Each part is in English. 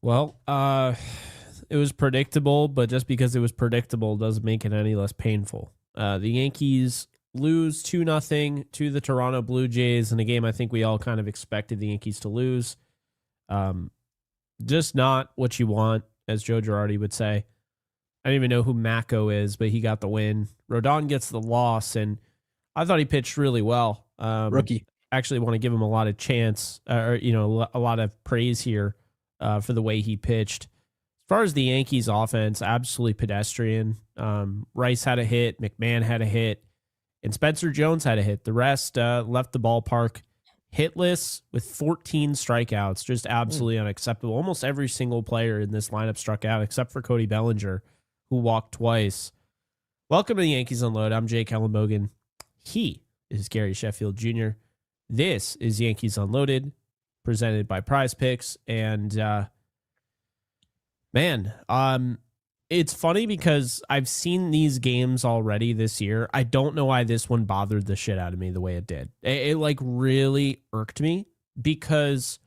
Well, it was predictable, but just because it was predictable doesn't make it any less painful. The Yankees lose 2-0 to the Toronto Blue Jays in a game I think we all kind of expected the Yankees to lose. Um, just not what you want, as Joe Girardi would say. I don't even know who Mako is, but he got the win. Rodon gets the loss, and I thought he pitched really well. Rookie. Actually want to give him a lot of chance, a lot of praise here for the way he pitched. As far as the Yankees offense, absolutely pedestrian. Rice had a hit, McMahon had a hit, and Spencer Jones had a hit. The rest left the ballpark hitless with 14 strikeouts, just absolutely unacceptable. Almost every single player in this lineup struck out except for Cody Bellinger, who walked twice. Welcome to the Yankees Unload. I'm Jake Ellenbogen. He is Gary Sheffield Jr. This is Yankees Unloaded, presented by Prize Picks. And it's funny because I've seen these games already this year. I don't know why this one bothered the shit out of me the way it did. It like really irked me because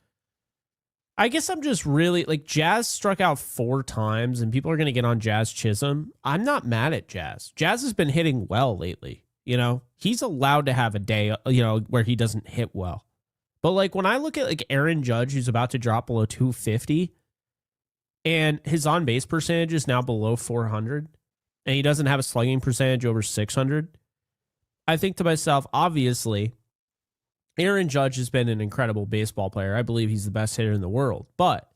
I guess I'm just really like Jazz struck out 4 times and people are going to get on Jazz Chisholm. I'm not mad at Jazz. Jazz has been hitting well lately. You know, he's allowed to have a day, where he doesn't hit well. But like when I look at like Aaron Judge, who's about to drop below 250, and his on base percentage is now below 400, and he doesn't have a slugging percentage over 600, I think to myself, obviously, Aaron Judge has been an incredible baseball player. I believe he's the best hitter in the world. But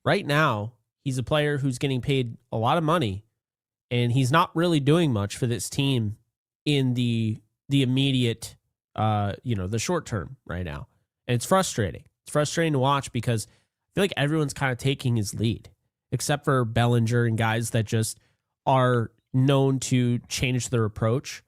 right now, he's a player who's getting paid a lot of money, and he's not really doing much for this team in the immediate, the short term right now. And it's frustrating. It's frustrating to watch because I feel like everyone's kind of taking his lead, except for Bellinger and guys that just are known to change their approach.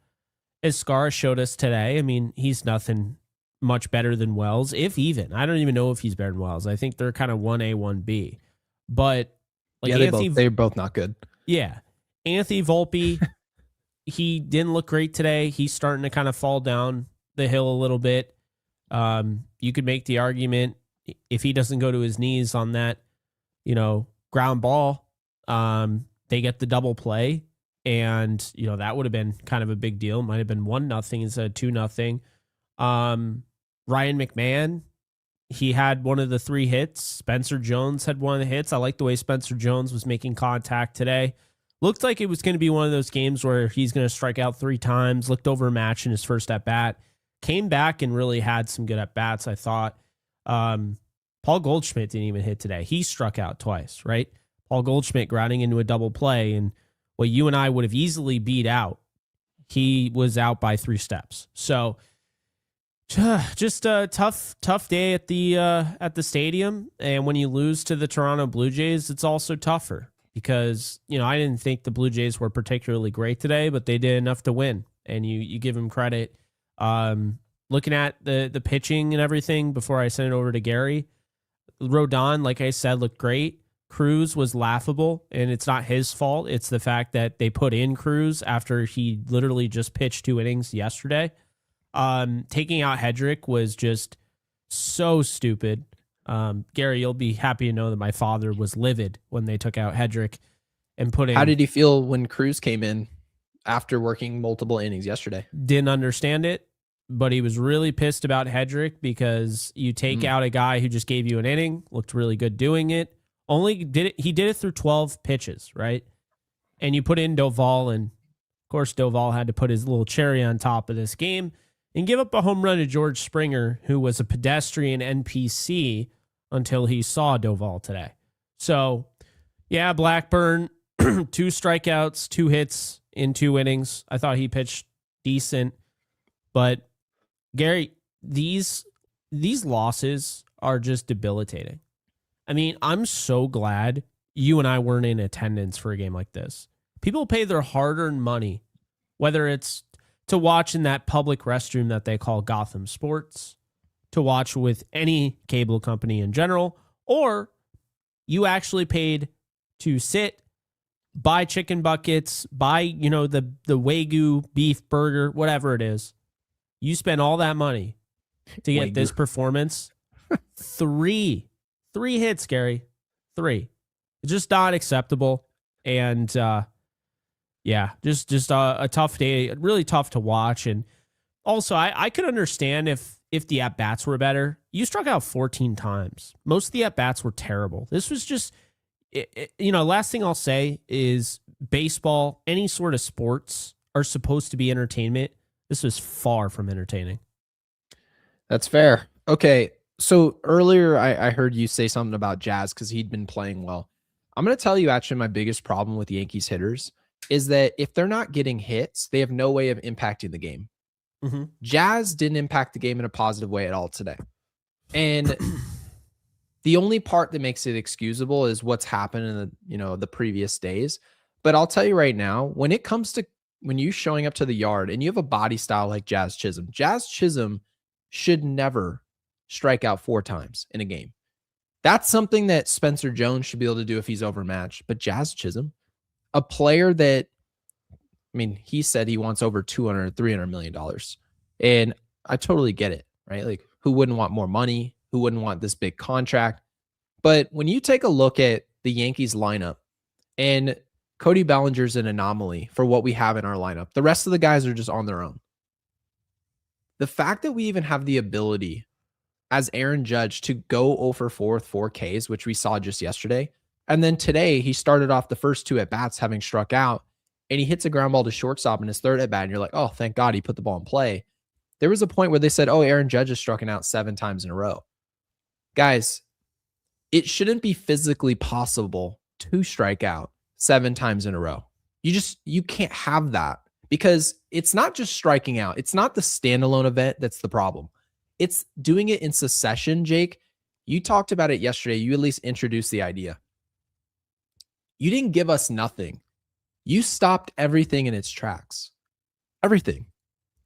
As Scar showed us today, I mean, he's nothing much better than Wells, if even. I don't even know if he's better than Wells. I think they're kind of 1A, 1B. But like they're both not good. Yeah. Anthony Volpe, he didn't look great today. He's starting to kind of fall down the hill a little bit. You could make the argument if he doesn't go to his knees on that, ground ball, they get the double play. And, that would have been kind of a big deal. Might have been 1-0 instead of 2-0. Ryan McMahon, he had one of the 3 hits. Spencer Jones had one of the hits. I like the way Spencer Jones was making contact today. Looked like it was going to be one of those games where he's going to strike out 3 times, looked over a match in his first at-bat, came back and really had some good at-bats, I thought. Paul Goldschmidt didn't even hit today. He struck out twice, right? Paul Goldschmidt grounding into a double play, and what you and I would have easily beat out, he was out by 3 steps. So just a tough day at the stadium. And when you lose to the Toronto Blue Jays, it's also tougher. Because, I didn't think the Blue Jays were particularly great today, but they did enough to win. And you give them credit. Looking at the pitching and everything before I sent it over to Gary, Rodon, like I said, looked great. Cruz was laughable, and it's not his fault. It's the fact that they put in Cruz after he literally just pitched 2 innings yesterday. Taking out Hedrick was just so stupid. Gary, you'll be happy to know that my father was livid when they took out Hedrick and put in. How did he feel when Cruz came in after working multiple innings yesterday? Didn't understand it, but he was really pissed about Hedrick because you take out a guy who just gave you an inning, looked really good doing it. He did it through 12 pitches, right? And you put in Doval, and of course Doval had to put his little cherry on top of this game and give up a home run to George Springer, who was a pedestrian NPC until he saw Doval today. So, yeah, Blackburn, 2 strikeouts, 2 hits in 2 innings. I thought he pitched decent. But, Gary, these losses are just debilitating. I mean, I'm so glad you and I weren't in attendance for a game like this. People pay their hard-earned money, whether it's to watch in that public restroom that they call Gotham Sports, to watch with any cable company in general, or you actually paid to sit, buy chicken buckets, buy, the Wagyu beef burger, whatever it is. You spend all that money to get this performance. 3 hits, Gary. 3. It's just not acceptable. And just a tough day, really tough to watch. And also, I could understand if the at-bats were better. You struck out 14 times. Most of the at-bats were terrible. This was just, last thing I'll say is baseball, any sort of sports are supposed to be entertainment. This was far from entertaining. That's fair. Okay, so earlier I heard you say something about Jazz because he'd been playing well. I'm going to tell you actually my biggest problem with Yankees hitters is that if they're not getting hits, they have no way of impacting the game. Mm-hmm. Jazz didn't impact the game in a positive way at all today. And the only part that makes it excusable is what's happened in the previous days. But I'll tell you right now, when it comes to when you're showing up to the yard and you have a body style like Jazz Chisholm should never strike out 4 times in a game. That's something that Spencer Jones should be able to do if he's overmatched. But Jazz Chisholm, a player that, he said he wants over $200, $300 million. And I totally get it, right? Like, who wouldn't want more money? Who wouldn't want this big contract? But when you take a look at the Yankees lineup, and Cody Bellinger's an anomaly for what we have in our lineup. The rest of the guys are just on their own. The fact that we even have the ability as Aaron Judge to go 0 for 4 with 4 Ks, which we saw just yesterday. And then today he started off the first 2 at-bats having struck out, and he hits a ground ball to shortstop in his 3rd at-bat, and you're like, oh, thank God he put the ball in play. There was a point where they said, oh, Aaron Judge has struck out 7 times in a row. Guys, it shouldn't be physically possible to strike out 7 times in a row. You can't have that because it's not just striking out. It's not the standalone event that's the problem. It's doing it in succession, Jake. You talked about it yesterday. You at least introduced the idea. You didn't give us nothing. You stopped everything in its tracks. Everything.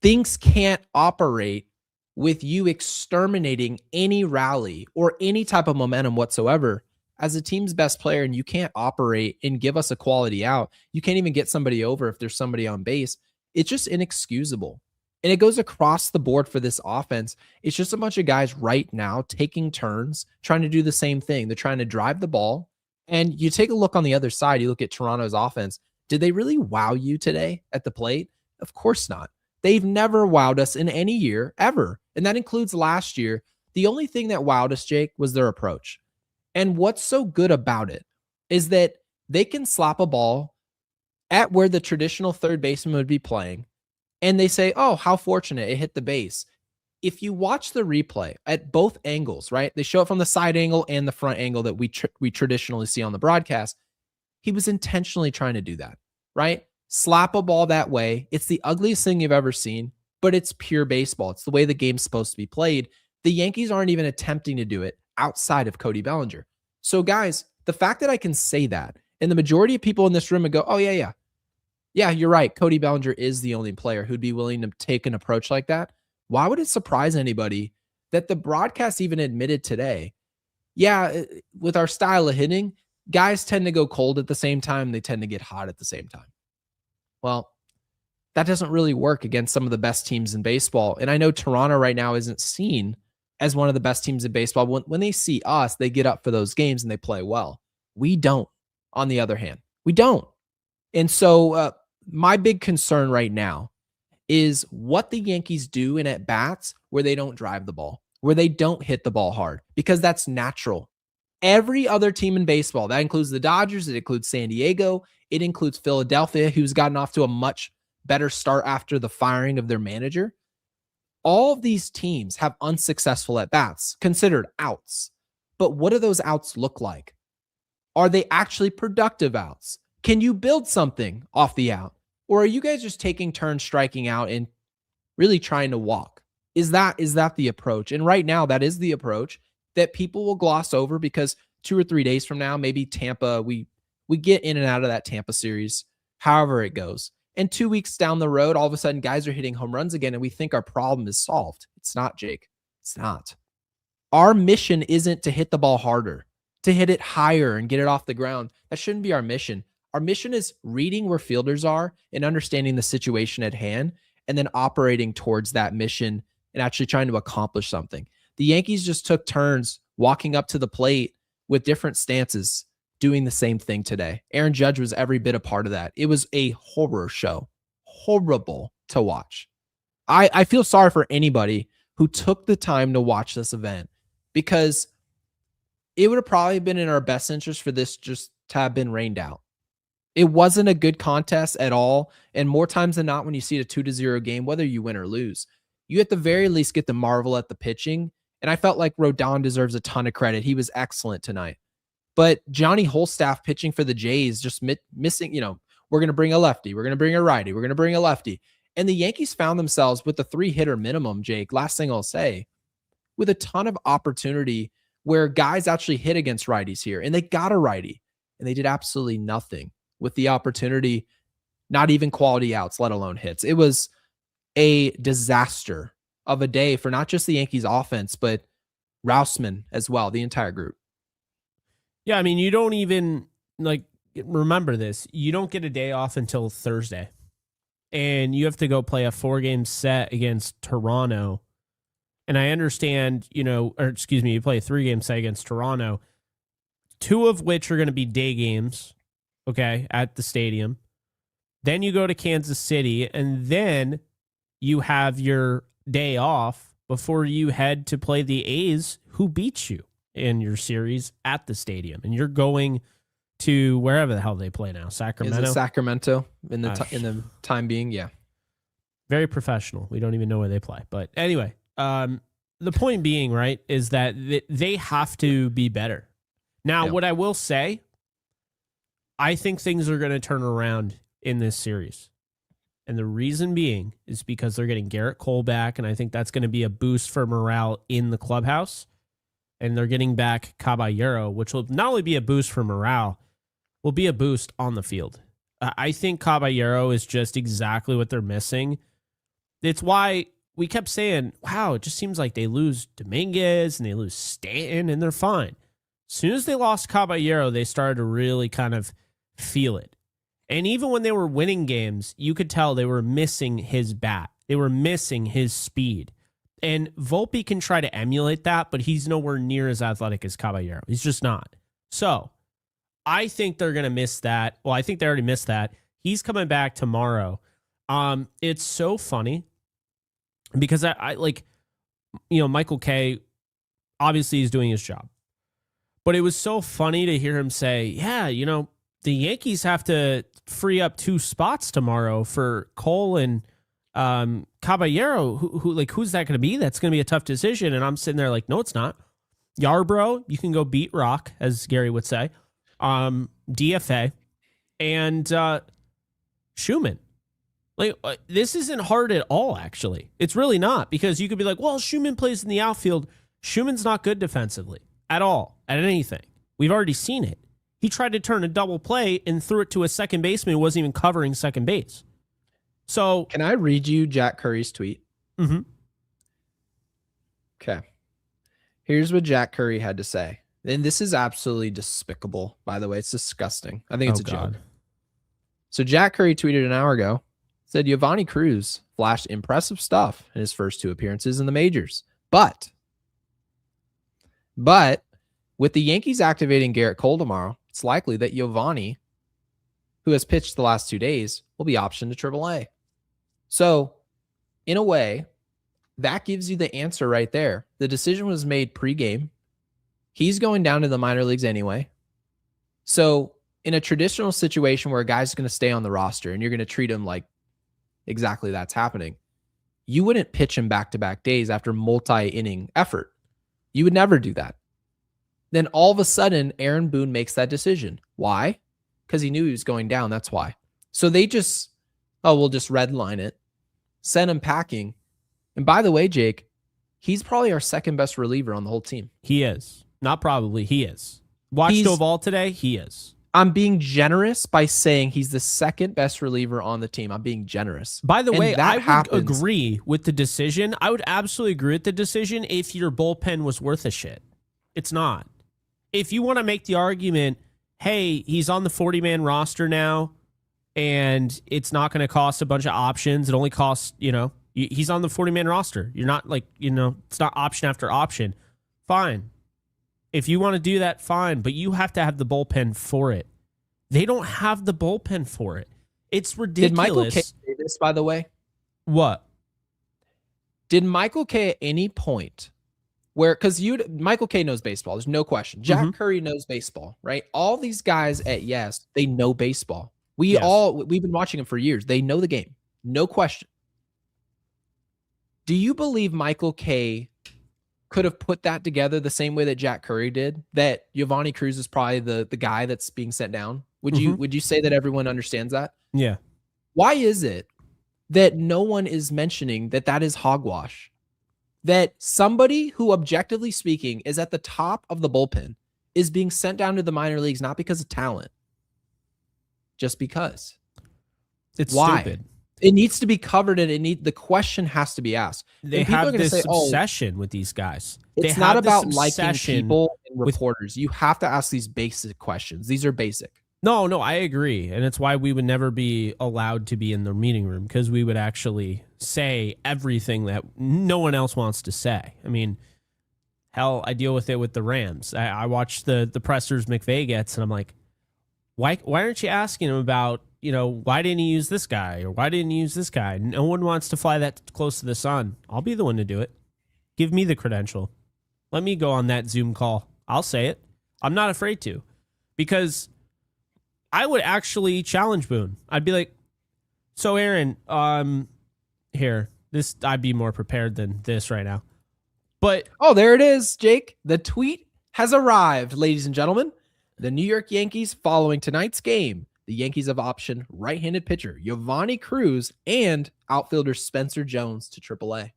Things can't operate with you exterminating any rally or any type of momentum whatsoever as a team's best player, and you can't operate and give us a quality out. You can't even get somebody over if there's somebody on base. It's just inexcusable. And it goes across the board for this offense. It's just a bunch of guys right now taking turns, trying to do the same thing. They're trying to drive the ball. And you take a look on the other side, you look at Toronto's offense. Did they really wow you today at the plate? Of course not. They've never wowed us in any year, ever. And that includes last year. The only thing that wowed us, Jake, was their approach. And what's so good about it is that they can slap a ball at where the traditional third baseman would be playing, and they say, oh, how fortunate, it hit the base. If you watch the replay at both angles, right? They show it from the side angle and the front angle that we traditionally see on the broadcast. He was intentionally trying to do that, right? Slap a ball that way. It's the ugliest thing you've ever seen, but it's pure baseball. It's the way the game's supposed to be played. The Yankees aren't even attempting to do it outside of Cody Bellinger. So guys, the fact that I can say that, and the majority of people in this room would go, oh yeah, you're right. Cody Bellinger is the only player who'd be willing to take an approach like that. Why would it surprise anybody that the broadcast even admitted today, with our style of hitting, guys tend to go cold at the same time. They tend to get hot at the same time. Well, that doesn't really work against some of the best teams in baseball. And I know Toronto right now isn't seen as one of the best teams in baseball. When they see us, they get up for those games and they play well. We don't, on the other hand. We don't. And so my big concern right now is what the Yankees do in at-bats where they don't drive the ball, where they don't hit the ball hard, because that's natural. Every other team in baseball, that includes the Dodgers, it includes San Diego, it includes Philadelphia, who's gotten off to a much better start after the firing of their manager. All of these teams have unsuccessful at-bats, considered outs. But what do those outs look like? Are they actually productive outs? Can you build something off the out? Or are you guys just taking turns striking out and really trying to walk? Is that the approach? And right now, that is the approach that people will gloss over because 2 or 3 days from now, maybe Tampa, we get in and out of that Tampa series, however it goes. And 2 weeks down the road, all of a sudden, guys are hitting home runs again, and we think our problem is solved. It's not, Jake. It's not. Our mission isn't to hit the ball harder, to hit it higher and get it off the ground. That shouldn't be our mission. Our mission is reading where fielders are and understanding the situation at hand, and then operating towards that mission and actually trying to accomplish something. The Yankees just took turns walking up to the plate with different stances doing the same thing today. Aaron Judge was every bit a part of that. It was a horror show. Horrible to watch. I feel sorry for anybody who took the time to watch this event, because it would have probably been in our best interest for this just to have been rained out. It wasn't a good contest at all. And more times than not, when you see a 2-0 game, whether you win or lose, you at the very least get to marvel at the pitching. And I felt like Rodon deserves a ton of credit. He was excellent tonight. But Johnny Holstaff pitching for the Jays, just missing, we're going to bring a lefty. We're going to bring a righty. We're going to bring a lefty. And the Yankees found themselves with the 3-hitter minimum, Jake, last thing I'll say, with a ton of opportunity where guys actually hit against righties here. And they got a righty. And they did absolutely nothing with the opportunity, not even quality outs, let alone hits. It was a disaster of a day for not just the Yankees offense, but Rausman as well, the entire group. Yeah, I mean, you don't even, remember this. You don't get a day off until Thursday. And you have to go play a 4-game set against Toronto. And I understand, you play a 3-game set against Toronto, 2 of which are going to be day games, okay, at the stadium. Then you go to Kansas City, and then you have your day off before you head to play the A's, who beat you in your series at the stadium. And you're going to wherever the hell they play now, Sacramento. Is it Sacramento in the time being? Yeah. Very professional. We don't even know where they play. But anyway, the point being, right, is that they have to be better. Now, What I will say, I think things are going to turn around in this series. And the reason being is because they're getting Garrett Cole back, and I think that's going to be a boost for morale in the clubhouse. And they're getting back Caballero, which will not only be a boost for morale, will be a boost on the field. I think Caballero is just exactly what they're missing. It's why we kept saying, wow, it just seems like they lose Dominguez and they lose Stanton and they're fine. As soon as they lost Caballero, they started to really kind of feel it. And even when they were winning games, you could tell they were missing his bat. They were missing his speed. And Volpe can try to emulate that, but he's nowhere near as athletic as Caballero. He's just not. So I think they're going to miss that. Well, I think they already missed that. He's coming back tomorrow. It's so funny because I Michael Kay, obviously he's doing his job. But it was so funny to hear him say, yeah, the Yankees have to free up 2 spots tomorrow for Cole and Caballero. Who's that going to be? That's going to be a tough decision. And I'm sitting there like, no, it's not. Yarbrough, you can go beat Rock, as Gary would say. DFA and Schumann. This isn't hard at all, actually. It's really not, because you could be like, well, Schumann plays in the outfield. Schumann's not good defensively at all, at anything. We've already seen it. He tried to turn a double play and threw it to a second baseman who wasn't even covering second base. So, can I read you Jack Curry's tweet? Mm-hmm. Okay. Here's what Jack Curry had to say. And this is absolutely despicable, by the way. It's disgusting. I think it's a joke. So Jack Curry tweeted an hour ago, said Yavanni Cruz flashed impressive stuff in his first 2 appearances in the majors. But with the Yankees activating Garrett Cole tomorrow, it's likely that Yavanni, who has pitched the last 2 days, will be optioned to AAA. So, in a way, that gives you the answer right there. The decision was made pregame. He's going down to the minor leagues anyway. So, in a traditional situation where a guy's going to stay on the roster and you're going to treat him like exactly that's happening, you wouldn't pitch him back-to-back days after multi-inning effort. You would never do that. Then all of a sudden, Aaron Boone makes that decision. Why? Because he knew he was going down. That's why. So they just, we'll just redline it, send him packing. And by the way, Jake, he's probably our second best reliever on the whole team. He is. Not probably. He is. Watched Oval today. He is. I'm being generous by saying he's the second best reliever on the team. I'm being generous. By the way, I would agree with the decision. I would absolutely agree with the decision if your bullpen was worth a shit. It's not. If you want to make the argument, hey, he's on the 40-man roster now, and it's not going to cost a bunch of options. It only costs, he's on the 40-man roster. You're not it's not option after option. Fine. If you want to do that, fine, but you have to have the bullpen for it. They don't have the bullpen for it. It's ridiculous. Did Michael Kay say this, by the way? What? Did Michael Kay at any point where, because Michael Kay knows baseball, there's no question. Jack Curry knows baseball, right? All these guys at Yes, they know baseball. We've been watching them for years. They know the game, no question. Do you believe Michael Kay could have put that together the same way that Jack Curry did? That Yavanni Cruz is probably the guy that's being sent down? Would you say that everyone understands that? Yeah. Why is it that no one is mentioning that is hogwash? That somebody who, objectively speaking, is at the top of the bullpen is being sent down to the minor leagues not because of talent, just because. It's why? Stupid. It needs to be covered, and the question has to be asked. They have this obsession with these guys. It's not about liking people and reporters. You have to ask these basic questions. These are basic. No, I agree. And it's why we would never be allowed to be in the meeting room, because we would actually say everything that no one else wants to say. I mean, hell, I deal with it with the Rams. I watch the pressers McVay gets, and I'm like, why aren't you asking him about, why didn't you use this guy, or why didn't you use this guy? No one wants to fly that close to the sun. I'll be the one to do it. Give me the credential. Let me go on that Zoom call. I'll say it. I'm not afraid to, because I would actually challenge Boone. I'd be like, so Aaron, I'd be more prepared than this right now. But there it is, Jake. The tweet has arrived, ladies and gentlemen. The New York Yankees, following tonight's game, the Yankees have optioned right-handed pitcher Yavanni Cruz and outfielder Spencer Jones to AAA.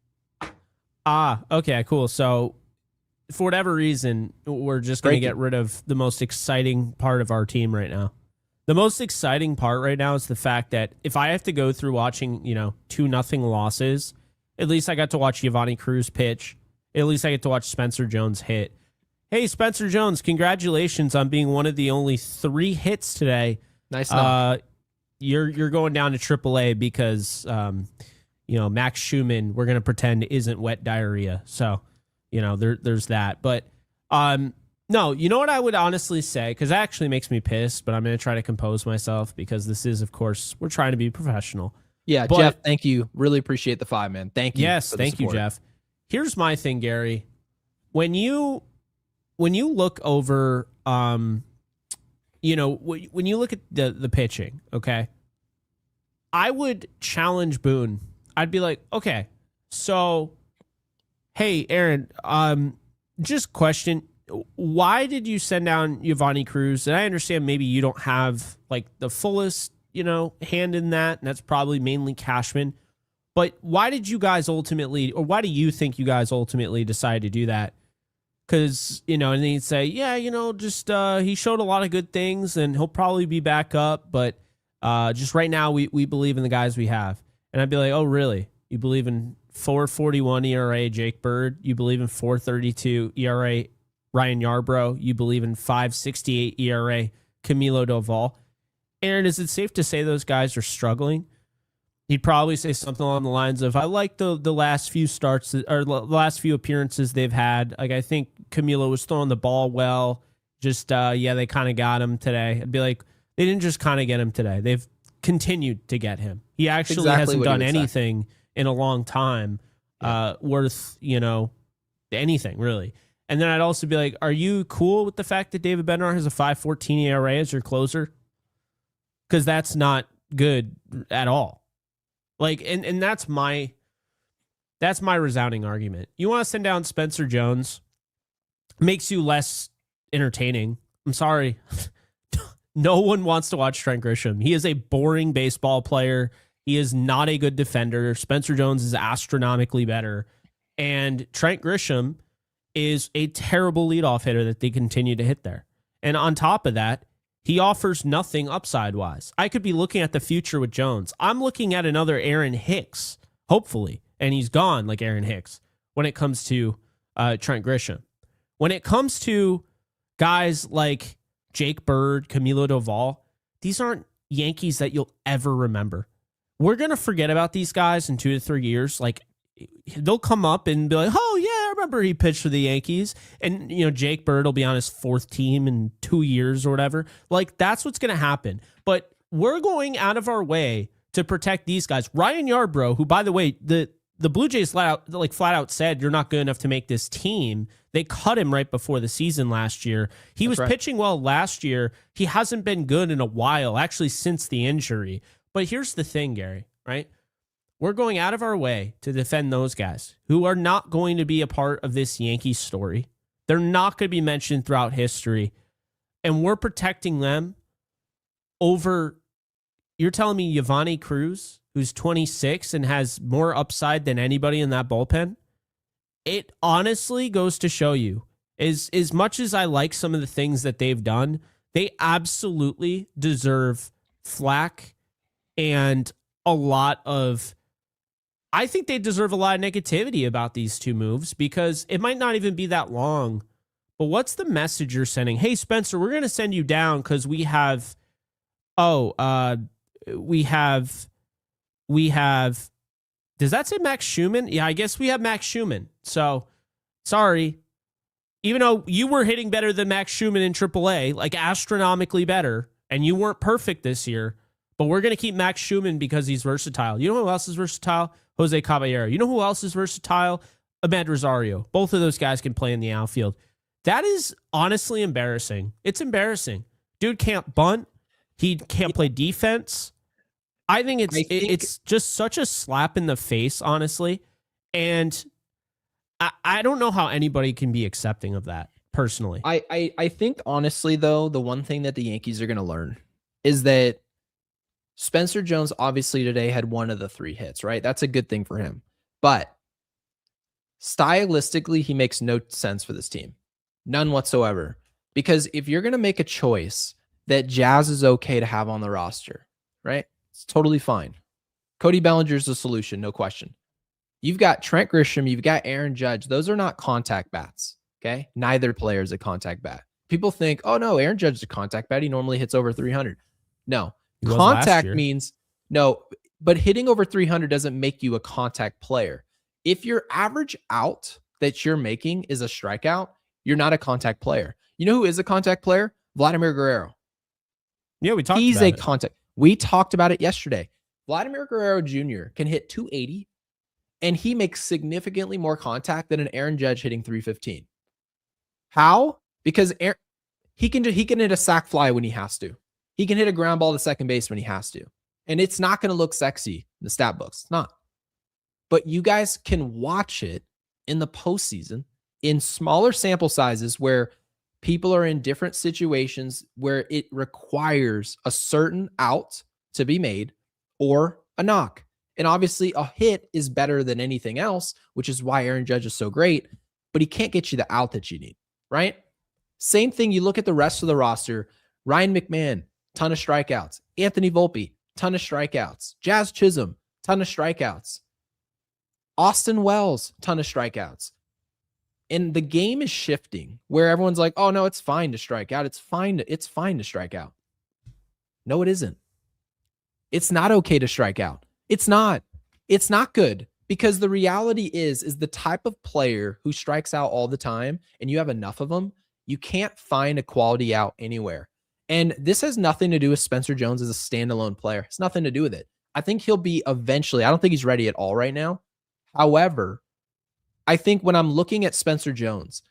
Okay, cool. So for whatever reason, we're just going to get rid of the most exciting part of our team right now. The most exciting part right now is the fact that if I have to go through watching, 2-0 losses, at least I got to watch Yavanni Cruz pitch. At least I get to watch Spencer Jones hit. Hey, Spencer Jones, congratulations on being one of the only 3 hits today. Nice knock. You're going down to AAA because, Max Schumann, we're going to pretend isn't wet diarrhea. So, there's that. But, no, you know what I would honestly say, because that actually makes me pissed, but I'm going to try to compose myself, because this is, of course, we're trying to be professional. Yeah, but, Jeff, thank you. Really appreciate the 5, man. Thank you. Yes, thank you, Jeff. Here's my thing, Gary. When you look over, when you look at the pitching, okay, I would challenge Boone. I'd be like, okay, so, hey, Aaron, just question, why did you send down Yavanni Cruz? And I understand maybe you don't have like the fullest, hand in that, and that's probably mainly Cashman. But why did you guys ultimately, or why do you think you guys ultimately decided to do that? Because, and then you'd say, yeah, he showed a lot of good things and he'll probably be back up. But just right now, we believe in the guys we have. And I'd be like, oh, really? You believe in 4.41 ERA, Jake Bird? You believe in 4.32 ERA, Ryan Yarbrough? You believe in 5.68 ERA, Camilo Doval? Aaron, is it safe to say those guys are struggling? He'd probably say something along the lines of, I like the last few starts, or the last few appearances they've had. Like, I think Camilo was throwing the ball well. Just, they kind of got him today. I'd be like, they didn't just kind of get him today. They've continued to get him. He actually hasn't done anything in a long time worth, anything, really. And then I'd also be like, are you cool with the fact that David Bednar has a 5.14 ERA as your closer? Because that's not good at all. Like, and that's my resounding argument. You want to send down Spencer Jones, makes you less entertaining. I'm sorry. No one wants to watch Trent Grisham. He is a boring baseball player. He is not a good defender. Spencer Jones is astronomically better. And Trent Grisham is a terrible leadoff hitter that they continue to hit there. And on top of that, he offers nothing upside-wise. I could be looking at the future with Jones. I'm looking at another Aaron Hicks, hopefully, and he's gone like Aaron Hicks when it comes to Trent Grisham. When it comes to guys like Jake Bird, Camilo Doval, these aren't Yankees that you'll ever remember. We're going to forget about these guys in 2 to 3 years. Like, they'll come up and be like, oh, yeah, I remember he pitched for the Yankees, and Jake Bird will be on his 4th team in 2 years or whatever. Like, that's what's going to happen. But we're going out of our way to protect these guys. Ryan Yarbrough, who, by the way, the Blue Jays flat out said you're not good enough to make this team. They cut him right before the season last year. He was pitching well last year. He hasn't been good in a while, actually, since the injury. But here's the thing, Gary, right? We're going out of our way to defend those guys who are not going to be a part of this Yankees story. They're not going to be mentioned throughout history. And we're protecting them over, you're telling me Yavanni Cruz, who's 26 and has more upside than anybody in that bullpen? It honestly goes to show you, as much as I like some of the things that they've done, they absolutely deserve flack and a lot of, I think they deserve a lot of negativity about these two moves, because it might not even be that long. But what's the message you're sending? Hey, Spencer, we're going to send you down because we have, we have, does that say Max Schumann? Yeah, I guess we have Max Schumann. So, sorry. Even though you were hitting better than Max Schumann in AAA, like astronomically better, and you weren't perfect this year, but we're going to keep Max Schumann because he's versatile. You know who else is versatile? Jose Caballero. You know who else is versatile? Ahmed Rosario. Both of those guys can play in the outfield. That is honestly embarrassing. It's embarrassing. Dude can't bunt. He can't play defense. I think it's just such a slap in the face, honestly. And I don't know how anybody can be accepting of that, personally. I think, honestly, though, the one thing that the Yankees are going to learn is that Spencer Jones obviously today had one of the 3 hits, right? That's a good thing for him. But stylistically, he makes no sense for this team. None whatsoever. Because if you're going to make a choice that Jazz is okay to have on the roster, right? It's totally fine. Cody Bellinger's the solution, no question. You've got Trent Grisham, you've got Aaron Judge. Those are not contact bats, okay? Neither player is a contact bat. People think, oh no, Aaron Judge is a contact bat. He normally hits over 300. No. Contact means, no, but hitting over 300 doesn't make you a contact player. If your average out that you're making is a strikeout, you're not a contact player. You know who is a contact player? Vladimir Guerrero. Yeah, we talked about it. He's a contact. We talked about it yesterday. Vladimir Guerrero Jr. can hit 280, and he makes significantly more contact than an Aaron Judge hitting 315. How? Because he can hit a sac fly when he has to. He can hit a ground ball to second base when he has to. And it's not going to look sexy in the stat books. It's not. But you guys can watch it in the postseason in smaller sample sizes where people are in different situations where it requires a certain out to be made or a knock. And obviously a hit is better than anything else, which is why Aaron Judge is so great, but he can't get you the out that you need, right? Same thing. You look at the rest of the roster. Ryan McMahon, ton of strikeouts. Anthony Volpe, ton of strikeouts. Jazz Chisholm, ton of strikeouts. Austin Wells, ton of strikeouts. And the game is shifting where everyone's like, oh no, it's fine to strike out. It's fine to strike out. No, it isn't. It's not okay to strike out. It's not good, because the reality is the type of player who strikes out all the time and you have enough of them, you can't find a quality out anywhere. And this has nothing to do with Spencer Jones as a standalone player. It's nothing to do with it. I think he'll be eventually. I don't think he's ready at all right now. However, I think when I'm looking at Spencer Jones,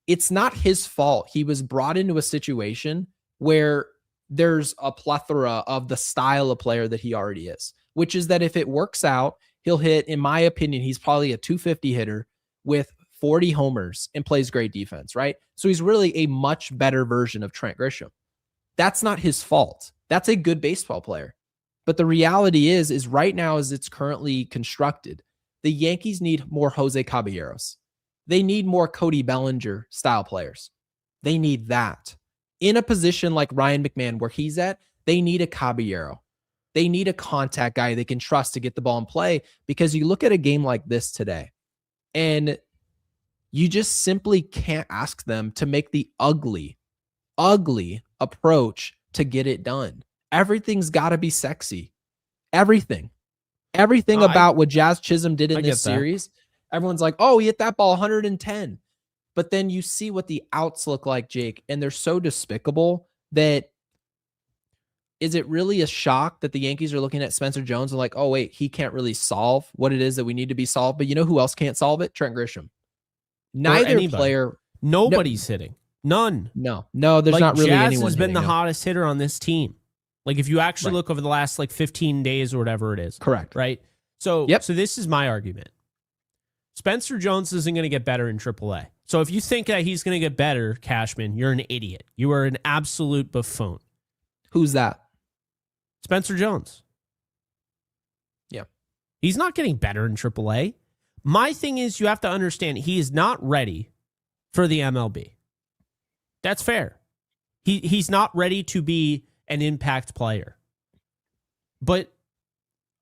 it's not his fault. He was brought into a situation where there's a plethora of the style of player that he already is, which is that if it works out, he'll hit, in my opinion, he's probably a 250 hitter with 40 homers and plays great defense, right? So he's really a much better version of Trent Grisham. That's not his fault. That's a good baseball player. But the reality is right now, as it's currently constructed, the Yankees need more Jose Caballeros. They need more Cody Bellinger style players. They need that. In a position like Ryan McMahon, where he's at, they need a Caballero. They need a contact guy they can trust to get the ball in play, because you look at a game like this today, and you just simply can't ask them to make the ugly approach to get it done. Everything's got to be sexy. Everything about what Jazz Chisholm did in this series Everyone's like, oh, he hit that ball 110. But then you see what the outs look like, Jake, and they're so despicable that is it really a shock that the Yankees are looking at Spencer Jones and like, oh, wait, he can't really solve what it is that we need to be solved. But you know who else can't solve it? Trent Grisham. Neither player. Nobody's hitting. None. No, there's like, not really Jazz anyone has been the hitting, hottest hitter on this team. Like if you actually look over the last like 15 days or whatever it is. Correct. Right? So this is my argument. Spencer Jones isn't going to get better in AAA. So if you think that he's going to get better, Cashman, you're an idiot. You are an absolute buffoon. Who's that? Spencer Jones. Yeah. He's not getting better in AAA. My thing is you have to understand he is not ready for the MLB. That's fair. He's not ready to be an impact player. But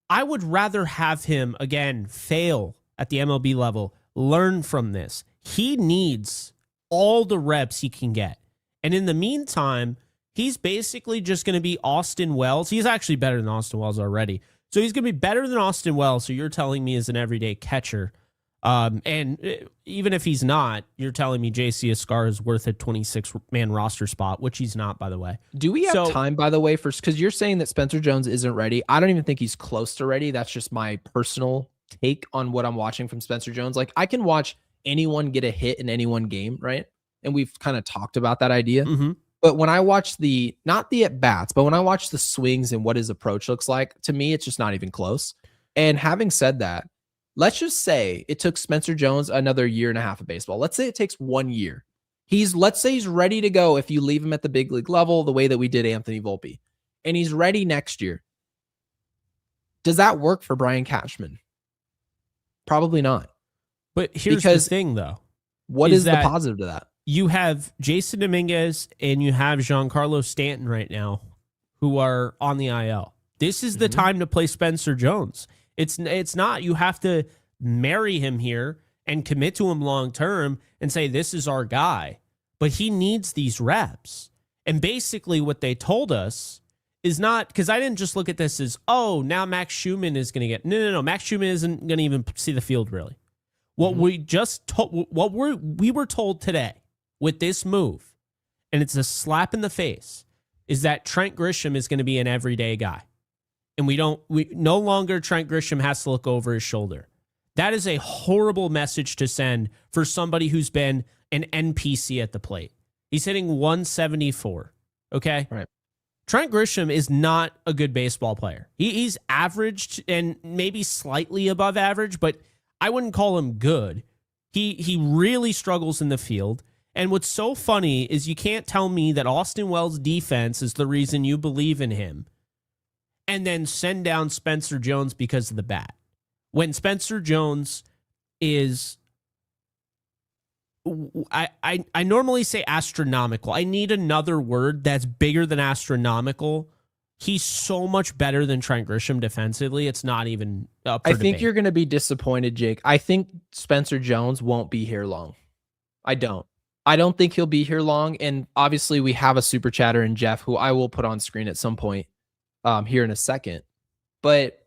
I would rather have him, again, fail at the MLB level, learn from this. He needs all the reps he can get. And in the meantime, he's basically just going to be Austin Wells. He's actually better than Austin Wells already. So he's going to be better than Austin Wells. So you're telling me as an everyday catcher. And even if he's not, you're telling me JC Escar is worth a 26-man roster spot, which he's not, by the way. Do we have time, by the way, because you're saying that Spencer Jones isn't ready. I don't even think he's close to ready. That's just my personal take on what I'm watching from Spencer Jones. Like I can watch anyone get a hit in any one game, right? And we've kind of talked about that idea. Mm-hmm. But when I watch not the at-bats, but when I watch the swings and what his approach looks like, to me, it's just not even close. And having said that, let's just say it took Spencer Jones another year and a half of baseball. Let's say it takes 1 year. Let's say he's ready to go if you leave him at the big league level, the way that we did Anthony Volpe. And he's ready next year. Does that work for Brian Cashman? Probably not. But here's the thing, though. What is the positive to that? You have Jason Dominguez and you have Giancarlo Stanton right now who are on the IL. This is the time to play Spencer Jones. It's not. You have to marry him here and commit to him long term and say, this is our guy. But he needs these reps. And basically what they told us is not, because I didn't just look at this as, oh, now Max Schumann is going to get, no. Max Schumann isn't going to even see the field really. What we just told, we were told today with this move, and it's a slap in the face, is that Trent Grisham is going to be an everyday guy. And we no longer Trent Grisham has to look over his shoulder. That is a horrible message to send for somebody who's been an NPC at the plate. He's hitting 174. Okay. Right. Trent Grisham is not a good baseball player. He's averaged and maybe slightly above average, but I wouldn't call him good. He really struggles in the field. And what's so funny is you can't tell me that Austin Wells' defense is the reason you believe in him and then send down Spencer Jones because of the bat. When Spencer Jones is, I normally say astronomical. I need another word that's bigger than astronomical. He's so much better than Trent Grisham defensively. It's not even up for debate. I think you're going to be disappointed, Jake. I think Spencer Jones won't be here long. I don't think he'll be here long. And obviously we have a super chatter in Jeff, who I will put on screen at some point here in a second. But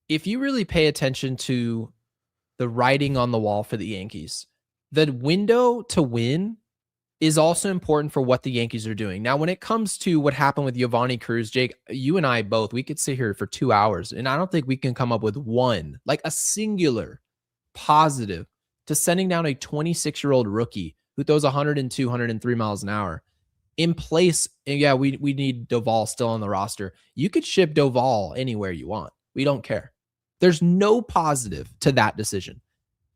if you really pay attention to the writing on the wall for the Yankees, the window to win is also important for what the Yankees are doing. Now, when it comes to what happened with Yavanni Cruz, Jake, you and I both, we could sit here for 2 hours, and I don't think we can come up with one, like a singular positive to sending down a 26-year-old rookie who throws 102, 103 miles an hour in place. And yeah, we need Doval still on the roster. You could ship Doval anywhere you want. We don't care. There's no positive to that decision.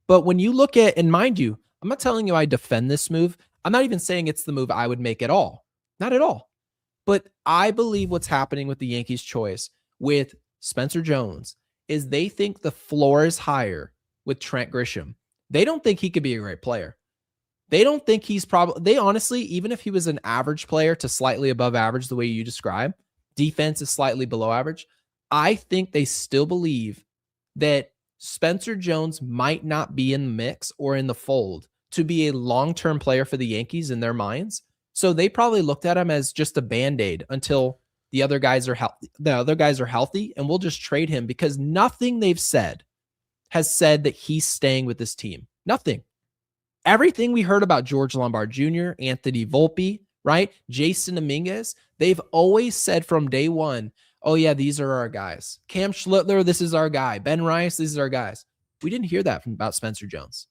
But when you look at, and mind you, I'm not telling you I defend this move. I'm not even saying it's the move I would make at all. Not at all. But I believe what's happening with the Yankees' choice with Spencer Jones is they think the floor is higher with Trent Grisham. They don't think he could be a great player. They don't think they honestly, even if he was an average player to slightly above average, the way you describe, defense is slightly below average, I think they still believe that Spencer Jones might not be in the mix or in the fold to be a long-term player for the Yankees in their minds. So they probably looked at him as just a Band-Aid until the other guys are healthy, and we'll just trade him, because nothing they've said has said that he's staying with this team? Nothing. Everything we heard about George Lombard Jr., Anthony Volpe, right? Jason Dominguez, they've always said from day one, oh yeah, these are our guys. Cam Schlittler, this is our guy. Ben Rice, these are our guys. We didn't hear that about Spencer Jones.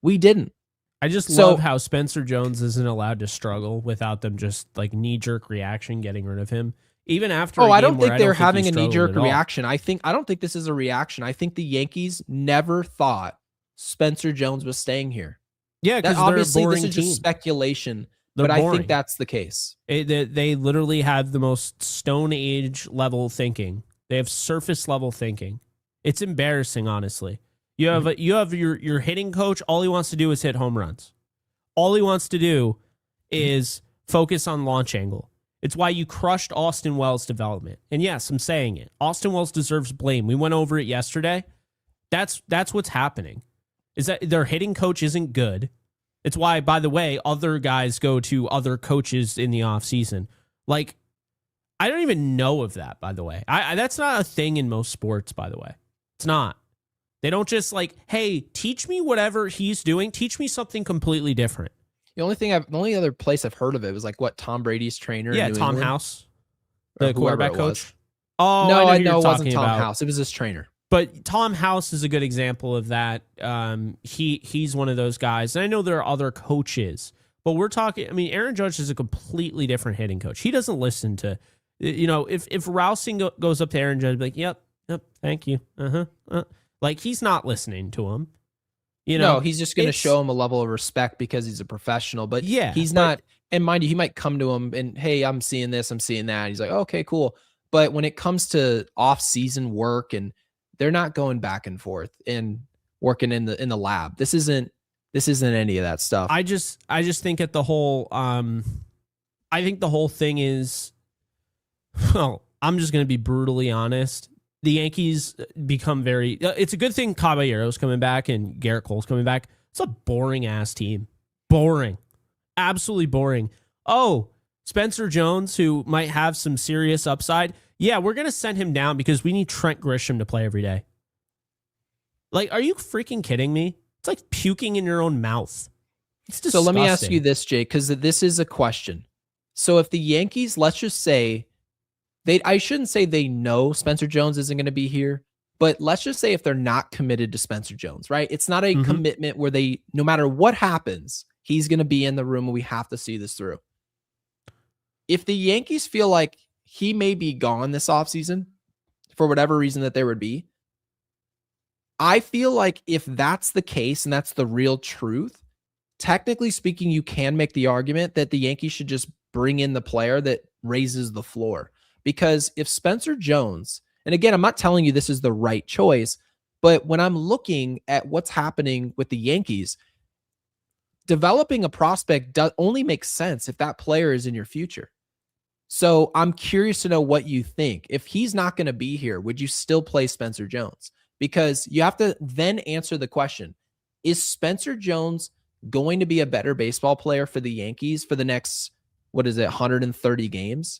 We didn't. I just love how Spencer Jones isn't allowed to struggle without them just like knee-jerk reaction getting rid of him. Even after I don't think they're having a knee-jerk reaction. I don't think this is a reaction. I think the Yankees never thought Spencer Jones was staying here. Yeah, because obviously this is just speculation, but I think that's the case. They literally have the most Stone Age level thinking. They have surface level thinking. It's embarrassing, honestly. You have your hitting coach. All he wants to do is hit home runs. All he wants to do is focus on launch angle. It's why you crushed Austin Wells' development. And yes, I'm saying it. Austin Wells deserves blame. We went over it yesterday. That's what's happening. Is that their hitting coach isn't good. It's why, by the way, other guys go to other coaches in the offseason. Like, I don't even know of that, by the way. That's not a thing in most sports, by the way. It's not. They don't just like, hey, teach me whatever he's doing. Teach me something completely different. The only other place I've heard of it was like what Tom Brady's trainer. Yeah, in New Tom England? House, the quarterback coach. Oh, no, I know it wasn't Tom House. It was his trainer. But Tom House is a good example of that. He's one of those guys. And I know there are other coaches, but we're talking. I mean, Aaron Judge is a completely different hitting coach. He doesn't listen to, if Rousing goes up to Aaron Judge, like, yep, thank you, like he's not listening to him. No, he's just going to show him a level of respect because he's a professional. But yeah, he's not. And mind you, he might come to him and, hey, I'm seeing this, I'm seeing that. He's like, okay, cool. But when it comes to off-season work, and they're not going back and forth and working in the lab. This isn't any of that stuff. I just think at the whole. I think the whole thing is. Well, I'm just going to be brutally honest. The Yankees become very. It's a good thing Caballero's coming back and Garrett Cole's coming back. It's a boring ass team. Boring. Absolutely boring. Oh, Spencer Jones, who might have some serious upside. Yeah, we're going to send him down because we need Trent Grisham to play every day. Like, are you freaking kidding me? It's like puking in your own mouth. It's disgusting. So let me ask you this, Jay, because this is a question. So if the Yankees, let's just say, I shouldn't say they know Spencer Jones isn't going to be here, but let's just say if they're not committed to Spencer Jones, right? It's not a commitment where no matter what happens, he's going to be in the room and we have to see this through. If the Yankees feel like he may be gone this offseason for whatever reason that there would be, I feel like if that's the case and that's the real truth, technically speaking, you can make the argument that the Yankees should just bring in the player that raises the floor. Because if Spencer Jones, and again, I'm not telling you this is the right choice, but when I'm looking at what's happening with the Yankees, developing a prospect only makes sense if that player is in your future. So I'm curious to know what you think. If he's not going to be here, would you still play Spencer Jones? Because you have to then answer the question, is Spencer Jones going to be a better baseball player for the Yankees for the next, 130 games?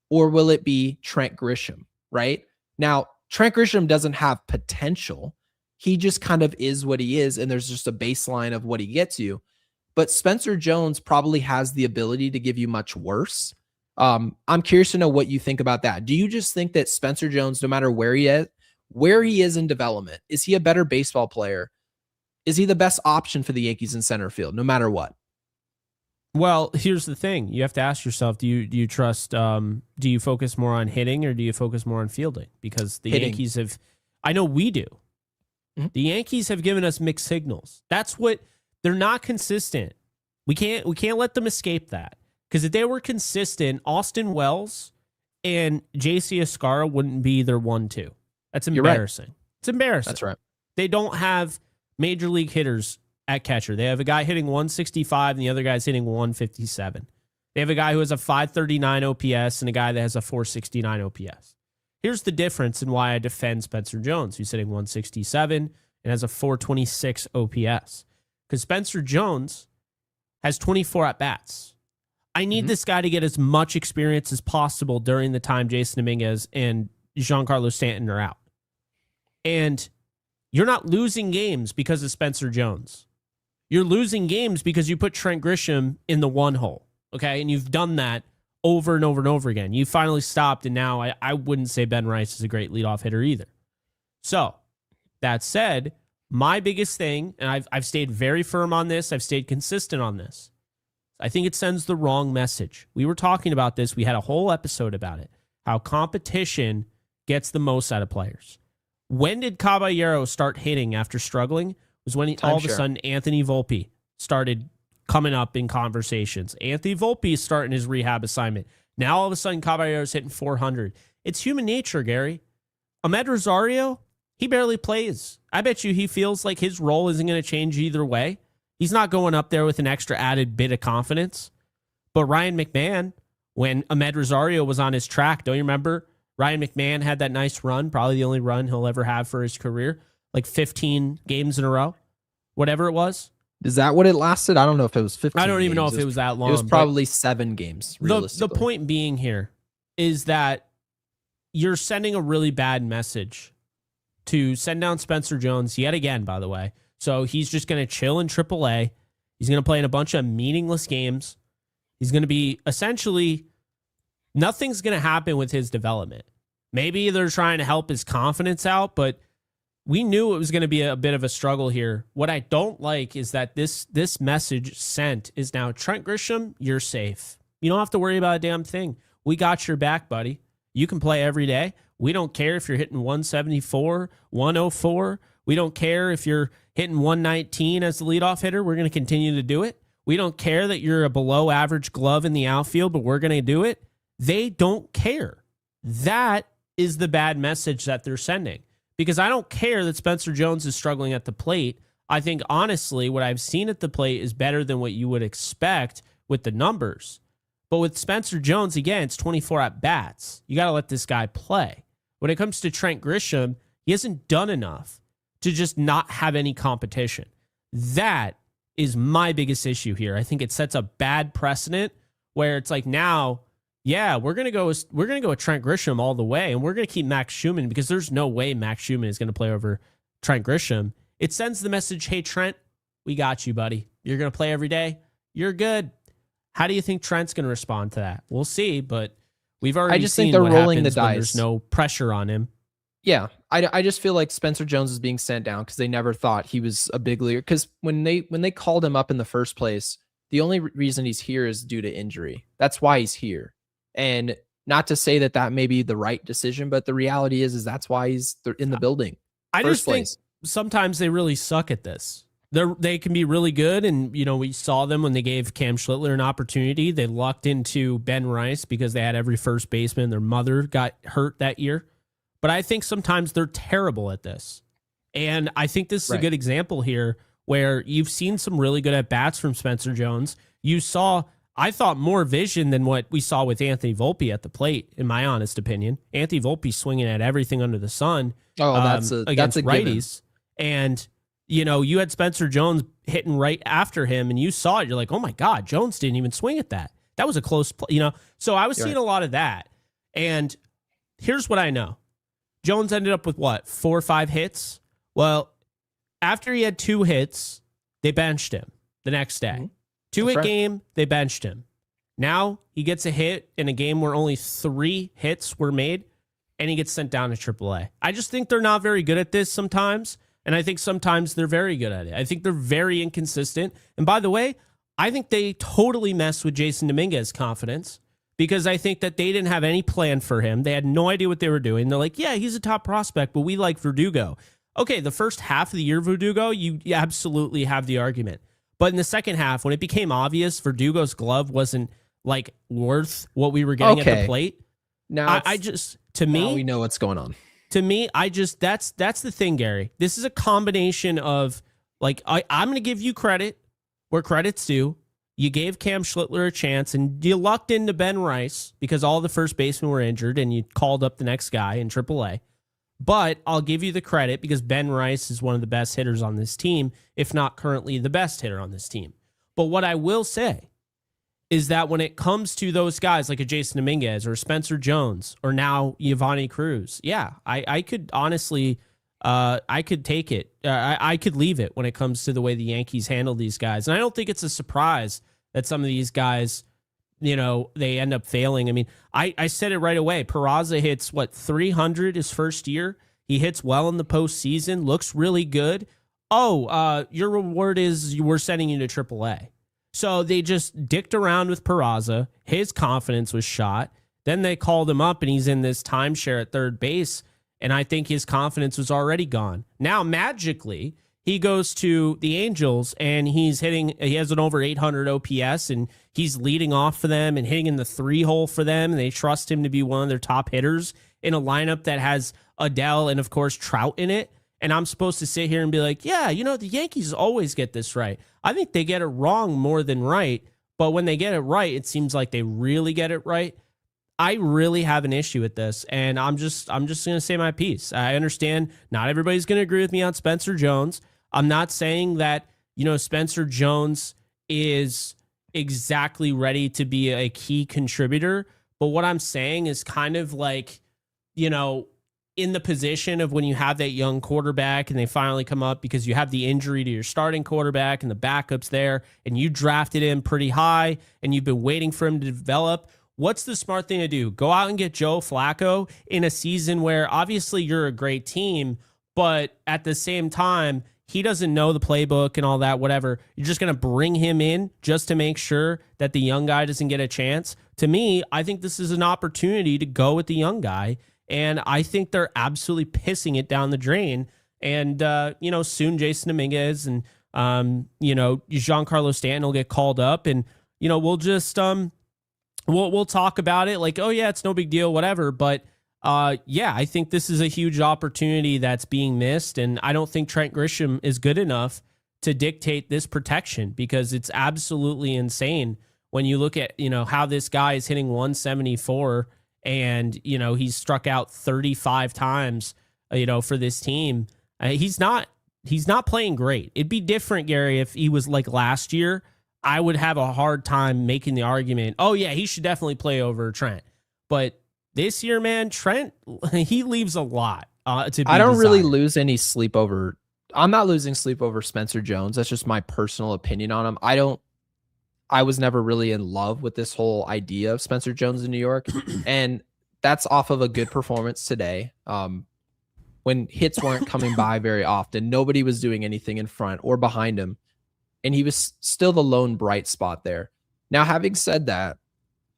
Or will it be Trent Grisham, right? Now, Trent Grisham doesn't have potential. He just kind of is what he is, and there's just a baseline of what he gets you. But Spencer Jones probably has the ability to give you much worse. I'm curious to know what you think about that. Do you just think that Spencer Jones, no matter where he is in development, is he a better baseball player? Is he the best option for the Yankees in center field, no matter what? Well, here's the thing. You have to ask yourself, do you trust, do you focus more on hitting or do you focus more on fielding? Because the Yankees have, I know we do. Mm-hmm. The Yankees have given us mixed signals. That's what, they're not consistent. We can't let them escape that. Because if they were consistent, Austin Wells and JC Escara wouldn't be their 1-2. That's embarrassing. Right. It's embarrassing. That's right. They don't have major league hitters at catcher. They have a guy hitting 165 and the other guy's hitting 157. They have a guy who has a 539 OPS and a guy that has a 469 OPS. Here's the difference in why I defend Spencer Jones, who's hitting 167 and has a 426 OPS. Because Spencer Jones has 24 at-bats. I need this guy to get as much experience as possible during the time Jason Dominguez and Giancarlo Stanton are out. And You're not losing games because of Spencer Jones. You're losing games because you put Trent Grisham in the one hole, okay? And you've done that over and over and over again. You finally stopped, and now I wouldn't say Ben Rice is a great leadoff hitter either. So, that said, my biggest thing, and I've stayed very firm on this, I've stayed consistent on this, I think it sends the wrong message. We were talking about this. We had a whole episode about it, how competition gets the most out of players. When did Caballero start hitting after struggling? Was when all of a sudden Anthony Volpe started coming up in conversations. Anthony Volpe is starting his rehab assignment. Now all of a sudden Caballero's hitting 400. It's human nature, Gary. Amed Rosario, he barely plays. I bet you he feels like his role isn't going to change either way. He's not going up there with an extra added bit of confidence. But Ryan McMahon, when Amed Rosario was on his track, don't you remember? Ryan McMahon had that nice run, probably the only run he'll ever have for his career, like 15 games in a row, whatever it was. Is that what it lasted? I don't know if it was 15 I don't even know games. if it was that long. It was probably 7 games, The point being here is that you're sending a really bad message to send down Spencer Jones yet again, by the way. So he's just going to chill in AAA. He's going to play in a bunch of meaningless games. He's going to be essentially, nothing's going to happen with his development. Maybe they're trying to help his confidence out, but we knew it was going to be a bit of a struggle here. What I don't like is that this message sent is now, Trent Grisham, you're safe. You don't have to worry about a damn thing. We got your back, buddy. You can play every day. We don't care if you're hitting 174, 104. We don't care if you're hitting 119 as the leadoff hitter. We're going to continue to do it. We don't care that you're a below average glove in the outfield, but we're going to do it. They don't care. That is the bad message that they're sending. Because I don't care that Spencer Jones is struggling at the plate. I think, honestly, what I've seen at the plate is better than what you would expect with the numbers. But with Spencer Jones, again, it's 24 at-bats. You got to let this guy play. When it comes to Trent Grisham, he hasn't done enough to just not have any competition. That is my biggest issue here. I think it sets a bad precedent where it's like, now, yeah, we're gonna go with Trent Grisham all the way, and we're gonna keep Max Schumann because there's no way Max Schumann is gonna play over Trent Grisham. It sends the message, hey Trent, we got you, buddy. You're gonna play every day. You're good. How do you think Trent's gonna respond to that? We'll see, but we've already seen what happens when there's no pressure on him. Yeah, I just feel like Spencer Jones is being sent down because they never thought he was a big leaguer. Because when they called him up in the first place, the only reason he's here is due to injury. That's why he's here. And not to say that may be the right decision, but the reality is that's why he's in the building. I just think sometimes they really suck at this. They can be really good, and we saw them when they gave Cam Schlittler an opportunity. They lucked into Ben Rice because they had every first baseman. Their mother got hurt that year. But I think sometimes they're terrible at this. And I think this is a good example here where you've seen some really good at-bats from Spencer Jones. You saw, I thought, more vision than what we saw with Anthony Volpe at the plate, in my honest opinion. Anthony Volpe swinging at everything under the sun against righties. And, you had Spencer Jones hitting right after him, and you saw it. You're like, oh, my God, Jones didn't even swing at that. That was a close play, So I was seeing a lot of that. And here's what I know. Jones ended up with 4 or 5 hits? Well, after he had 2 hits, they benched him the next day. Mm-hmm. 2-hit game, they benched him. Now he gets a hit in a game where only 3 hits were made, and he gets sent down to AAA. I just think they're not very good at this sometimes, and I think sometimes they're very good at it. I think they're very inconsistent. And by the way, I think they totally messed with Jason Dominguez's confidence, because I think that they didn't have any plan for him. They had no idea what they were doing. They're like, yeah, he's a top prospect, but we like Verdugo. Okay, the first half of the year, Verdugo, you absolutely have the argument. But in the second half, when it became obvious Verdugo's glove wasn't worth what we were getting at the plate, now we know what's going on. To me, that's the thing, Gary. This is a combination of I'm going to give you credit where credit's due. You gave Cam Schlittler a chance, and you lucked into Ben Rice because all the first basemen were injured, and you called up the next guy in AAA. But I'll give you the credit because Ben Rice is one of the best hitters on this team, if not currently the best hitter on this team. But what I will say is that when it comes to those guys like a Jason Dominguez or Spencer Jones or now Yavanni Cruz, yeah, I could honestly I could take it. I could leave it when it comes to the way the Yankees handle these guys. And I don't think it's a surprise that some of these guys, they end up failing. I mean, I said it right away. Peraza hits, 300 his first year. He hits well in the postseason, looks really good. Oh, your reward is we're sending you to AAA. So they just dicked around with Peraza. His confidence was shot. Then they called him up, and he's in this timeshare at third base, and I think his confidence was already gone. Now, magically, he goes to the Angels, and he has an over 800 OPS, and he's leading off for them and hitting in the 3-hole for them, and they trust him to be one of their top hitters in a lineup that has Adele and, of course, Trout in it. And I'm supposed to sit here and be like, yeah, the Yankees always get this right. I think they get it wrong more than right, but when they get it right, it seems like they really get it right. I really have an issue with this, and I'm just going to say my piece. I understand not everybody's going to agree with me on Spencer Jones. I'm not saying that, Spencer Jones is exactly ready to be a key contributor, but what I'm saying is kind of like, in the position of when you have that young quarterback and they finally come up because you have the injury to your starting quarterback and the backup's there and you drafted him pretty high and you've been waiting for him to develop. What's the smart thing to do? Go out and get Joe Flacco in a season where obviously you're a great team, but at the same time, he doesn't know the playbook and all that, whatever. You're just going to bring him in just to make sure that the young guy doesn't get a chance. To me, I think this is an opportunity to go with the young guy. And I think they're absolutely pissing it down the drain. And, soon Jason Dominguez and, Giancarlo Stanton will get called up and, we'll just, we'll talk about it like, oh yeah, it's no big deal, whatever. But, I think this is a huge opportunity that's being missed. And I don't think Trent Grisham is good enough to dictate this protection because it's absolutely insane when you look at, how this guy is hitting 174 and, he's struck out 35 times, for this team. He's not playing great. It'd be different, Gary, if he was like last year. I would have a hard time making the argument, oh yeah, he should definitely play over Trent. But this year, man, Trent, he leaves a lot to be I don't really desired. lose any sleep over. I'm not losing sleep over Spencer Jones. That's just my personal opinion on him. I was never really in love with this whole idea of Spencer Jones in New York. And that's off of a good performance today. When hits weren't coming by very often, nobody was doing anything in front or behind him. And he was still the lone bright spot there. Now, having said that,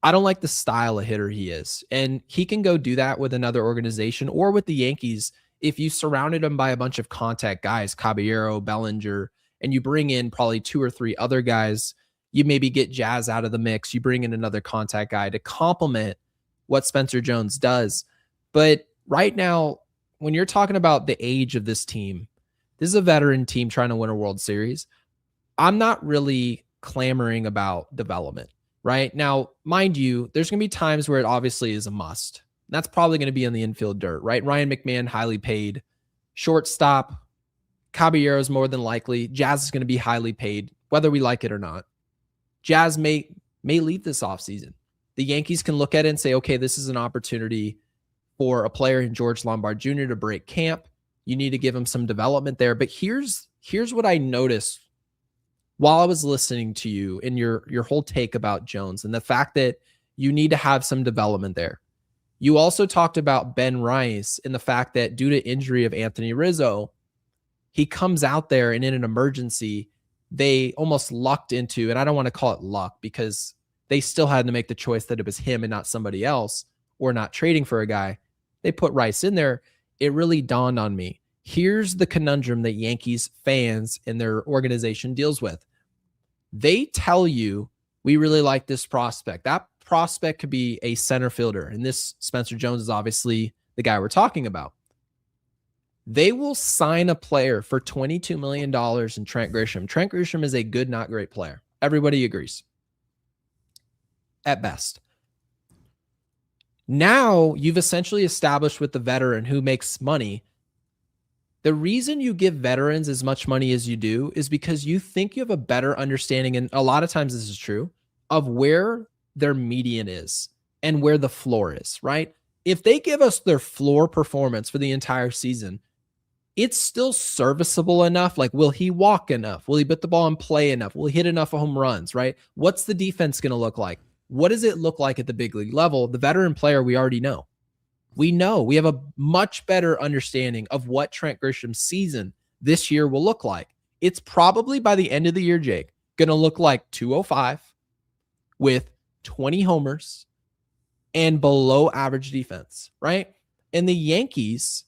I don't like the style of hitter he is. And he can go do that with another organization or with the Yankees if you surrounded him by a bunch of contact guys, Caballero, Bellinger, and you bring in probably 2 or 3 other guys. You maybe get Jazz out of the mix. You bring in another contact guy to complement what Spencer Jones does. But right now, when you're talking about the age of this team, this is a veteran team trying to win a World Series. I'm not really clamoring about development right now. Mind you, there's going to be times where it obviously is a must. That's probably going to be in the infield dirt, right? Ryan McMahon, highly paid. Shortstop, Caballero is more than likely. Jazz is going to be highly paid, whether we like it or not. Jazz may leave this offseason. The Yankees can look at it and say, okay, this is an opportunity for a player in George Lombard Jr. to break camp. You need to give him some development there. But here's what I noticed while I was listening to you and your whole take about Jones and the fact that you need to have some development there. You also talked about Ben Rice and the fact that due to injury of Anthony Rizzo, he comes out there and in an emergency, they almost lucked into, and I don't want to call it luck because they still had to make the choice that it was him and not somebody else or not trading for a guy. They put Rice in there. It really dawned on me. Here's the conundrum that Yankees fans and their organization deals with. They tell you, we really like this prospect. That prospect could be a center fielder. And this Spencer Jones is obviously the guy we're talking about. They will sign a player for $22 million in Trent Grisham. Trent Grisham is a good, not great player. Everybody agrees. At best. Now you've essentially established with the veteran who makes money. The reason you give veterans as much money as you do is because you think you have a better understanding, and a lot of times this is true, of where their median is and where the floor is, right? If they give us their floor performance for the entire season, it's still serviceable enough. Like, will he walk enough? Will he put the ball and play enough? Will he hit enough home runs, right? What's the defense going to look like? What does it look like at the big league level? The veteran player, we already know. We have a much better understanding of what Trent Grisham's season this year will look like. It's probably by the end of the year, Jake, going to look like 205 with 20 homers and below average defense, right? And the Yankees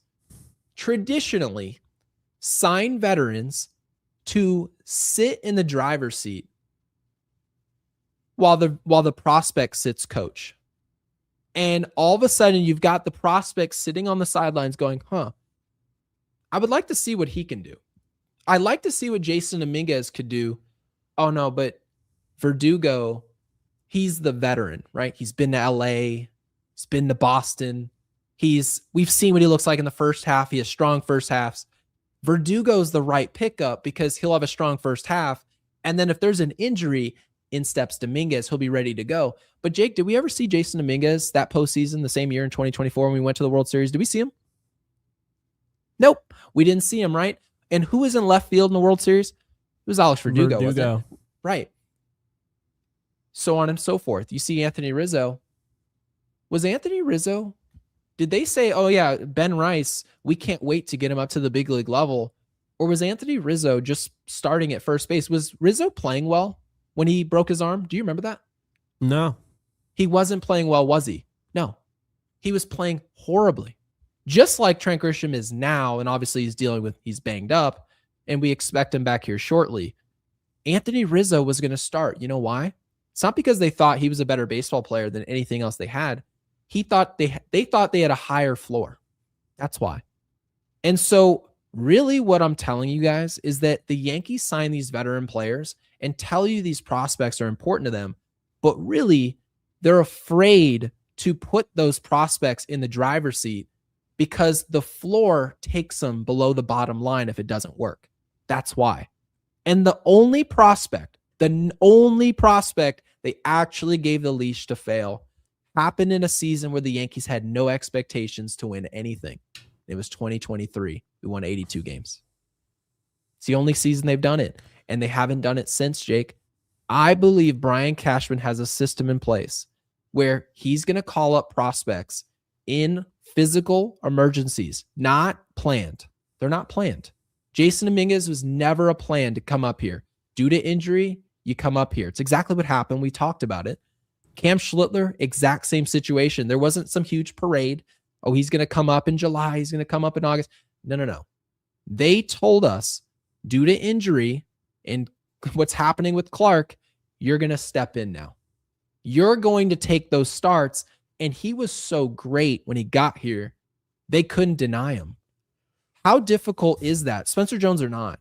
traditionally sign veterans to sit in the driver's seat while the prospect sits coach. And all of a sudden you've got the prospect sitting on the sidelines going, I would like to see what he can do. I'd like to see what Jason Dominguez could do. Oh no, but Verdugo, he's the veteran, right? He's been to LA, he's been to Boston. We've seen what he looks like in the first half. He has strong first halves. Verdugo's the right pickup because he'll have a strong first half. And then if there's an injury, in steps Dominguez, he'll be ready to go. But Jake, did we ever see Jason Dominguez that postseason the same year in 2024 when we went to the World Series? Did we see him? Nope. We didn't see him, right? And who was in left field in the World Series? It was Alex Verdugo. Wasn't it? Right. So on and so forth. You see Anthony Rizzo. Was Anthony Rizzo? Did they say, oh yeah, Ben Rice, we can't wait to get him up to the big league level? Or was Anthony Rizzo just starting at first base? Was Rizzo playing well when he broke his arm? Do you remember that? No. He wasn't playing well, was he? No. He was playing horribly. Just like Trent Grisham is now, and obviously he's banged up, and we expect him back here shortly. Anthony Rizzo was going to start. You know why? It's not because they thought he was a better baseball player than anything else they had. He thought they thought they had a higher floor. That's why. And so really what I'm telling you guys is that the Yankees sign these veteran players and tell you these prospects are important to them, but really they're afraid to put those prospects in the driver's seat because the floor takes them below the bottom line if it doesn't work. That's why. And the only prospect they actually gave the leash to fail happened in a season where the Yankees had no expectations to win anything. It was 2023. We won 82 games. It's the only season they've done it, and they haven't done it since, Jake. I believe Brian Cashman has a system in place where he's going to call up prospects in physical emergencies, not planned. They're not planned. Jason Dominguez was never a plan to come up here. Due to injury, you come up here. It's exactly what happened. We talked about it. Cam Schlittler, exact same situation. There wasn't some huge parade. Oh, he's going to come up in July. He's going to come up in August. No. They told us due to injury and what's happening with Clark, you're going to step in now. You're going to take those starts. And he was so great when he got here, they couldn't deny him. How difficult is that, Spencer Jones or not,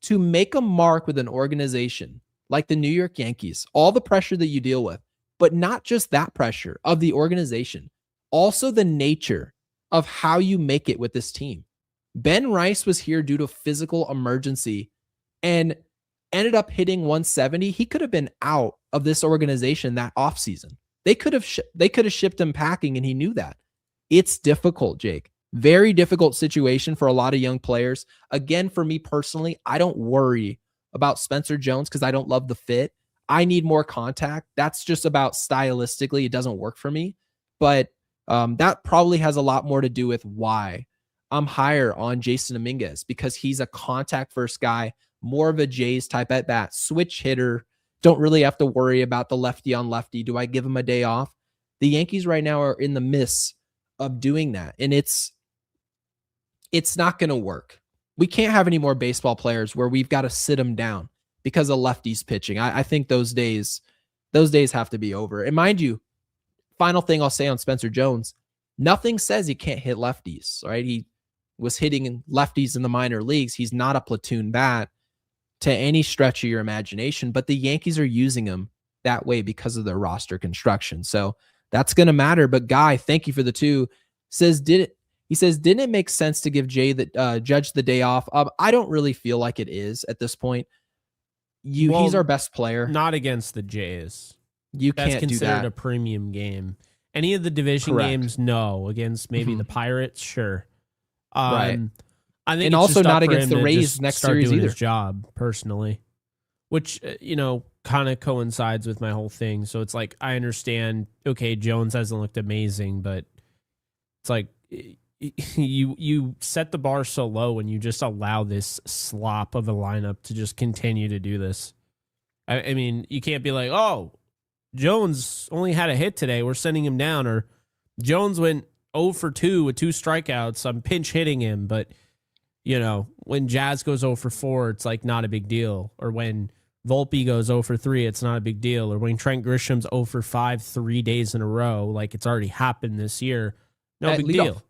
to make a mark with an organization like the New York Yankees, all the pressure that you deal with, but not just that pressure of the organization, also the nature of how you make it with this team. Ben Rice was here due to physical emergency and ended up hitting 170. He could have been out of this organization that offseason. They could have shipped him packing, and he knew that. It's difficult, Jake. Very difficult situation for a lot of young players. Again, for me personally, I don't worry about Spencer Jones because I don't love the fit. I need more contact. That's just about stylistically. It doesn't work for me. But that probably has a lot more to do with why I'm higher on Jason Dominguez, because he's a contact first guy, more of a Jays type at bat, switch hitter. Don't really have to worry about the lefty on lefty. Do I give him a day off? The Yankees right now are in the midst of doing that. And it's not going to work. We can't have any more baseball players where we've got to sit them down because of lefties pitching. I think those days have to be over. And mind you, final thing I'll say on Spencer Jones, nothing says he can't hit lefties, right? He was hitting lefties in the minor leagues. He's not a platoon bat to any stretch of your imagination, but the Yankees are using him that way because of their roster construction. So that's going to matter. But Guy, thank you for the two. Didn't it make sense to give Judge the day off? I don't really feel like it is at this point. He's our best player. Not against the Jays. That's can't do that. That's considered a premium game. Any of the division Correct. games, no. Against maybe the Pirates, sure. Right. I think And it's also just up not for against him the to Rays just next start series doing either. his job personally, which kind of coincides with my whole thing. So it's like I understand. Okay, Jones hasn't looked amazing, but it's like you set the bar so low and you just allow this slop of a lineup to just continue to do this. I mean, you can't be like, oh, Jones only had a hit today, we're sending him down, or Jones went 0 for 2 with 2 strikeouts, I'm pinch hitting him. But when Jazz goes 0 for 4, it's like not a big deal. Or when Volpe goes 0 for 3, it's not a big deal. Or when Trent Grisham's 0 for 5 3 days in a row, like it's already happened this year, no big deal.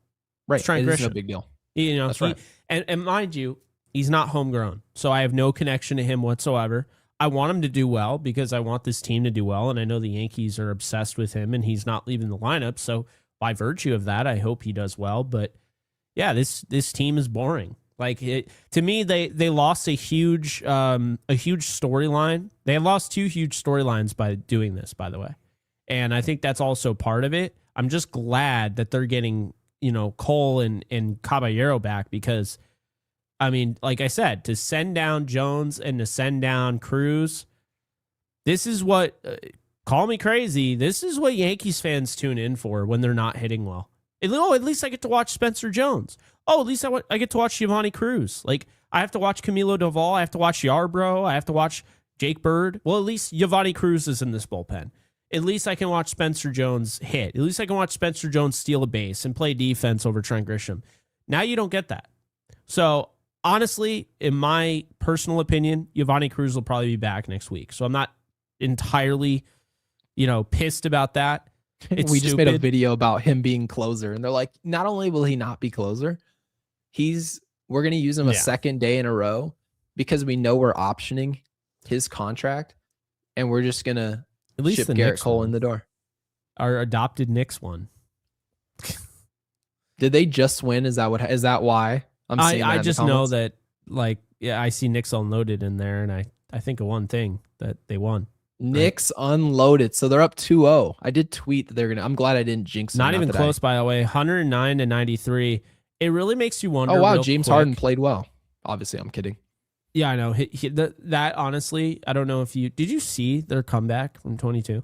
Right. It's Trent It is Grisham. no big deal. That's right. And mind you, he's not homegrown, so I have no connection to him whatsoever. I want him to do well because I want this team to do well, and I know the Yankees are obsessed with him, and he's not leaving the lineup. So by virtue of that, I hope he does well. But yeah, this team is boring. Like to me, they lost a huge storyline. They lost 2 huge storylines by doing this, by the way, and I think that's also part of it. I'm just glad that they're getting Cole and Caballero back because, I mean, like I said, to send down Jones and to send down Cruz, this is what, call me crazy, this is what Yankees fans tune in for when they're not hitting well. At least I get to watch Spencer Jones. Oh, at least I get to watch Yavanni Cruz. Like, I have to watch Camilo Doval. I have to watch Yarbrough. I have to watch Jake Bird. Well, at least Yavanni Cruz is in this bullpen. At least I can watch Spencer Jones hit. At least I can watch Spencer Jones steal a base and play defense over Trent Grisham. Now you don't get that. So, honestly, in my personal opinion, Yavanni Cruz will probably be back next week. So I'm not entirely, pissed about that. We just made a video about him being closer, and they're like, not only will he not be closer, we're going to use him a second day in a row because we know we're optioning his contract, and we're just going to ship Garrett Cole in the door. Our adopted Knicks won. Did they just win? Is that why I'm seeing that I just know that, I see Knicks unloaded in there, and I think of one thing, that they won. Knicks unloaded, so they're up 2-0. I did tweet that they're gonna. I'm glad I didn't jinx them. Not even close, by the way. 109-93. It really makes you wonder. Oh wow, James Harden played well. Obviously, I'm kidding. Yeah, I know. That honestly, I don't know if did you see their comeback from 22?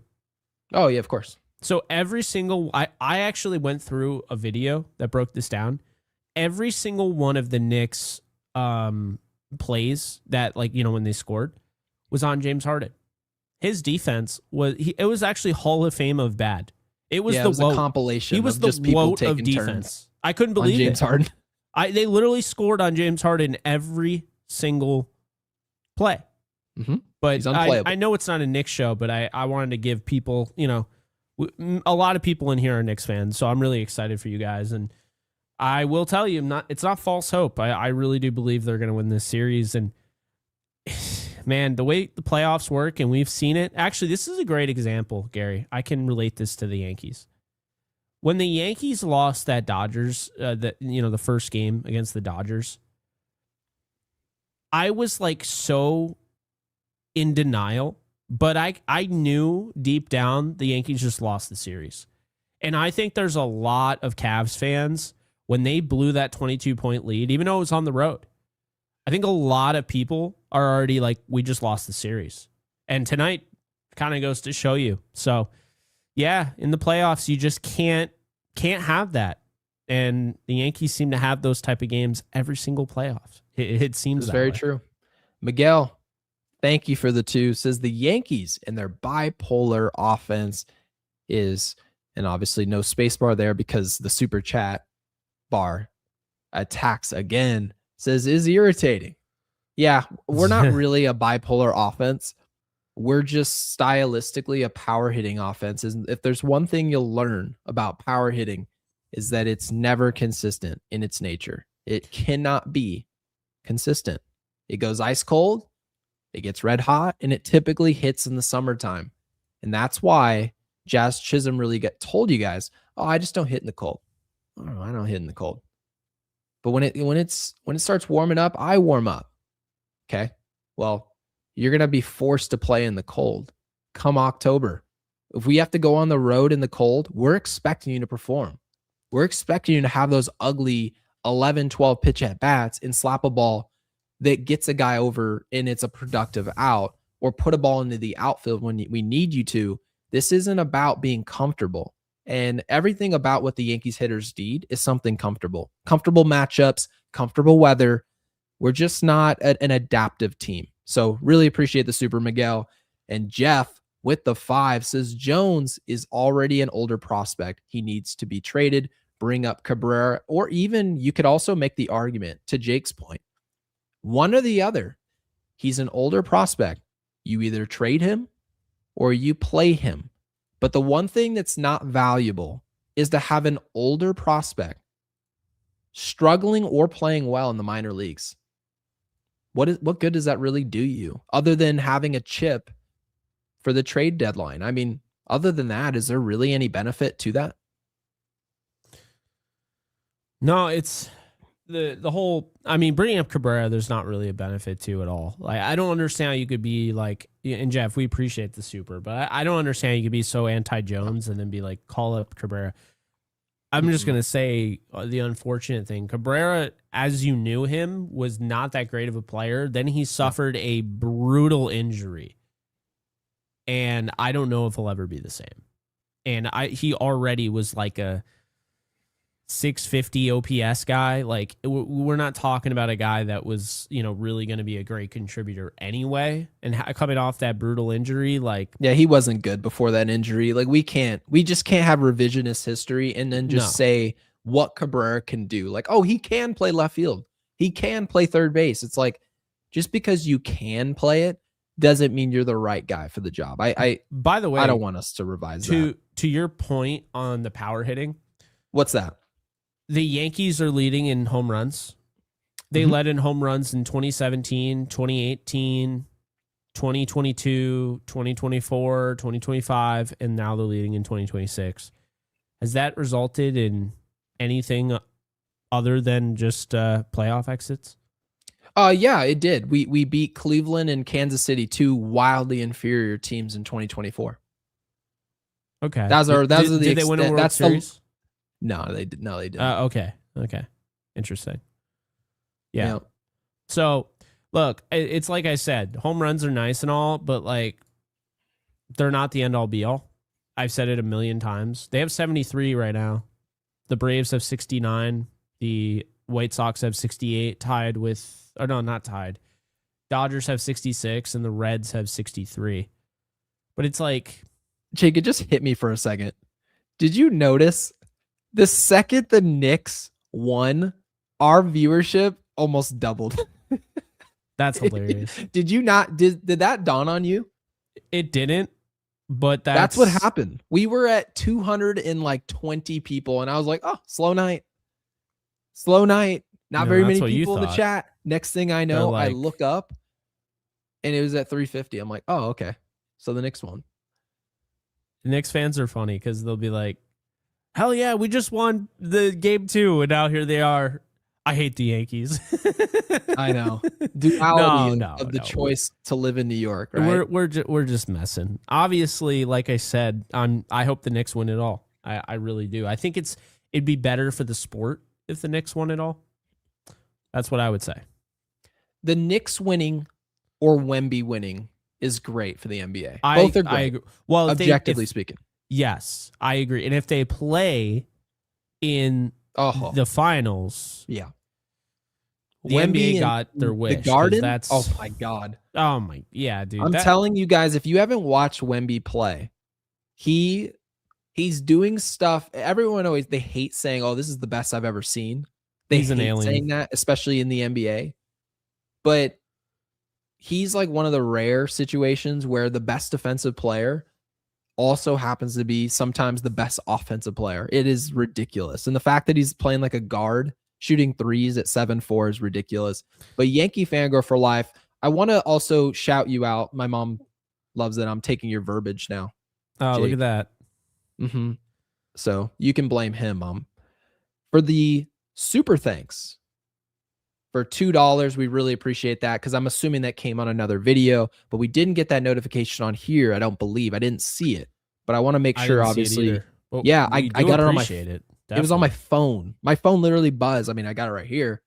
Oh yeah, of course. So every single, I actually went through a video that broke this down. Every single one of the Knicks plays that, when they scored, was on James Harden. His defense it was actually Hall of Fame of bad. It was a compilation. He was the WOAT of defense. I couldn't believe James Harden. They literally scored on James Harden every single play. Mm-hmm. But I know it's not a Knicks show, but I wanted to give people, a lot of people in here are Knicks fans, so I'm really excited for you guys. And I will tell you, it's not false hope. I really do believe they're going to win this series. And man, the way the playoffs work, and we've seen it. Actually, this is a great example, Gary. I can relate this to the Yankees. When the Yankees lost that Dodgers, the first game against the Dodgers, I was so in denial, but I knew deep down the Yankees just lost the series. And I think there's a lot of Cavs fans, when they blew that 22-point lead, even though it was on the road, I think a lot of people are already we just lost the series. And tonight kind of goes to show you. So, yeah, in the playoffs, you just can't have that. And the Yankees seem to have those type of games every single playoff. It seems very way. True. Miguel, thank you for the 2. Says the Yankees and their bipolar offense is, and obviously no space bar there because the super chat bar attacks again. Says is irritating. Yeah, we're not really a bipolar offense. We're just stylistically a power hitting offense. And if there's one thing you'll learn about power hitting, is that it's never consistent in its nature. It cannot be consistent. It goes ice cold, it gets red hot, and it typically hits in the summertime. And that's why Jazz Chisholm really told you guys, oh, I just don't hit in the cold. Oh, I don't hit in the cold. But when it starts warming up, I warm up. Okay. Well, you're going to be forced to play in the cold come October. If we have to go on the road in the cold, we're expecting you to perform. We're expecting you to have those ugly 11, 12 pitch at bats and slap a ball that gets a guy over and it's a productive out, or put a ball into the outfield when we need you to. This isn't about being comfortable. And everything about what the Yankees hitters need is something comfortable. Comfortable matchups, comfortable weather. We're just not an adaptive team. So really appreciate the super, Miguel. And Jeff with the 5 says Jones is already an older prospect. He needs to be traded, bring up Cabrera, or even you could also make the argument, to Jake's point, one or the other. He's an older prospect. You either trade him or you play him. But the one thing that's not valuable is to have an older prospect struggling or playing well in the minor leagues. What good does that really do you, other than having a chip for the trade deadline? I mean, other than that, is there really any benefit to that? No, it's the whole, I mean, bringing up Cabrera, there's not really a benefit to at all. Like, I don't understand how you could be like, and Jeff, we appreciate the super, but I don't understand how you could be so anti-Jones and then be like, call up Cabrera. I'm just going to say the unfortunate thing. Cabrera, as you knew him, was not that great of a player. Then he suffered a brutal injury. And I don't know if he'll ever be the same. And he already was like a 650 OPS guy. Like, we're not talking about a guy that was, really going to be a great contributor anyway. And coming off that brutal injury, like, yeah, he wasn't good before that injury. Like, we just can't have revisionist history and then just say what Cabrera can do. Like, oh, he can play left field. He can play third base. It's like, just because you can play it doesn't mean you're the right guy for the job. By the way, I don't want us to revise that. To your point on the power hitting. What's that? The Yankees are leading in home runs. They led in home runs in 2017, 2018, 2022, 2024, 2025, and now they're leading in 2026. Has that resulted in anything other than just playoff exits? Yeah, it did. We beat Cleveland and Kansas City, 2 wildly inferior teams in 2024. Okay. Did they win a World Series? No, they didn't. Okay. Interesting. Yeah. So, look, it's like I said, home runs are nice and all, but like, they're not the end all be all. I've said it a million times. They have 73 right now. The Braves have 69. The White Sox have 68, tied with, or no, not tied. Dodgers have 66 and the Reds have 63. But it's like, Jake, it just hit me for a second. Did you notice the second the Knicks won, our viewership almost doubled? That's hilarious. Did you not? Did that dawn on you? It didn't, but that's what happened. We were at 220 people, and I was like, "Oh, slow night. Not very many people in the chat." Next thing I know, I look up, and it was at 350. I'm like, "Oh, okay." So the Knicks won. The Knicks fans are funny because they'll be like, hell yeah, we just won the game 2, and now here they are. I hate the Yankees. I know. Duality of the choice to live in New York, right? We're just messing. Obviously, like I said, I hope the Knicks win it all. I really do. I think it'd be better for the sport if the Knicks won it all. That's what I would say. The Knicks winning or Wemby winning is great for the NBA. Both are great. I agree. Well, objectively speaking. Yes, I agree. And if they play in the finals, yeah, the NBA got their wish. The Garden? Oh my God. Oh my, yeah, dude. I'm telling you guys, if you haven't watched Wemby play, he's doing stuff. Everyone they hate saying, "Oh, this is the best I've ever seen." He's an alien saying that, especially in the NBA. But he's like one of the rare situations where the best defensive player also happens to be sometimes the best offensive player. It is ridiculous. And the fact that he's playing like a guard, shooting threes at 7'4" is ridiculous. But Yankee fangirl for life. I want to also shout you out. My mom loves it. I'm taking your verbiage now. Oh, Jake. Look at that. Mm-hmm. So you can blame him, Mom. For the super thanks for $2. We really appreciate that because I'm assuming that came on another video, but we didn't get that notification on here. I don't believe. I didn't see it, but I want to make sure, obviously. Well, yeah, I got it on my it. It was on my phone. My phone literally buzzed. I mean, I got it right here,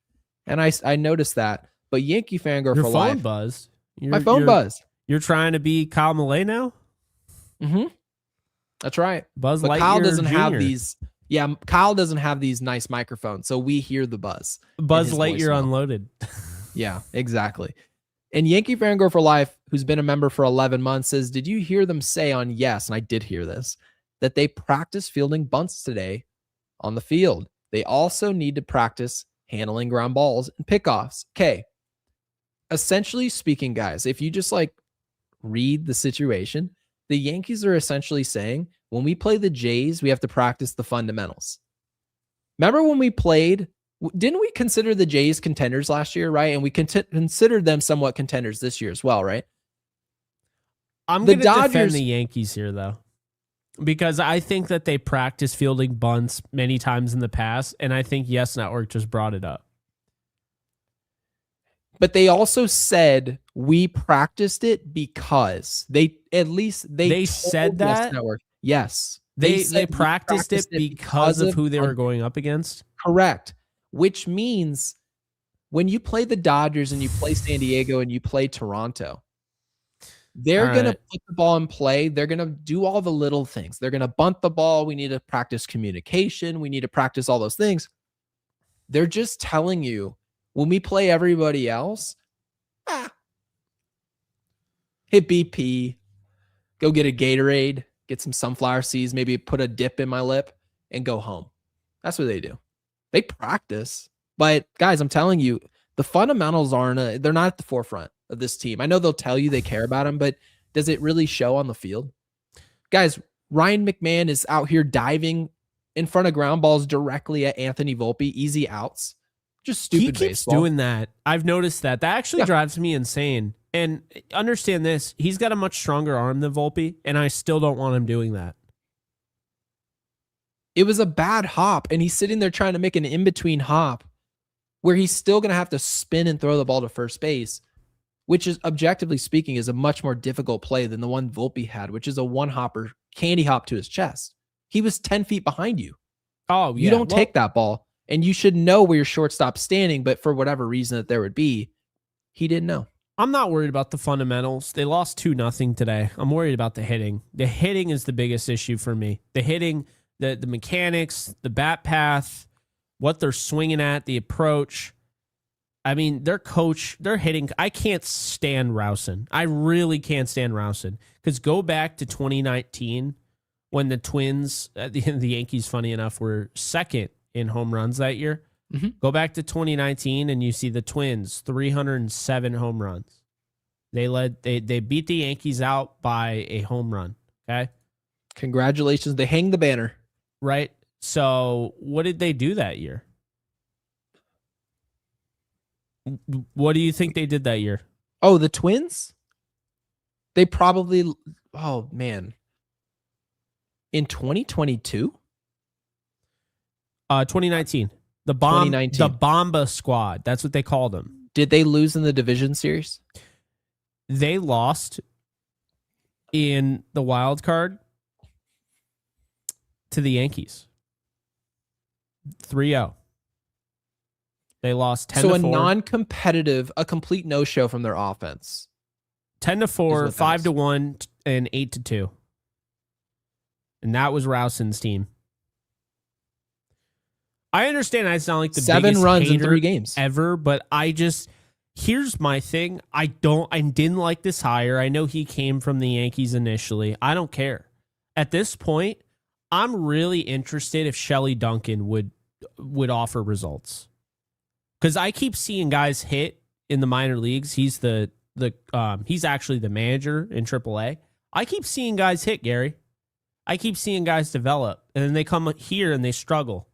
and I noticed that. But Yankee fangirl Your for phone life. buzzed. My phone buzzed. You're trying to be Kyle Malay now? Mm-hmm. That's right. Buzz But Lightyear Kyle doesn't have Jr.. these. Yeah, Kyle doesn't have these nice microphones, so we hear the buzz. Buzz Lightyear unloaded. Yeah, exactly. And Yankee fangirl for life, who's been a member for 11 months, says, "Did you hear them say on Yes?" And I did hear this, that they practice fielding bunts today on the field. They also need to practice handling ground balls and pickoffs. Okay. Essentially speaking, guys, if you just like read the situation, the Yankees are essentially saying when we play the Jays, we have to practice the fundamentals. Remember when we played, didn't we consider the Jays contenders last year, right? And we considered them somewhat contenders this year as well, right? I'm going to defend the Yankees here, though, because I think that they practice fielding bunts many times in the past, and I think Yes Network just brought it up. But they also said we practiced it because they said that. Yes Network. Yes. They practiced it because of who they were going up against. Correct. Which means when you play the Dodgers and you play San Diego and you play Toronto, they're going to put the ball in play. They're going to do all the little things. They're going to bunt the ball. We need to practice communication. We need to practice all those things. They're just telling you, when we play everybody else, hit BP, go get a Gatorade, get some sunflower seeds, maybe put a dip in my lip, and go home. That's what they do. They practice. But guys, I'm telling you, the fundamentals they're not at the forefront of this team. I know they'll tell you they care about them, but does it really show on the field? Guys, Ryan McMahon is out here diving in front of ground balls directly at Anthony Volpe, easy outs. Just stupid baseball. He keeps doing that. I've noticed that. That actually drives me insane. And understand this, he's got a much stronger arm than Volpe, and I still don't want him doing that. It was a bad hop, and he's sitting there trying to make an in-between hop where he's still going to have to spin and throw the ball to first base, which is, objectively speaking, is a much more difficult play than the one Volpe had, which is a one-hopper candy hop to his chest. He was 10 feet behind you. Oh, yeah. You don't take that ball. And you should know where your shortstop's standing, but for whatever reason that there would be, he didn't know. I'm not worried about the fundamentals. They lost 2-0 today. I'm worried about the hitting. The hitting is the biggest issue for me. The hitting, the mechanics, the bat path, what they're swinging at, the approach. I mean, their coach, they're hitting. I can't stand Rousen. I really can't stand Rousen. Because go back to 2019 when the Twins, the Yankees, funny enough, were second in home runs that year. Mm-hmm. Go back to 2019 and you see the Twins, 307 home runs. They beat the Yankees out by a home run. Okay. Congratulations. They hang the banner. Right. So what did they do that year? What do you think they did that year? Oh, the Twins? They probably, oh man. In 2022? 2019. The Bomba squad. That's what they called them. Did they lose in the division series? They lost in the wild card to the Yankees. 3-0. They lost 10-4. So a non-competitive, a complete no-show from their offense. 10-4, 5-1, and 8-2. And that was Rousen's team. I understand I sound like the 7 biggest runs in hater 3 games ever, but here's my thing. I didn't like this hire. I know he came from the Yankees initially. I don't care. At this point, I'm really interested if Shelley Duncan would offer results. Because I keep seeing guys hit in the minor leagues. He's he's actually the manager in AAA. I keep seeing guys hit, Gary. I keep seeing guys develop, and then they come here and they struggle.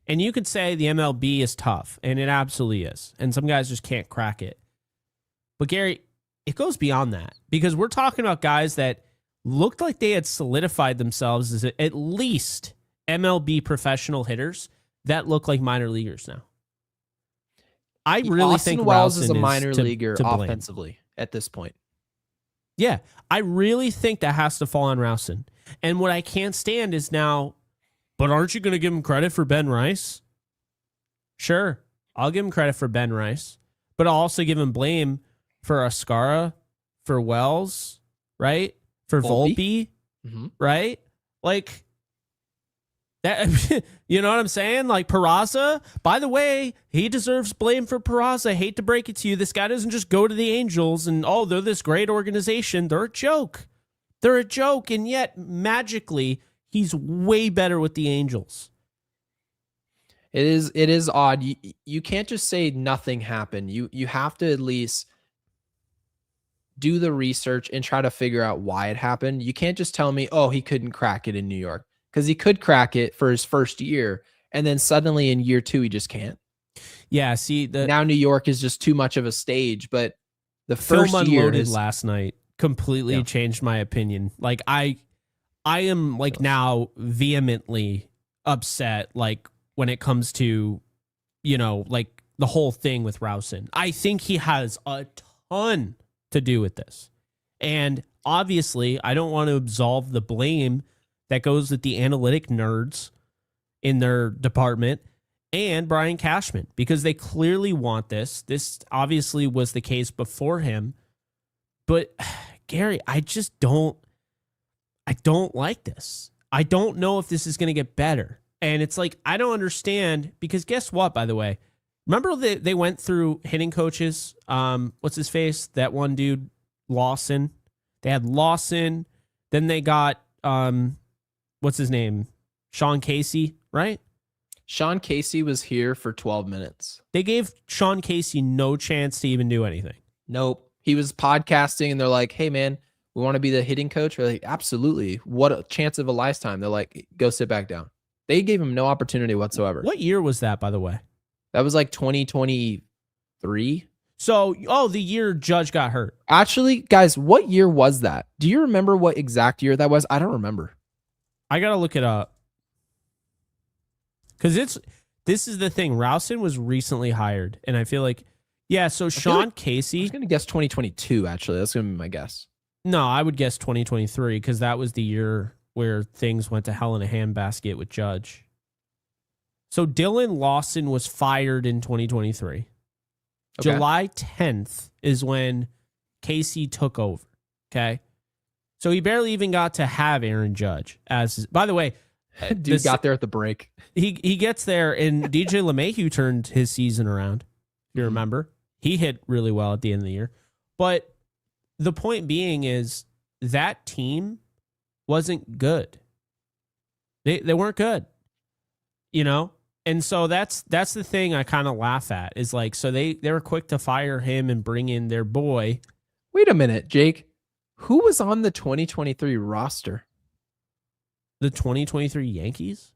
And you could say the MLB is tough, and it absolutely is. And some guys just can't crack it. But Gary, it goes beyond that, because we're talking about guys that looked like they had solidified themselves as at least MLB professional hitters that look like minor leaguers now. I really Austin think Wells Rousen is a minor to leaguer blame offensively at this point. Yeah, I really think that has to fall on Rousen. And what I can't stand is now But aren't you going to give him credit for Ben Rice? Sure, I'll give him credit for Ben Rice, but I'll also give him blame for Ascara, for Wells, right? For Volpe, right? Like that, you know what I'm saying? Like Peraza, by the way, he deserves blame for Peraza. I hate to break it to you. This guy doesn't just go to the Angels and, oh, they're this great organization. They're a joke. They're a joke. And yet, magically, he's way better with the Angels. It is odd. You can't just say nothing happened. You have to at least do the research and try to figure out why it happened. You can't just tell me, oh, he couldn't crack it in New York, because he could crack it for his first year, and then suddenly in year 2 he just can't. Yeah, see, now New York is just too much of a stage. But the film first year unloaded last night completely changed my opinion. Like I am like now vehemently upset, like when it comes to, you know, like the whole thing with Rousen. I think he has a ton to do with this. And obviously, I don't want to absolve the blame that goes with the analytic nerds in their department and Brian Cashman, because they clearly want this. This obviously was the case before him. But Gary, I don't like this. I don't know if this is going to get better. And it's like, I don't understand, because guess what, by the way? Remember they went through hitting coaches? What's his face? That one dude, Lawson. They had Lawson. Then they got, what's his name? Sean Casey, right? Sean Casey was here for 12 minutes. They gave Sean Casey no chance to even do anything. Nope. He was podcasting and they're like, hey, man, we want to be the hitting coach. We're like, absolutely. What a chance of a lifetime. They're like, go sit back down. They gave him no opportunity whatsoever. What year was that, by the way? That was like 2023. So, the year Judge got hurt. Actually, guys, what year was that? Do you remember what exact year that was? I don't remember. I got to look it up. Because this is the thing. Rousen was recently hired. And I feel like, so Sean Casey. I was going to guess 2022, actually. That's going to be my guess. No, I would guess 2023, because that was the year where things went to hell in a handbasket with Judge. So Dylan Lawson was fired in 2023. Okay. July 10th is when Casey took over. Okay. So he barely even got to have Aaron Judge by the way, dude got there at the break. He gets there, and DJ LeMahieu turned his season around. If you remember, he hit really well at the end of the year. But the point being is that team wasn't good. They weren't good, you know? And so that's the thing I kind of laugh at, is like, so they were quick to fire him and bring in their boy. Wait a minute, Jake. Who was on the 2023 roster? The 2023 Yankees?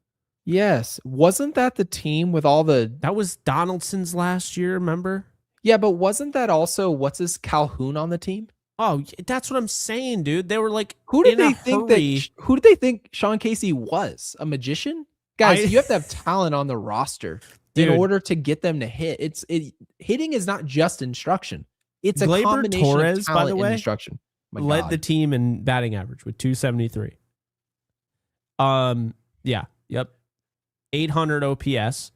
Yes. Wasn't that the team with all the... That was Donaldson's last year, remember? Yeah, but wasn't that also, Calhoun on the team? Oh, that's what I'm saying, dude. They were like, who did they think Sean Casey was? A magician? Guys, you have to have talent on the roster in order to get them to hit. Hitting is not just instruction. It's a Gleyber combination Torres, of talent by the way, and instruction. Led the team in batting average with 273. 800 OPS.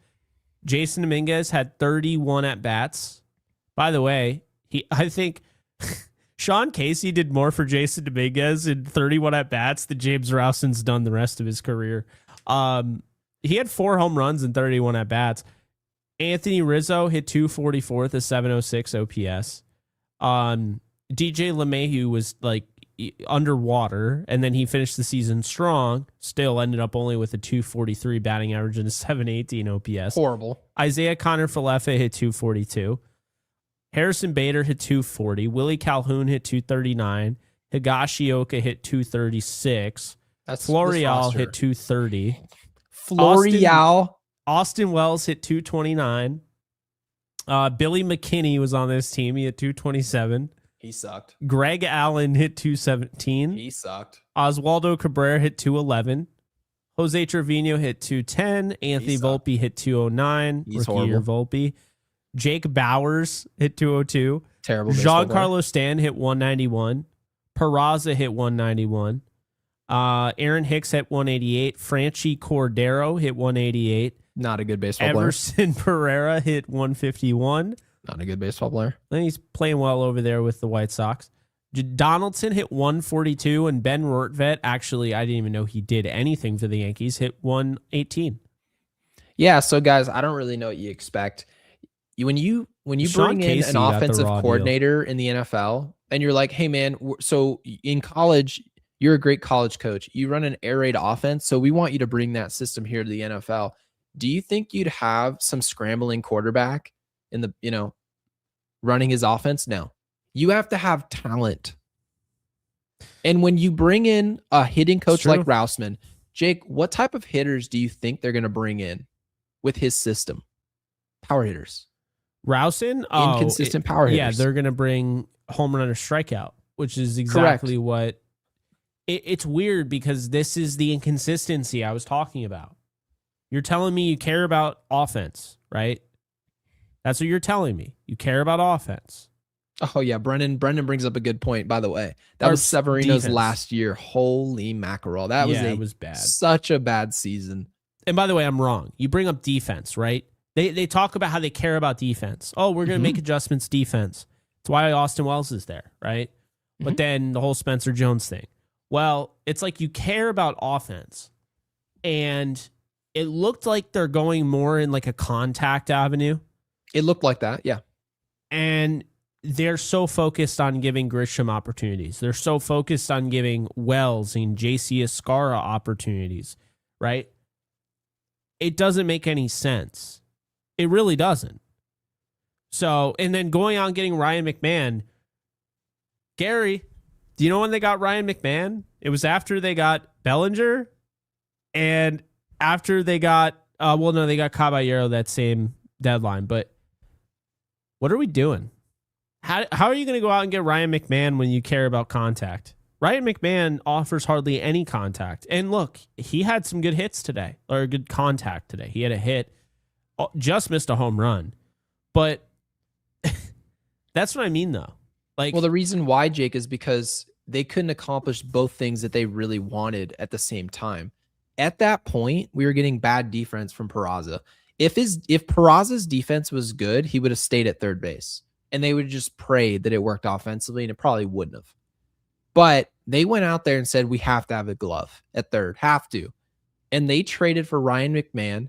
Jason Dominguez had 31 at bats. By the way, I think Sean Casey did more for Jason Dominguez in 31 at bats than James Rousen's done the rest of his career. He had 4 home runs and 31 at bats. Anthony Rizzo hit 244 with a 706 OPS. DJ LeMahieu was like underwater, and then he finished the season strong. Still ended up only with a 243 batting average and a 718 OPS. Horrible. Isaiah Connor-Falefa hit 242. Harrison Bader hit 240. Willie Calhoun hit 239. Higashioka hit 236. Florial hit 230. Austin Wells hit 229. Billy McKinney was on this team. He hit 227. He sucked. Greg Allen hit 217. He sucked. Oswaldo Cabrera hit 211. Jose Trevino hit 210. Anthony Volpe hit 209. He's horrible. Volpe. Jake Bowers hit 202. Terrible. Giancarlo Stanton hit 191. Peraza hit 191. Aaron Hicks hit 188. Franchi Cordero hit 188. Not a good baseball Everson Pereira hit 151. Not a good baseball player. I think he's playing well over there with the White Sox. Donaldson hit 142, and Ben Rortvedt, actually, I didn't even know he did anything for the Yankees, hit 118. Yeah, so guys, I don't really know what you expect. When you Sean bring in Casey an got the offensive raw coordinator in the NFL, and you're like, hey man, so in college, you're a great college coach. You run an air raid offense, so we want you to bring that system here to the NFL. Do you think you'd have some scrambling quarterback in the, running his offense? No. You have to have talent. And when you bring in a hitting coach like Rausman, Jake, what type of hitters do you think they're going to bring in with his system? Power hitters. Rousen? Inconsistent power hitters. Yeah, they're going to bring home run or strikeout, which is exactly what... It's weird because this is the inconsistency I was talking about. You're telling me you care about offense, right? That's what you're telling me. You care about offense. Oh, yeah. Brendan brings up a good point, by the way. That was Severino's last year. Holy mackerel. It was bad. Such a bad season. And by the way, I'm wrong. You bring up defense, right? They talk about how they care about defense. Oh, we're going to make adjustments defense. That's why Austin Wells is there, right? But then the whole Spencer Jones thing. Well, it's like you care about offense. And it looked like they're going more in like a contact avenue. It looked like that, yeah. And they're so focused on giving Grisham opportunities. They're so focused on giving Wells and JC Escara opportunities, right? It doesn't make any sense. It really doesn't. So, and then going out and getting Ryan McMahon. Gary, do you know when they got Ryan McMahon? It was after they got Bellinger and after they got, they got Caballero that same deadline. But what are we doing? How are you going to go out and get Ryan McMahon when you care about contact? Ryan McMahon offers hardly any contact. And look, he had some good hits today, or good contact today. He had a hit, just missed a home run. But that's what I mean, though. Well, the reason why, Jake, is because they couldn't accomplish both things that they really wanted at the same time. At that point, we were getting bad defense from Peraza. If Peraza's defense was good, he would have stayed at third base. And they would just pray that it worked offensively, and it probably wouldn't have. But they went out there and said, we have to have a glove at third. Have to. And they traded for Ryan McMahon,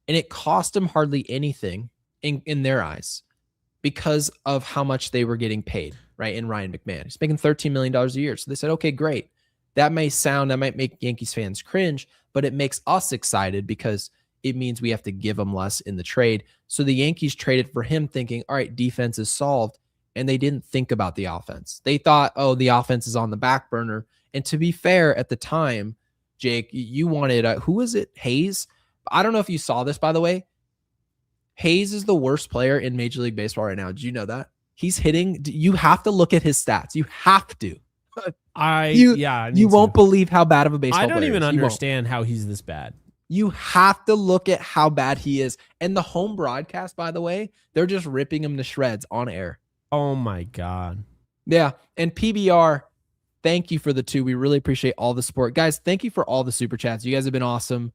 and it cost them hardly anything in their eyes because of how much they were getting paid, right? In Ryan McMahon. He's making $13 million a year. So they said, okay, great. That might make Yankees fans cringe, but it makes us excited because it means we have to give him less in the trade. So the Yankees traded for him thinking, all right, defense is solved. And they didn't think about the offense. They thought, oh, the offense is on the back burner. And to be fair, at the time, Jake, you wanted, who was it? Hayes? I don't know if you saw this, by the way. Hayes is the worst player in Major League Baseball right now. Did you know that? He's hitting. You have to look at his stats. You have to. You won't believe how bad of a baseball player I don't even understand how he's this bad. You have to look at how bad he is. And the home broadcast, by the way, they're just ripping him to shreds on air. Oh, my God. Yeah. And PBR, thank you for the 2. We really appreciate all the support. Guys, thank you for all the super chats. You guys have been awesome.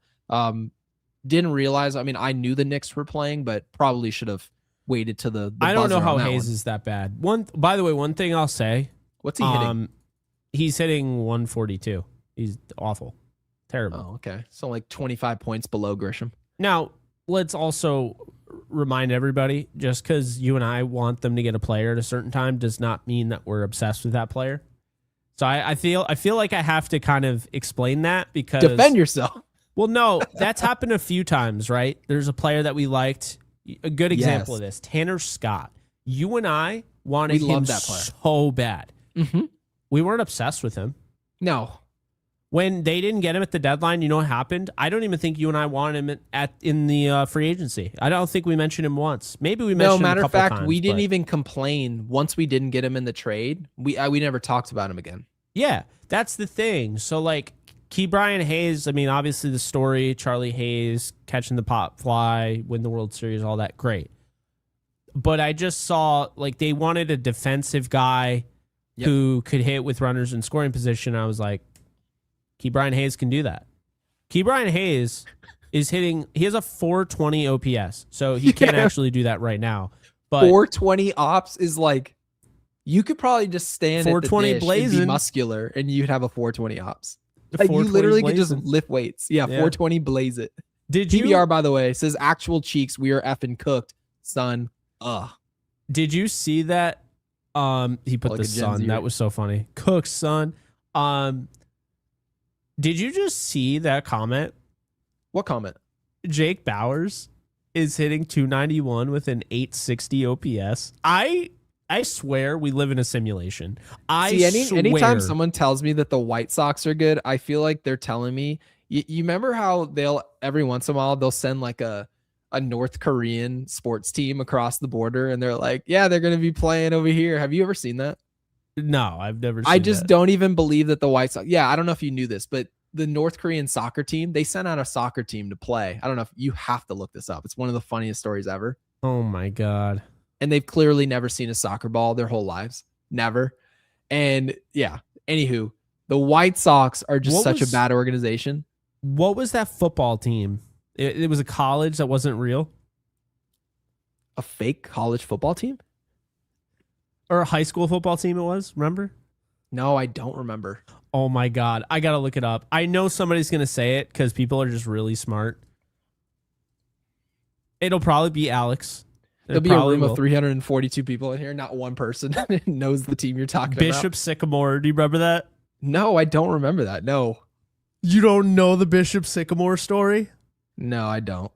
Didn't realize, I knew the Knicks were playing, but probably should have waited to the I don't know how Hayes is that bad. By the way, one thing I'll say. What's he hitting? He's hitting 142. He's awful. Terrible. Oh, okay. So like 25 points below Grisham. Now, let's also remind everybody, just because you and I want them to get a player at a certain time does not mean that we're obsessed with that player. So I feel like I have to kind of explain that because... Defend yourself. Well, no, that's happened a few times, right? There's a player that we liked. A good example of this, Tanner Scott. You and I wanted him that player so bad. Mm-hmm. We weren't obsessed with him. No. When they didn't get him at the deadline, you know what happened? I don't even think you and I wanted him in the free agency. I don't think we mentioned him once. Maybe we mentioned him a couple times. No, matter of fact, we didn't even complain once we didn't get him in the trade. We never talked about him again. Yeah, that's the thing. So, like, Ke'Bryan Hayes, obviously the story, Charlie Hayes catching the pop fly, win the World Series, all that, great. But I just saw, like, they wanted a defensive guy who could hit with runners in scoring position. I was like, Ke'Bryan Hayes can do that. Ke'Bryan Hayes is hitting. He has a 420 OPS, so he can't actually do that right now. But 420 ops is like, you could probably just stand 420 at the dish blazing. and be muscular, and you'd have a 420 ops. Like you literally could just lift weights. Yeah, 420 blaze it. Did PBR, by the way, says actual cheeks. We are effing cooked, son. Did you see that? He put Like the a Gen sun. Zer. That was so funny. Cooked, son. Did you just see that comment? What comment? Jake Bowers is hitting 291 with an 860 OPS. I swear we live in a simulation. Anytime someone tells me that the White Sox are good, I feel like they're telling me. You remember how they'll every once in a while they'll send like a North Korean sports team across the border, and they're like, yeah, they're gonna be playing over here. Have you ever seen that? No, I've never seen I just that. don't even believe that the White Sox. Yeah, I don't know if you knew this, but the North Korean soccer team, they sent out a soccer team to play. I don't know if you have to look this up. It's one of the funniest stories ever. Oh my God. And they've clearly never seen a soccer ball their whole lives. Never. And yeah, anywho, the White Sox are just such a bad organization. What was that football team? It was a college that wasn't real? A fake college football team? Or a high school football team it was, remember? No, I don't remember. Oh my God. I got to look it up. I know somebody's going to say it because people are just really smart. It'll probably be Alex. There'll be a room of 342 people in here. Not one person knows the team you're talking about. Bishop Sycamore. Do you remember that? No, I don't remember that. No. You don't know the Bishop Sycamore story? No, I don't.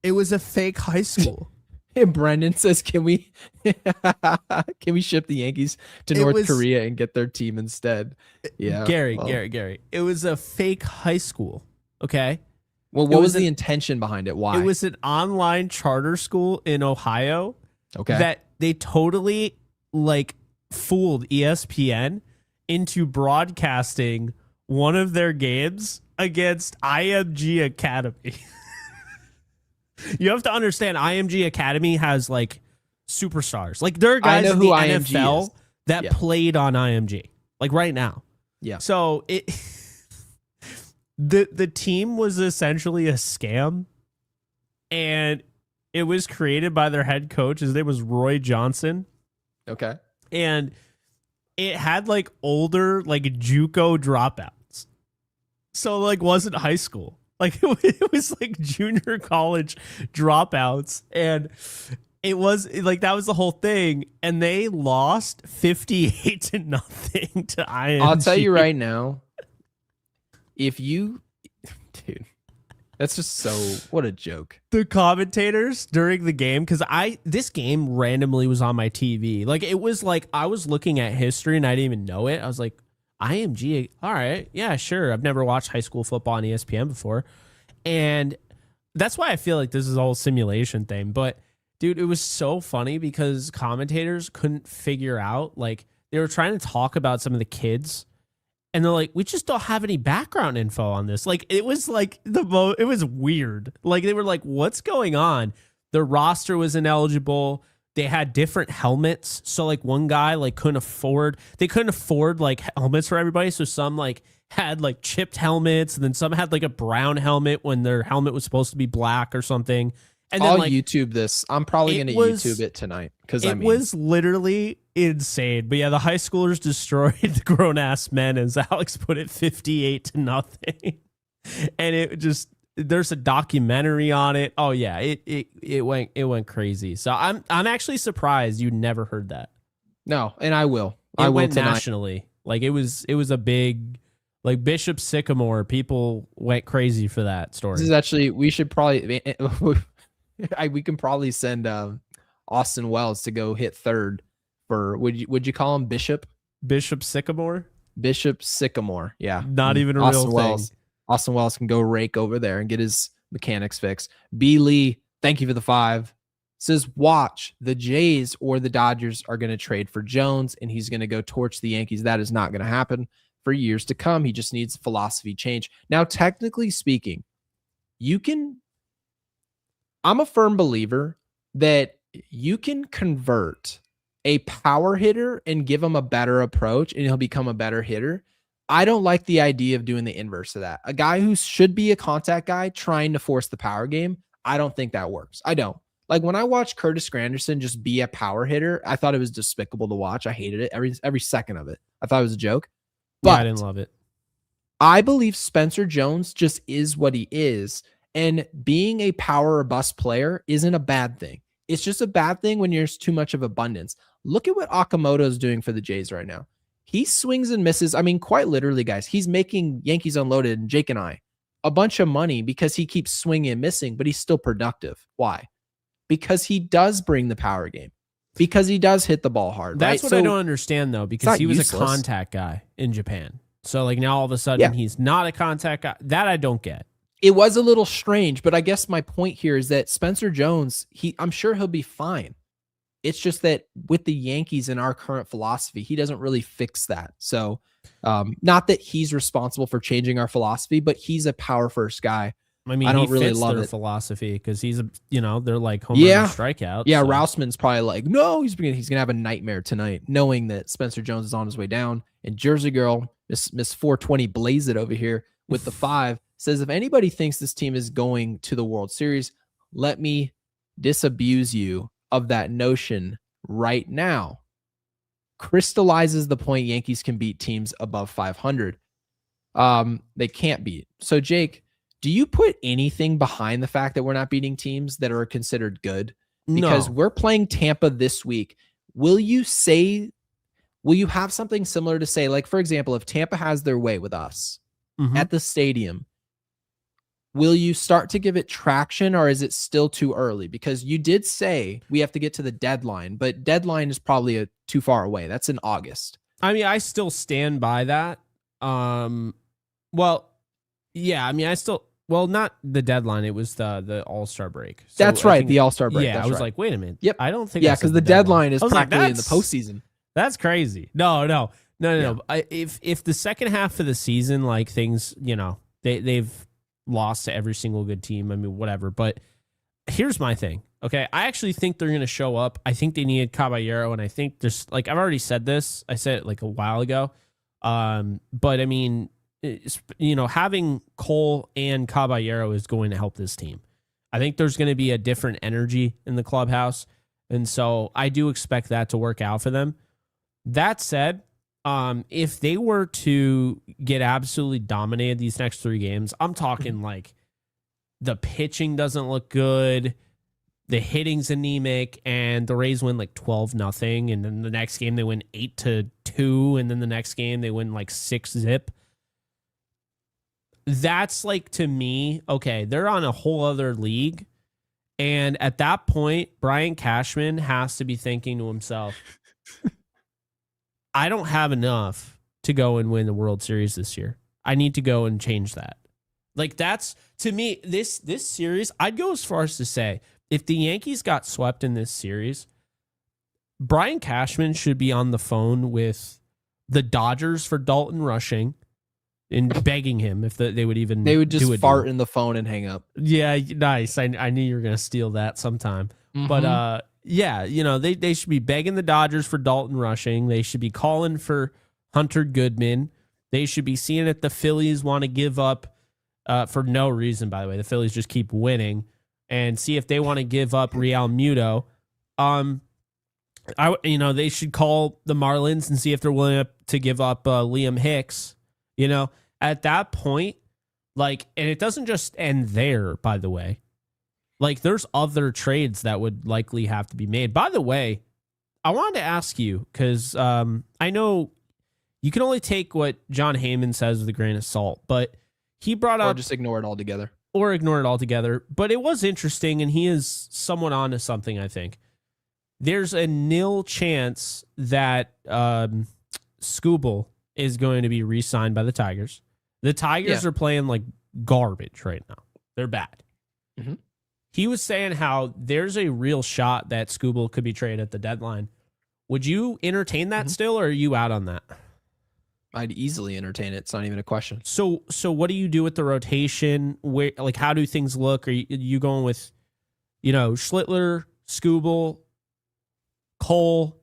It was a fake high school. And Brendan says, can we ship the Yankees to North Korea and get their team instead? Yeah. Gary. It was a fake high school. Okay. Well, what was the intention behind it? Why? It was an online charter school in Ohio. Okay. That they totally fooled ESPN into broadcasting one of their games against IMG Academy. You have to understand, IMG Academy has superstars. There are guys in the NFL that played on IMG, right now. Yeah. So the team was essentially a scam, and it was created by their head coach. His name was Roy Johnson. Okay. And it had older JUCO dropouts. So wasn't high school. It was junior college dropouts, and it was that was the whole thing, and they lost 58-0 to IMG. I'll tell you right now, dude, that's just so, what a joke. The commentators during the game, because this game randomly was on my TV. It was I was looking at history and I didn't even know it. I was like, IMG, all right, yeah, sure. I've never watched high school football on ESPN before. And that's why I feel like this is a whole simulation thing. But, dude, it was so funny because commentators couldn't figure out, they were trying to talk about some of the kids. And they're like, we just don't have any background info on this. It was it was weird. They were like, what's going on? The roster was ineligible. They had different helmets. So one guy couldn't afford helmets for everybody. So some had chipped helmets, and then some had a brown helmet when their helmet was supposed to be black or something. And then I'll YouTube this. I'm probably going to YouTube it tonight because it was literally insane. But yeah, the high schoolers destroyed the grown ass men, as Alex put it, 58-0. And it just, there's a documentary on it. Oh yeah, it went crazy. So I'm actually surprised you never heard that. No, and I will. I went nationally. It was a big, Bishop Sycamore. People went crazy for that story. This is actually, we should probably we can probably send Austin Wells to go hit third for, would you call him Bishop Sycamore? Bishop Sycamore. Yeah. Not even a real thing. Austin Wells can go rake over there and get his mechanics fixed. B. Lee, thank you for the 5. Says, watch, the Jays or the Dodgers are going to trade for Jones, and he's going to go torch the Yankees. That is not going to happen for years to come. He just needs philosophy change. Now, technically speaking, I'm a firm believer that you can convert a power hitter and give him a better approach, and he'll become a better hitter. I don't like the idea of doing the inverse of that. A guy who should be a contact guy trying to force the power game, I don't think that works. I don't. Like when I watched Curtis Granderson just be a power hitter, I thought it was despicable to watch. I hated it every second of it. I thought it was a joke. But Yeah, I didn't love it. I believe Spencer Jones just is what he is. And being a power or bust player isn't a bad thing. It's just a bad thing when there's too much of abundance. Look at what Okamoto is doing for the Jays right now. He swings and misses. I mean, quite literally, guys, he's making Yankees Unloaded and Jake and I a bunch of money because he keeps swinging and missing, but he's still productive. Why? Because he does bring the power game. Because he does hit the ball hard. That's right? what I don't understand, though, because he was a contact guy in Japan. So, like, now all of a sudden he's not a contact guy. That I don't get. It was a little strange, but I guess my point here is that Spencer Jones, I'm sure he'll be fine. It's just that with the Yankees and our current philosophy, he doesn't really fix that. So, not that he's responsible for changing our philosophy, but he's a power first guy. I mean, I don't he really fits love their it. philosophy because he's they're like home run and strikeout. Yeah, so. Rousman's probably like, no, he's gonna have a nightmare tonight, knowing that Spencer Jones is on his way down. And Jersey Girl, Miss 420 blaze it over here with the 5, says if anybody thinks this team is going to the World Series, let me disabuse you of that notion right now. Crystallizes the point Yankees can beat teams above 500. They can't beat. So Jake, do you put anything behind the fact that we're not beating teams that are considered good? Because we're playing Tampa this week. Will you have something similar to say, like, for example, if Tampa has their way with us at the stadium, will you start to give it traction, or is it still too early? Because you did say we have to get to the deadline, but deadline is probably too far away. That's in August. I mean, I still stand by that. Well, yeah, I mean, not the deadline. It was the All-Star break. So that's right, the All-Star break. Yeah, I was like, wait a minute. Yep. I don't think. Yeah, because the deadline is practically like, in the postseason. That's crazy. No. If the second half of the season, like things, they've lost to every single good team. I mean, whatever. But here's my thing. Okay, I actually think they're going to show up. I think they needed Caballero, and I think just like I've already said this. I said it like a while ago. But I mean, having Cole and Caballero is going to help this team. I think there's going to be a different energy in the clubhouse, and so I do expect that to work out for them. That said, if they were to get absolutely dominated these next 3 games, I'm talking like the pitching doesn't look good, the hitting's anemic, and the Rays win like 12-0, and then the next game they win 8-2, and then the next game they win like 6-0. That's like, to me, okay, they're on a whole other league. And at that point, Brian Cashman has to be thinking to himself, I don't have enough to go and win the World Series this year. I need to go and change that. Like, that's, to me, this series, I'd go as far as to say, if the Yankees got swept in this series, Brian Cashman should be on the phone with the Dodgers for Dalton Rushing and begging him if they would even just fart in the phone and hang up. Yeah, nice. I knew you were going to steal that sometime. But yeah, they should be begging the Dodgers for Dalton Rushing. They should be calling for Hunter Goodman. They should be seeing if the Phillies want to give up for no reason, by the way. The Phillies just keep winning, and see if they want to give up Real Muto. They should call the Marlins and see if they're willing to give up Liam Hicks. At that point, like, and it doesn't just end there, by the way. Like, there's other trades that would likely have to be made. By the way, I wanted to ask you, because I know you can only take what John Heyman says with a grain of salt, but he brought up... Or just ignore it altogether. But it was interesting, and he is somewhat onto something, I think. There's a nil chance that Skubal is going to be re-signed by the Tigers. The Tigers are playing like garbage right now. They're bad. Mm-hmm. He was saying how there's a real shot that Skubal could be traded at the deadline. Would you entertain that still, or are you out on that? I'd easily entertain it. It's not even a question. So what do you do with the rotation? Where, like, how do things look? Are you going with, Schlittler, Skubal, Cole,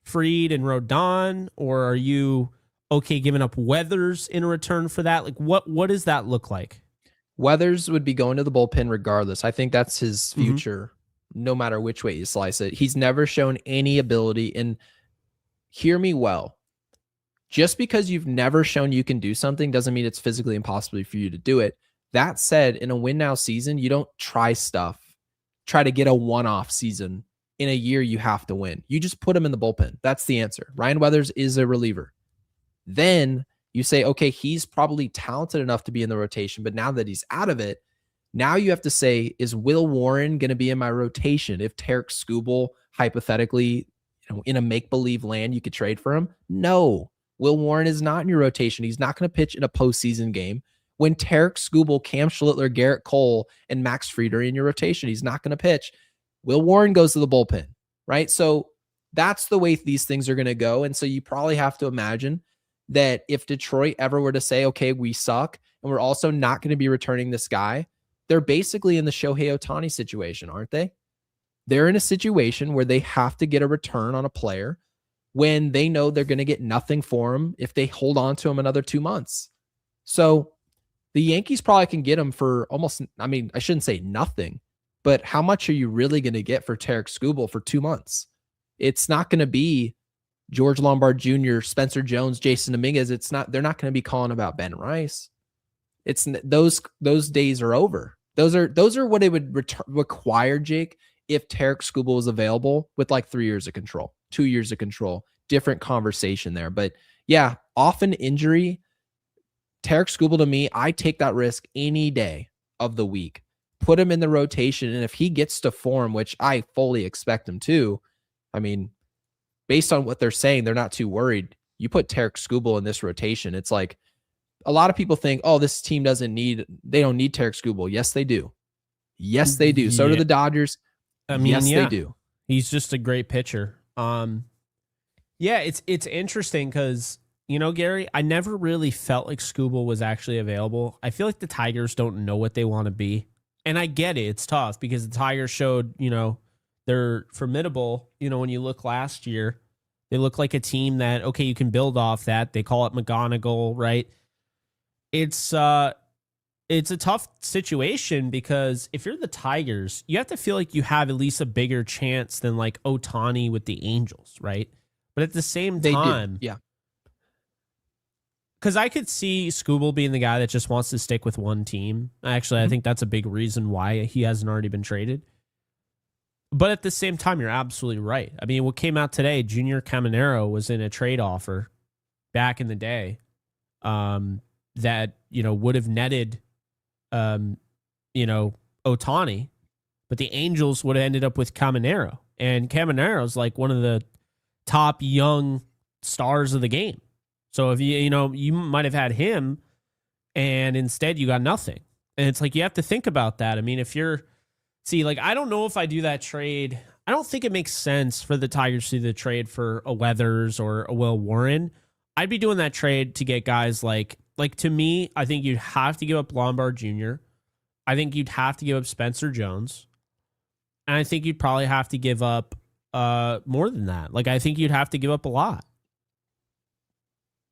Fried, and Rodon, or are you okay giving up Weathers in return for that? Like what does that look like? Weathers would be going to the bullpen regardless. I think that's his future, no matter which way you slice it. He's never shown any ability. And hear me well. Just because you've never shown you can do something doesn't mean it's physically impossible for you to do it. That said, in a win now season, you don't try to get a one-off season. In a year, you have to win. You just put him in the bullpen. That's the answer. Ryan Weathers is a reliever. Then you say, okay, he's probably talented enough to be in the rotation, but now that he's out of it, now you have to say, is Will Warren going to be in my rotation? If Tarek Skubal, hypothetically, in a make-believe land, you could trade for him? No. Will Warren is not in your rotation. He's not going to pitch in a postseason game. When Tarek Skubal, Cam Schlittler, Garrett Cole, and Max Fried are in your rotation, he's not going to pitch. Will Warren goes to the bullpen, right? So that's the way these things are going to go. And so you probably have to imagine that if Detroit ever were to say, okay, we suck, and we're also not going to be returning this guy, they're basically in the Shohei Ohtani situation, aren't they? They're in a situation where they have to get a return on a player when they know they're going to get nothing for him if they hold on to him another 2 months. So the Yankees probably can get him for almost, I mean, I shouldn't say nothing, but how much are you really going to get for Tarek Skubal for 2 months? It's not going to be George Lombard Jr., Spencer Jones, Jason Dominguez. They're not going to be calling about Ben Rice. It's those days are over. Those are what it would require, Jake, if Tarek Skubal was available with like 3 years of control, 2 years of control, different conversation there. But yeah, often injury, Tarek Skubal to me, I take that risk any day of the week. Put him in the rotation, and if he gets to form, which I fully expect him to, I mean, based on what they're saying, they're not too worried. You put Tarek Skubal in this rotation, it's like a lot of people think, oh, this team they don't need Tarek Skubal. Yes, they do. Yes, they do. So do the Dodgers. I mean, yes, they do. He's just a great pitcher. Yeah, it's interesting because, Gary, I never really felt like Skubal was actually available. I feel like the Tigers don't know what they want to be. And I get it. It's tough because the Tigers showed, they're formidable. When you look last year, they look like a team that, okay, you can build off that. They call it McGonagall, right? It's a tough situation because if you're the Tigers, you have to feel like you have at least a bigger chance than like Ohtani with the Angels, right? But at the same time, yeah. Because I could see Skubal being the guy that just wants to stick with one team. Actually, I think that's a big reason why he hasn't already been traded. But at the same time, you're absolutely right. I mean, what came out today, Junior Caminero was in a trade offer back in the day that, would have netted, Ohtani, but the Angels would have ended up with Caminero. And Caminero's like one of the top young stars of the game. So if you might have had him and instead you got nothing. And it's like, you have to think about that. I mean, I don't know if I do that trade. I don't think it makes sense for the Tigers to do the trade for a Weathers or a Will Warren. I'd be doing that trade to get guys like to me, I think you'd have to give up Lombard Jr. I think you'd have to give up Spencer Jones. And I think you'd probably have to give up more than that. Like, I think you'd have to give up a lot.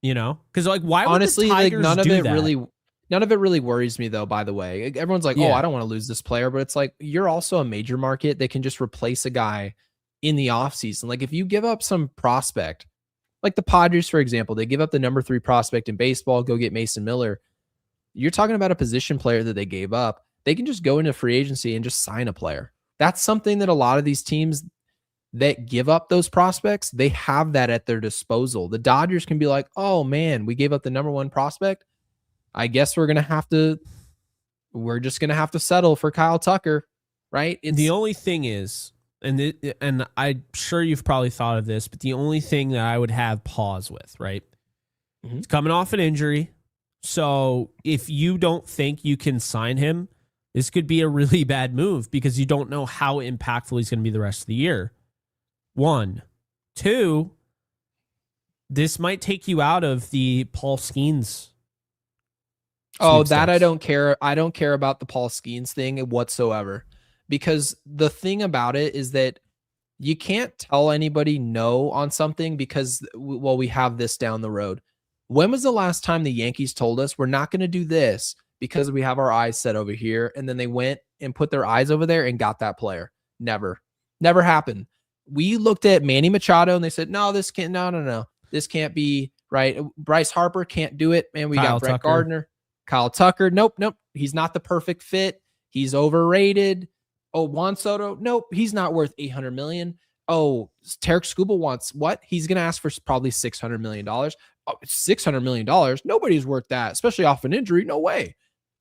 Because why would honestly, the Tigers none of do it that? None of it really worries me, though, by the way. Everyone's like, oh, I don't want to lose this player. But it's like, you're also a major market that can just replace a guy in the offseason. Like, if you give up some prospect, like the Padres, for example, they give up the number 3 prospect in baseball, go get Mason Miller. You're talking about a position player that they gave up. They can just go into free agency and just sign a player. That's something that a lot of these teams that give up those prospects, they have that at their disposal. The Dodgers can be like, oh man, we gave up the number 1 prospect. I guess we're just going to have to settle for Kyle Tucker, right? The only thing is, and I'm sure you've probably thought of this, but the only thing that I would have pause with, right? Mm-hmm. He's coming off an injury. So if you don't think you can sign him, this could be a really bad move because you don't know how impactful he's going to be the rest of the year. 1. 2, this might take you out of the Paul Skeens. Oh, that I don't care. I don't care about the Paul Skeens thing whatsoever, because the thing about it is that you can't tell anybody no on something because, well, we have this down the road. When was the last time the Yankees told us we're not going to do this because we have our eyes set over here? And then they went and put their eyes over there and got that player. Never happened. We looked at Manny Machado and they said, no, this can't, no. This can't be right. Bryce Harper can't do it. Man, we got Brett Gardner, Kyle Tucker. Nope. He's not the perfect fit. He's overrated. Oh, Juan Soto. Nope. He's not worth $800 million. Oh, Tarek Skubal wants what? He's going to ask for probably $600 million. Oh, $600 million. Nobody's worth that, especially off an injury. No way.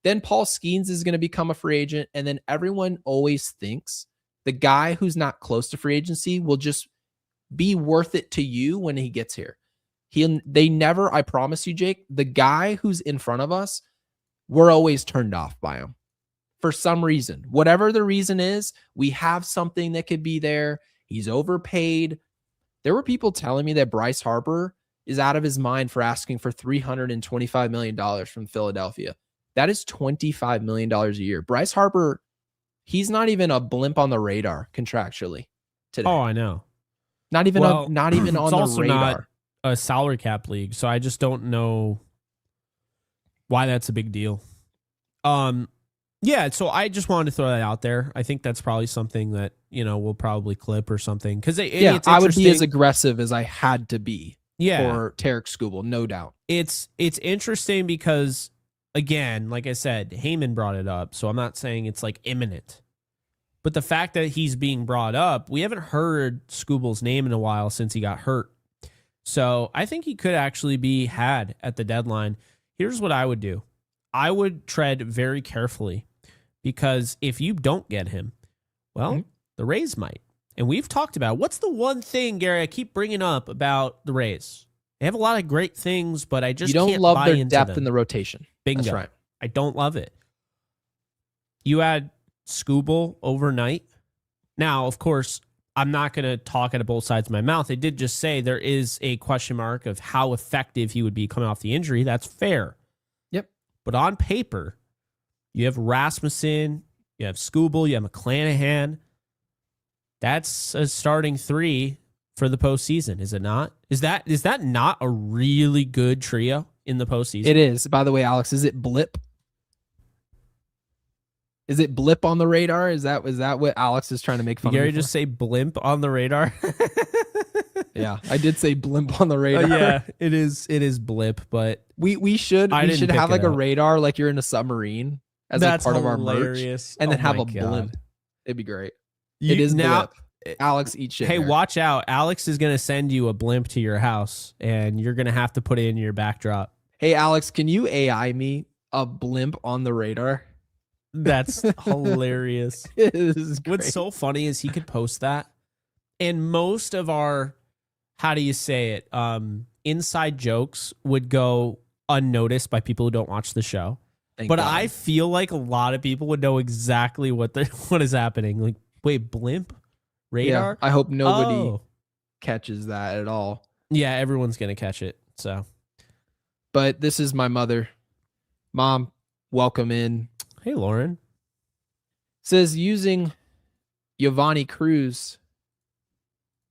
Then Paul Skeens is going to become a free agent. And then everyone always thinks the guy who's not close to free agency will just be worth it to you when he gets here. They never, I promise you, Jake, the guy who's in front of us, we're always turned off by him for some reason. Whatever the reason is, we have something that could be there. He's overpaid. There were people telling me that Bryce Harper is out of his mind for asking for $325 million from Philadelphia. That is $25 million a year. Bryce Harper, he's not even a blimp on the radar contractually today. Oh, I know. Not even on the also radar. Not a salary cap league, so I just don't know why that's a big deal. Yeah, so I just wanted to throw that out there. I think that's probably something that, we'll probably clip or something. Because I would be as aggressive as I had to be for Tarek Skubal, no doubt. It's interesting because, again, like I said, Heyman brought it up, so I'm not saying it's like imminent. But the fact that he's being brought up, we haven't heard Skubal's name in a while since he got hurt. So I think he could actually be had at the deadline. Here's what I would do. I would tread very carefully because if you don't get him, well, the Rays might. And we've talked about what's the one thing, Gary, I keep bringing up about the Rays. They have a lot of great things, but I just can't love buy their into depth them. in the rotation. Bingo. That's right. I don't love it. You add Skubal overnight. Now, of course, I'm not going to talk out of both sides of my mouth. They did just say there is a question mark of how effective he would be coming off the injury. That's fair. Yep. But on paper, you have Rasmussen, you have Skubal, you have McClanahan. That's a starting three for the postseason, is it not? Is that not a really good trio in the postseason? It is. By the way, Alex, is it blip? Is it blip on the radar? Is that what Alex is trying to make fun Did of? Gary just say blimp on the radar? Yeah, I did say blimp on the radar. Yeah, it is blip, but we should have like a radar like you're in a submarine as like part of our merch, and then have a blimp. It'd be great. It is now. Blip. Alex, eat shit. Hey, there. watch out! Alex is gonna send you a blimp to your house, and you're gonna have to put it in your backdrop. Hey, Alex, can you AI me a blimp on the radar? That's hilarious. What's so funny is he could post that, and most of our, how do you say it, inside jokes would go unnoticed by people who don't watch the show. Thank God. I feel like a lot of people would know exactly what is happening. Like, wait, blimp radar? Yeah, I hope nobody catches that at all. Yeah, everyone's gonna catch it. So, but this is my mother. Mom, welcome in. Hey, Lauren. Says using Yavanni Cruz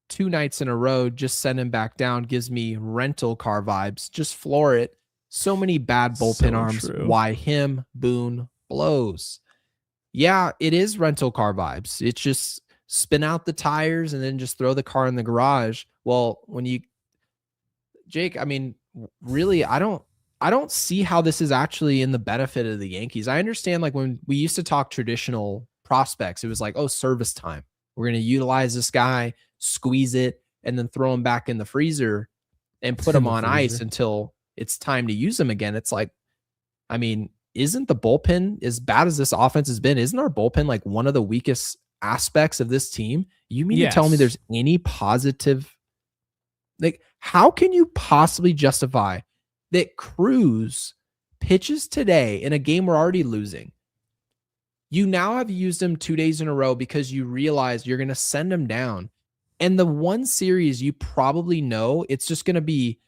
2 nights in a row, just send him back down, gives me rental car vibes. Just floor it. So many bad bullpen arms. True. Why him? Boone blows. Yeah, it is rental car vibes. It's just spin out the tires and then just throw the car in the garage. Well, Jake, I mean, really, I don't see how this is actually in the benefit of the Yankees. I understand, like, when we used to talk traditional prospects, it was like, oh, service time. We're going to utilize this guy, squeeze it, and then throw him back in the freezer and put him on ice until it's time to use him again. It's like, I mean, isn't the bullpen, as bad as this offense has been, isn't our bullpen like one of the weakest aspects of this team? You mean to tell me there's any positive? Like, how can you possibly justify that Cruz pitches today in a game we're already losing? You now have used him 2 days in a row because you realize you're going to send him down. And the one series you probably know it's just going to be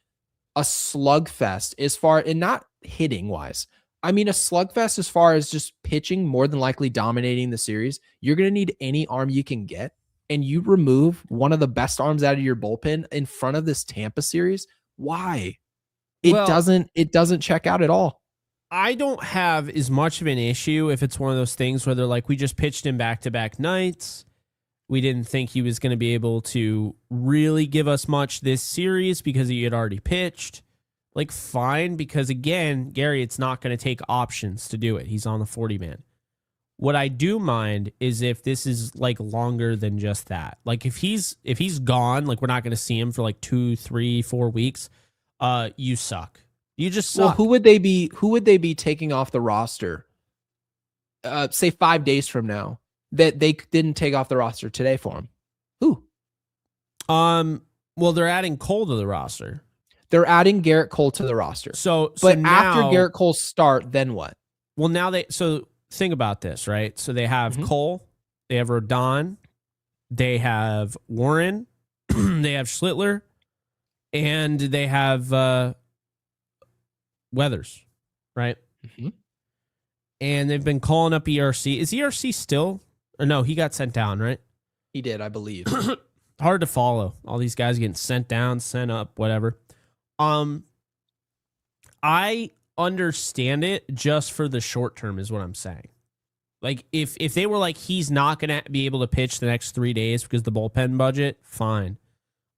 a slugfest as far, and not hitting wise. I mean, a slugfest as far as just pitching, more than likely dominating the series. You're going to need any arm you can get. And you remove one of the best arms out of your bullpen in front of this Tampa series. Why? It doesn't check out at all. I don't have as much of an issue if it's one of those things where they're like, we just pitched him back-to-back nights. We didn't think he was going to be able to really give us much this series because he had already pitched. Like, fine, because again, Gary, it's not going to take options to do it. He's on the 40-man. What I do mind is if this is like longer than just that. Like if he's gone, like we're not going to see him for like 2, 3, 4 weeks. You suck. You just suck. Well, who would they be taking off the roster? Say 5 days from now that they didn't take off the roster today for him. Who? Well, they're adding Cole to the roster. They're adding Garrett Cole to the roster. But now, after Garrett Cole's start, then what? Well, now think about this, right? So they have Cole, they have Rodon, they have Warren, they have Schlittler, and they have Weathers, right? Mm-hmm. And they've been calling up ERC. Is ERC still? Or no, he got sent down, right? He did, I believe. Hard to follow. All these guys getting sent down, sent up, whatever. I understand it just for the short term is what I'm saying. Like if they were like he's not going to be able to pitch the next 3 days because the bullpen budget, fine.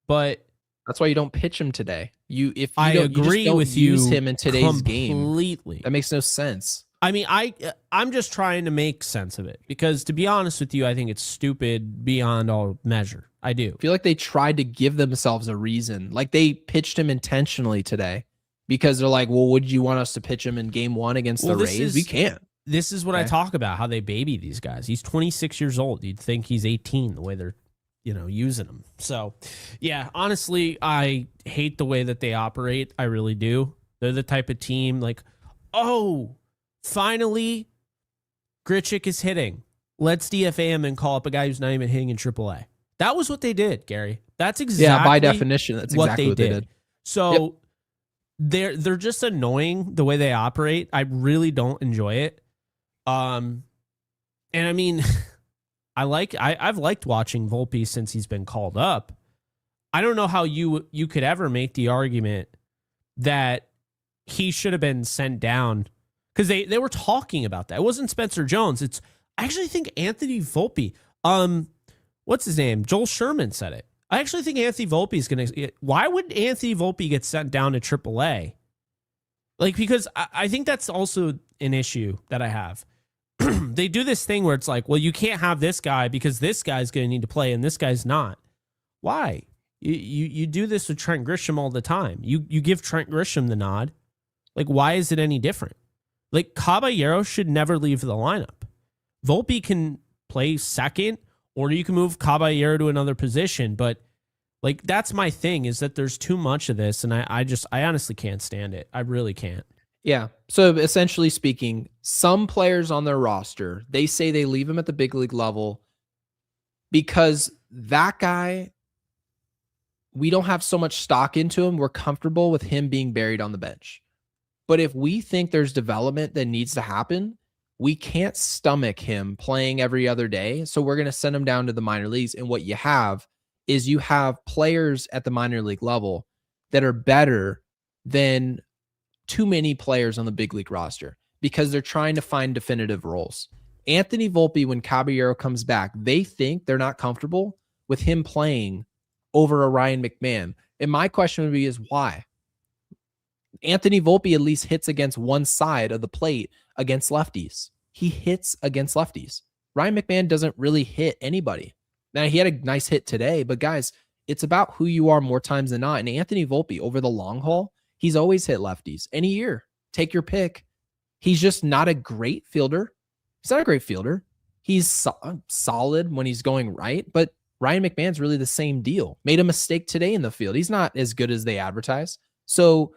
But that's why you don't pitch him today. I agree with you. Use him in today's game completely. That makes no sense. I mean, I'm just trying to make sense of it because to be honest with you, I think it's stupid beyond all measure. I do. I feel like they tried to give themselves a reason. Like they pitched him intentionally today because they're like, well, would you want us to pitch him in game 1 against the Rays? We can't. This is what I talk about, how they baby these guys. He's 26 years old. You'd think he's 18 the way they're, using him. So, yeah, honestly, I hate the way that they operate. I really do. They're the type of team like, oh, finally, Grichuk is hitting. Let's DFA him and call up a guy who's not even hitting in AAA. That was what they did, Gary. That's exactly by definition. That's exactly what they did. So they're just annoying the way they operate. I really don't enjoy it. And I mean, I've liked watching Volpe since he's been called up. I don't know how you could ever make the argument that he should have been sent down because they were talking about that. It wasn't Spencer Jones. I actually think Anthony Volpe. What's his name? Joel Sherman said it. I actually think Anthony Volpe is going to. Why would Anthony Volpe get sent down to AAA? Like, because I think that's also an issue that I have. They do this thing where it's like, well, you can't have this guy because this guy's going to need to play and this guy's not. Why? You do this with Trent Grisham all the time. You give Trent Grisham the nod. Like, why is it any different? Like, Caballero should never leave the lineup. Volpe can play second, or you can move Caballero to another position. But, like, that's my thing, is that there's too much of this, and I honestly can't stand it. I really can't. Yeah. So, essentially speaking, some players on their roster, they say they leave him at the big league level because that guy, we don't have so much stock into him. We're comfortable with him being buried on the bench. But if we think there's development that needs to happen, we can't stomach him playing every other day. So we're going to send him down to the minor leagues. And what you have is you have players at the minor league level that are better than too many players on the big league roster because they're trying to find definitive roles. Anthony Volpe, when Caballero comes back, they think they're not comfortable with him playing over a Ryan McMahon. And my question would be is why? Anthony Volpe at least hits against one side of the plate against lefties. He hits against lefties. Ryan McMahon doesn't really hit anybody. Now, he had a nice hit today, but guys, it's about who you are more times than not. And Anthony Volpe, over the long haul, he's always hit lefties. Any year, take your pick. He's just not a great fielder. He's not a great fielder. He's solid when he's going right, but Ryan McMahon's really the same deal. Made a mistake today in the field. He's not as good as they advertise. So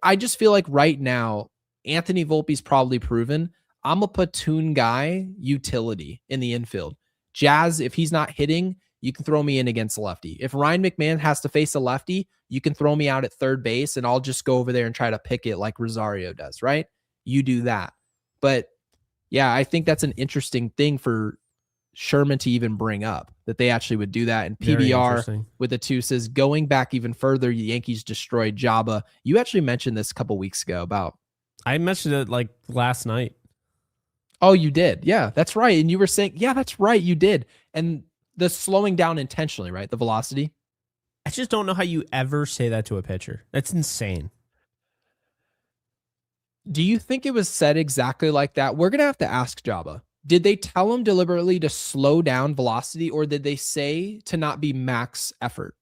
I just feel like right now, Anthony Volpe's probably proven. I'm a platoon guy, utility in the infield. Jazz, if he's not hitting, you can throw me in against a lefty. If Ryan McMahon has to face a lefty, you can throw me out at third base and I'll just go over there and try to pick it like Rosario does, right? You do that. But yeah, I think that's an interesting thing for Sherman to even bring up that they actually would do that. And Very PBR interesting. with the 2 says, going back even further, the Yankees destroyed Jabba. You actually mentioned this a couple weeks ago about. I mentioned it like last night. Oh, you did. Yeah, that's right. And you were saying, yeah, that's right. You did. And the slowing down intentionally, right? The velocity. I just don't know how you ever say that to a pitcher. That's insane. Do you think it was said exactly like that? We're going to have to ask Jabba. Did they tell him deliberately to slow down velocity, or did they say to not be max effort?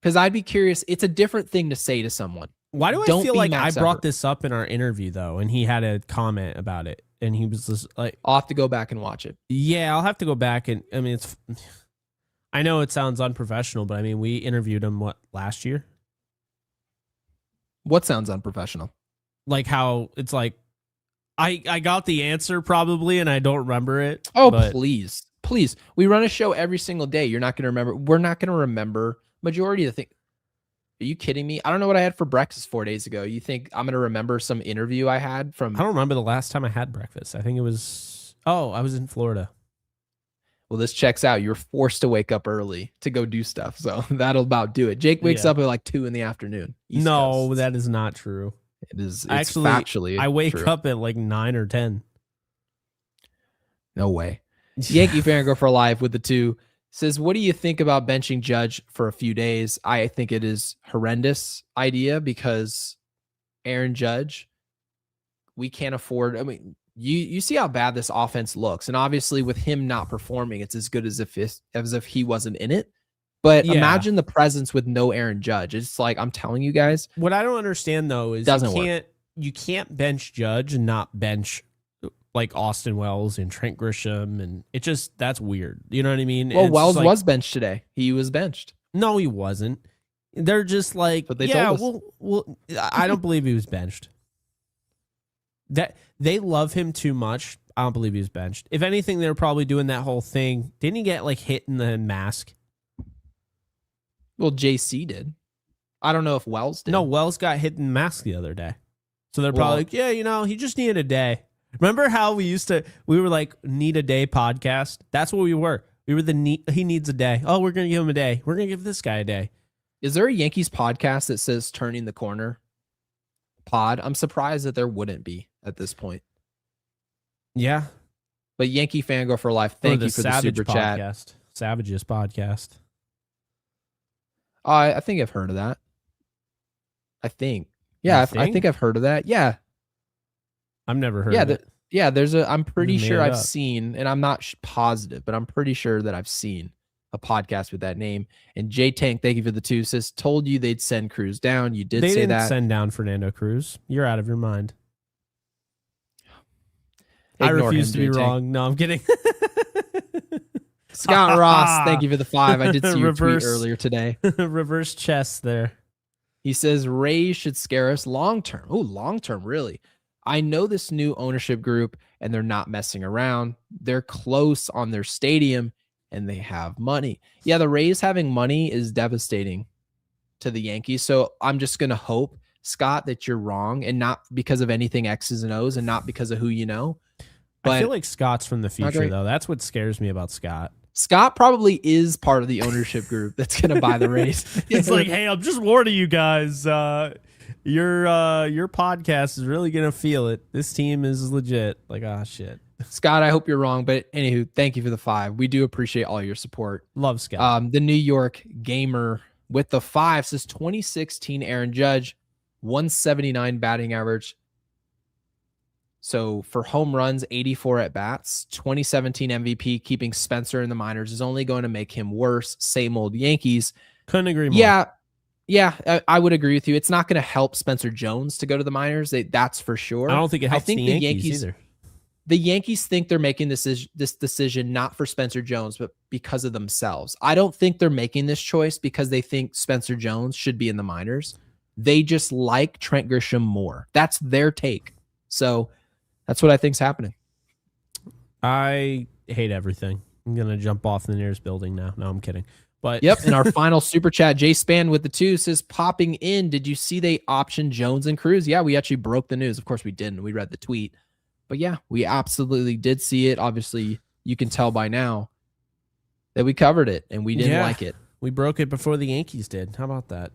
Because I'd be curious. It's a different thing to say to someone. Why do I Don't feel be like max I brought effort. this up in our interview, though, and he had a comment about it, and he was just like, I'll have to go back and watch it. yeah, I'll have to go back. And I mean, I know it sounds unprofessional, but I mean, we interviewed him, last year? What sounds unprofessional? Like how it's like, I got the answer probably, and I don't remember it. Oh, but please. We run a show every single day. You're not going to remember. We're not going to remember majority of the things. Are you kidding me? I don't know what I had for breakfast 4 days ago. You think I'm going to remember some interview I had from? I don't remember the last time I had breakfast. I think it was, I was in Florida. Well, this checks out. You're forced to wake up early to go do stuff. So that'll about do it. Jake wakes up at like 2 p.m. East No, Coast. that is not true. It is. It's Actually, factually I wake true. up at like 9 or 10. No way. Yankee Fangirl for Life with the 2 says, what do you think about benching Judge for a few days? I think it is horrendous idea because Aaron Judge, we can't afford. I mean, you see how bad this offense looks. And obviously with him not performing, it's as good as if he wasn't in it. But Yeah. imagine the presence with no Aaron Judge. It's like, I'm telling you guys. What I don't understand though is Doesn't work. you can't bench Judge and not bench like Austin Wells and Trent Grisham, and it just, that's weird. You know what I mean? Well, It's Wells like, was benched today. He was benched. no, he wasn't. They're just like, But they yeah, told us. well, I don't believe he was benched. That they love him too much. I don't believe he was benched. If anything, they were probably doing that whole thing. Didn't he get like hit in the mask? Well, JC did. I don't know if Wells did. No, Wells got hit in the mask the other day. So they're probably Well- like, yeah, he just needed a day. Remember how we were like, need a day podcast? That's what we were. We were he needs a day. Oh, we're going to give him a day. We're going to give this guy a day. Is there a Yankees podcast that says turning the corner pod? I'm surprised that there wouldn't be at this point. Yeah. But Yankee Fangirl for Life, thank you for the super chat. Podcast. Savages podcast. I think I've heard of that. I think. Yeah, I think I've heard of that. Yeah. I've never heard of it. Yeah, I'm pretty Made sure it I've up. seen, and I'm not positive, but I'm pretty sure that I've seen a podcast with that name. And J Tank, thank you for the 2, says, told you they'd send Cruz down. You did They say didn't that. send down Fernando Cruz. You're out of your mind. I Ignore refuse him, to be J-Tank. wrong. No, I'm kidding. Scott Ross, thank you for the 5. I did see your tweet Reverse. earlier today. Reverse chess there. He says Rays should scare us long term. Oh, long term, really. I know this new ownership group and they're not messing around. They're close on their stadium and they have money. Yeah, the Rays having money is devastating to the Yankees. So I'm just going to hope, Scott, that you're wrong and not because of anything X's and O's and not because of who you know. But I feel like Scott's from the future, great. though. That's what scares me about Scott. Scott probably is part of the ownership group that's going to buy the Rays. It's like, hey, I'm just warning you guys. Your podcast is really gonna feel it. This team is legit. Like, ah, shit. Scott, I hope you're wrong, but anywho, thank you for the 5. We do appreciate all your support. Love Scott. The New York Gamer with the 5 says 2016 Aaron Judge, 179 batting average. So for home runs, 84 at bats, 2017 MVP, keeping Spencer in the minors is only going to make him worse. Same old Yankees. Couldn't agree more. Yeah, I would agree with you. It's not going to help Spencer Jones to go to the minors. That's for sure. I don't think it helps the Yankees either. The Yankees think they're making this decision not for Spencer Jones, but because of themselves. I don't think they're making this choice because they think Spencer Jones should be in the minors. They just like Trent Grisham more. That's their take. So that's what I think's happening. I hate everything. I'm gonna jump off the nearest building now. No, I'm kidding. But Yep. And our final super chat, Jay Span with the 2 says, popping in. Did you see they optioned Jones and Cruz? Yeah, we actually broke the news. Of course we didn't. We read the tweet. But yeah, we absolutely did see it. Obviously, you can tell by now that we covered it and we didn't like it. We broke it before the Yankees did. How about that?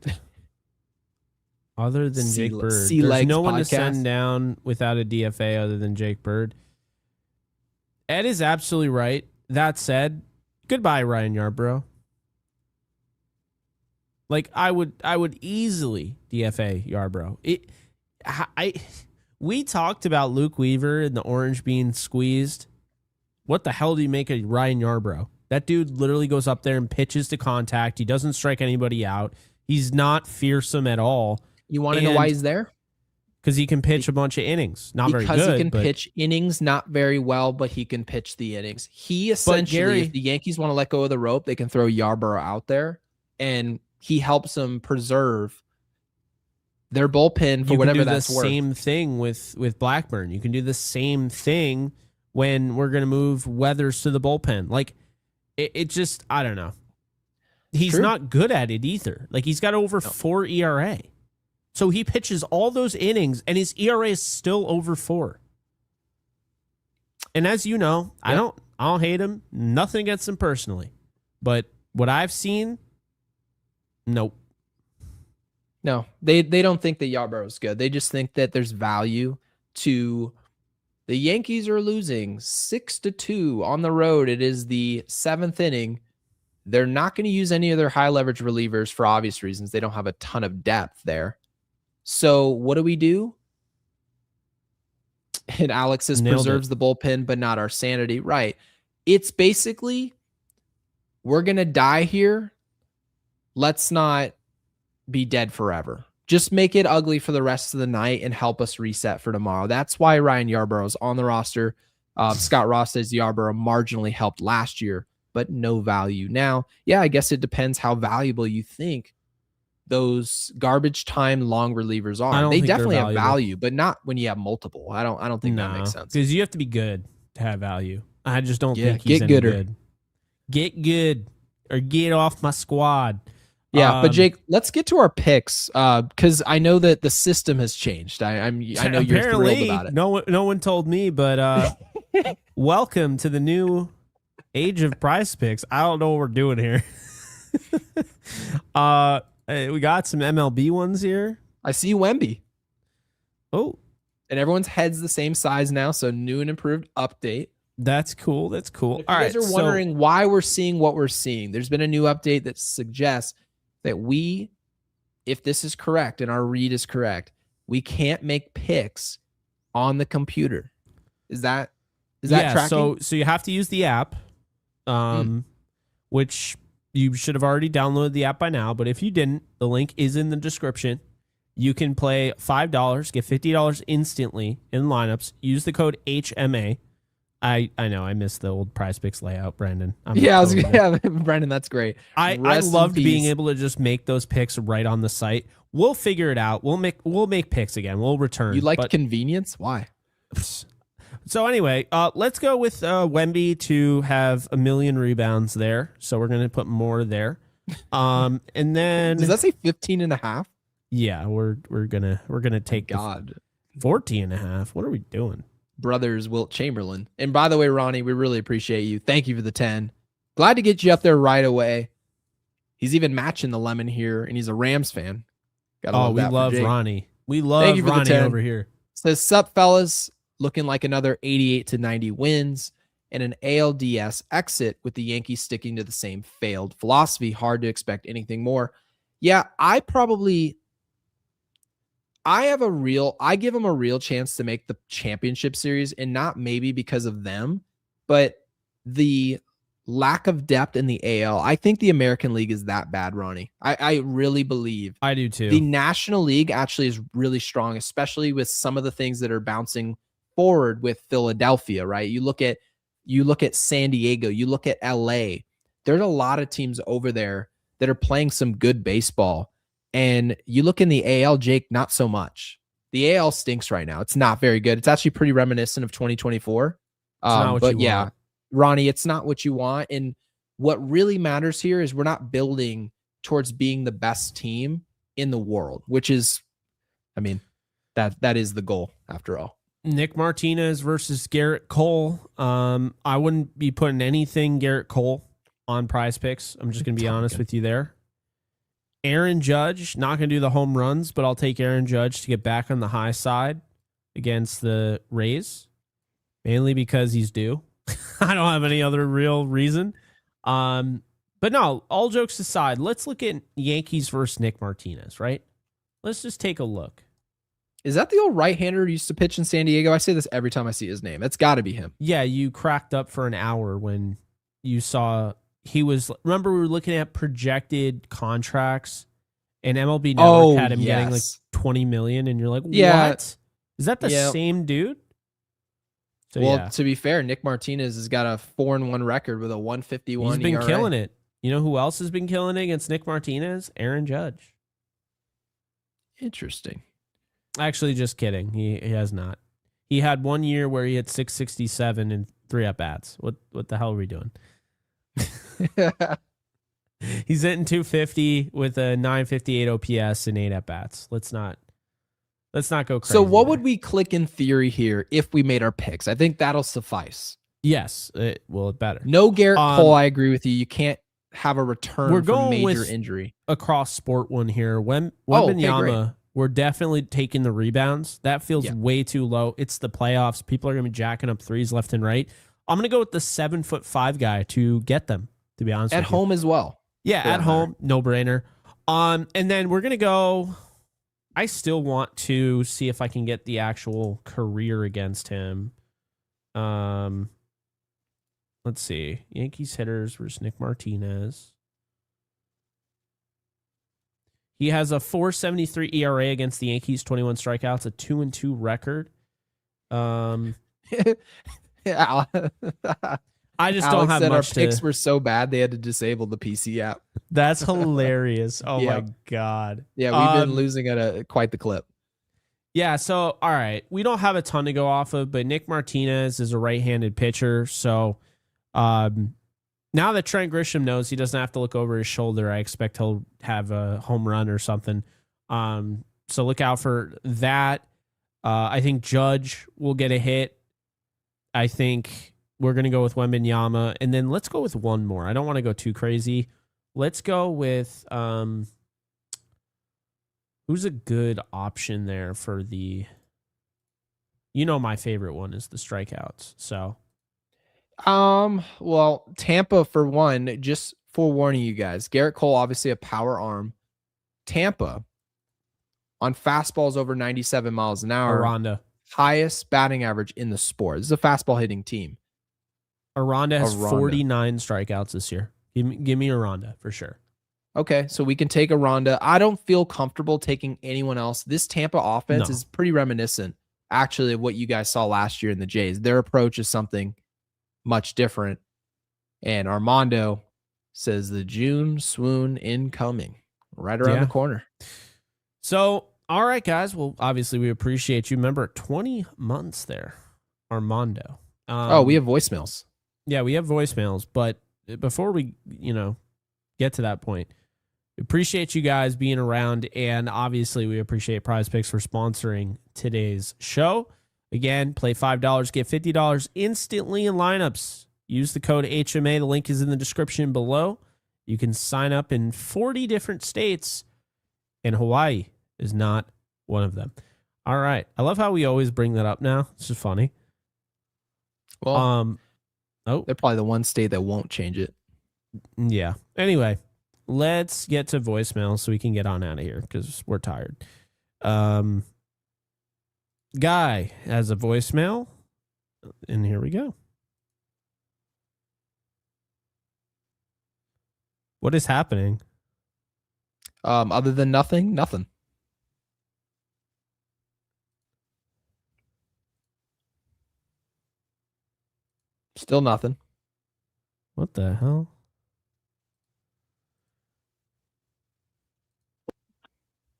Other than Jake Bird. There's no one to send down without a DFA other than Jake Bird. Ed is absolutely right. That said, goodbye, Ryan Yarbrough. Like, I would easily DFA Yarbrough. We talked about Luke Weaver and the orange being squeezed. What the hell do you make of Ryan Yarbrough? That dude literally goes up there and pitches to contact. He doesn't strike anybody out. He's not fearsome at all. You want to know why he's there? Because he can pitch a bunch of innings. Not very good. Because he can pitch innings, not very well, but he can pitch the innings. He essentially, if the Yankees want to let go of the rope, they can throw Yarbrough out there, and he helps them preserve their bullpen for whatever that's worth. You can do the same thing with Blackburn. You can do the same thing when we're going to move Weathers to the bullpen. Like, it just, I don't know. He's not good at it either. Like, he's got over 4 ERA. So he pitches all those innings, and his ERA is still over 4. And as you know, I don't hate him. Nothing against him personally. But what I've seen, nope. No, they don't think that Yarbrough is good. They just think that there's value to the Yankees are losing 6-2 on the road. It is the 7th inning. They're not going to use any of their high leverage relievers for obvious reasons. They don't have a ton of depth there. So what do? And Alex says preserves the bullpen, but not our sanity. Right. It's basically, we're going to die here. Let's not be dead forever. Just make it ugly for the rest of the night and help us reset for tomorrow. That's why Ryan Yarbrough is on the roster. Scott Ross says Yarbrough marginally helped last year, but no value now. Yeah, I guess it depends how valuable you think those garbage time long relievers are. They definitely have value, but not when you have multiple. I don't think that makes sense. Because you have to be good to have value. I just don't think he's any good. Get good or get off my squad. Yeah, but Jake, let's get to our picks because I know that the system has changed. I know you're thrilled about it. No one told me, but welcome to the new age of Prize Picks. I don't know what we're doing here. We got some MLB ones here. I see Wemby. Oh, and everyone's head's the same size now, so new and improved update. That's cool. If you guys are wondering why we're seeing what we're seeing, there's been a new update that suggests that if this is correct and our read is correct, we can't make picks on the computer. Is that tracking? So you have to use the app, which you should have already downloaded the app by now. But if you didn't, the link is in the description. You can play $5, get $50 instantly in lineups. Use the code HMA. I know I missed the old Prize Picks layout, Brandon. Brandon, that's great. I loved being able to just make those picks right on the site. We'll figure it out. We'll make picks again. We'll return. You liked convenience? Why? So anyway, let's go with Wemby to have 1 million rebounds there. So we're gonna put more there. And then does that say 15.5? Yeah, we're gonna take 14.5. What are we doing? Brothers Wilt Chamberlain. And by the way, Ronnie, we really appreciate you. Thank you for the 10. Glad to get you up there right away. He's even matching the lemon here, and he's a Rams fan. We love Ronnie. We love Ronnie over here. Says, sup, fellas. Looking like another 88-90 wins and an ALDS exit with the Yankees sticking to the same failed philosophy. Hard to expect anything more. Yeah, I give them a real chance to make the championship series, and not maybe because of them, but the lack of depth in the AL. I think the American League is that bad, Ronnie. I really believe. I do too. The National League actually is really strong, especially with some of the things that are bouncing forward with Philadelphia, right? You look at San Diego, you look at LA. There's a lot of teams over there that are playing some good baseball. And you look in the AL, Jake, not so much. The AL stinks right now. It's not very good. It's actually pretty reminiscent of 2024. But yeah, Ronnie, it's not what you want. And what really matters here is we're not building towards being the best team in the world, which is, that is the goal after all. Nick Martinez versus Garrett Cole. I wouldn't be putting anything Garrett Cole on Prize Picks. I'm just going to be honest with you there. Aaron Judge, not going to do the home runs, but I'll take Aaron Judge to get back on the high side against the Rays, mainly because he's due. I don't have any other real reason. But no, all jokes aside, let's look at Yankees versus Nick Martinez, right? Let's just take a look. Is that the old right-hander who used to pitch in San Diego? I say this every time I see his name. It's got to be him. Yeah, you cracked up for an hour when you saw he was. Remember, we were looking at projected contracts, and MLB Network had him getting like $20 million, and you're like, what? Is that the same dude? So, well, to be fair, Nick Martinez has got a 4-1 record with a 151. He's been ERA. killing it. You know who else has been killing it against Nick Martinez? Aaron Judge. Interesting. Actually, just kidding. He has not. He had 1 year where he had 667 and 3 at-bats. What the hell are we doing? He's hitting 250 with a 958 OPS and 8 at-bats. Let's not go crazy. So what would we click in theory here if we made our picks? I think that'll suffice. Yes. It better. No Garrett Cole, I agree with you. You can't have a return from major injury. A cross sport one here. Wembanyama, we're definitely taking the rebounds. That feels way too low. It's the playoffs. People are going to be jacking up threes left and right. I'm going to go with the 7'5" guy to get them, to be honest with you. At home as well. Yeah, at home. No brainer. And then we're going to go. I still want to see if I can get the actual career against him. Let's see. Yankees hitters versus Nick Martinez. He has a 4.73 ERA against the Yankees, 21 strikeouts, a 2-2 record. I just don't have much our picks were so bad they had to disable the PC app. That's hilarious. Oh my God. Yeah, we've been losing at quite the clip. Yeah, so all right. We don't have a ton to go off of, but Nick Martinez is a right-handed pitcher, so now that Trent Grisham knows he doesn't have to look over his shoulder, I expect he'll have a home run or something. So look out for that. I think Judge will get a hit. I think we're going to go with Wembanyama. And then let's go with one more. I don't want to go too crazy. Let's go with who's a good option there for the... my favorite one is the strikeouts. So... well, Tampa for one, just forewarning you guys, Garrett Cole, obviously a power arm. Tampa on fastballs over 97 miles an hour. Aranda. Highest batting average in the sport. This is a fastball hitting team. Aranda has 49 strikeouts this year. Give me Aranda for sure. Okay, so we can take Aranda. I don't feel comfortable taking anyone else. This Tampa offense is pretty reminiscent, actually, of what you guys saw last year in the Jays. Their approach is something much different. And Armando says the June swoon incoming right around the corner. So, all right, guys. Well, obviously, we appreciate you. Remember, 20 months there, Armando. We have voicemails. Yeah, we have voicemails. But before we, get to that point, we appreciate you guys being around. And obviously, we appreciate Prize Picks for sponsoring today's show. Again, play $5, get $50 instantly in lineups. Use the code HMA. The link is in the description below. You can sign up in 40 different states, and Hawaii is not one of them. All right. I love how we always bring that up now. It's just funny. Well, they're probably the one state that won't change it. Yeah. Anyway, let's get to voicemail so we can get on out of here because we're tired. Guy has a voicemail, and here we go. What is happening? Other than nothing. Still nothing. What the hell?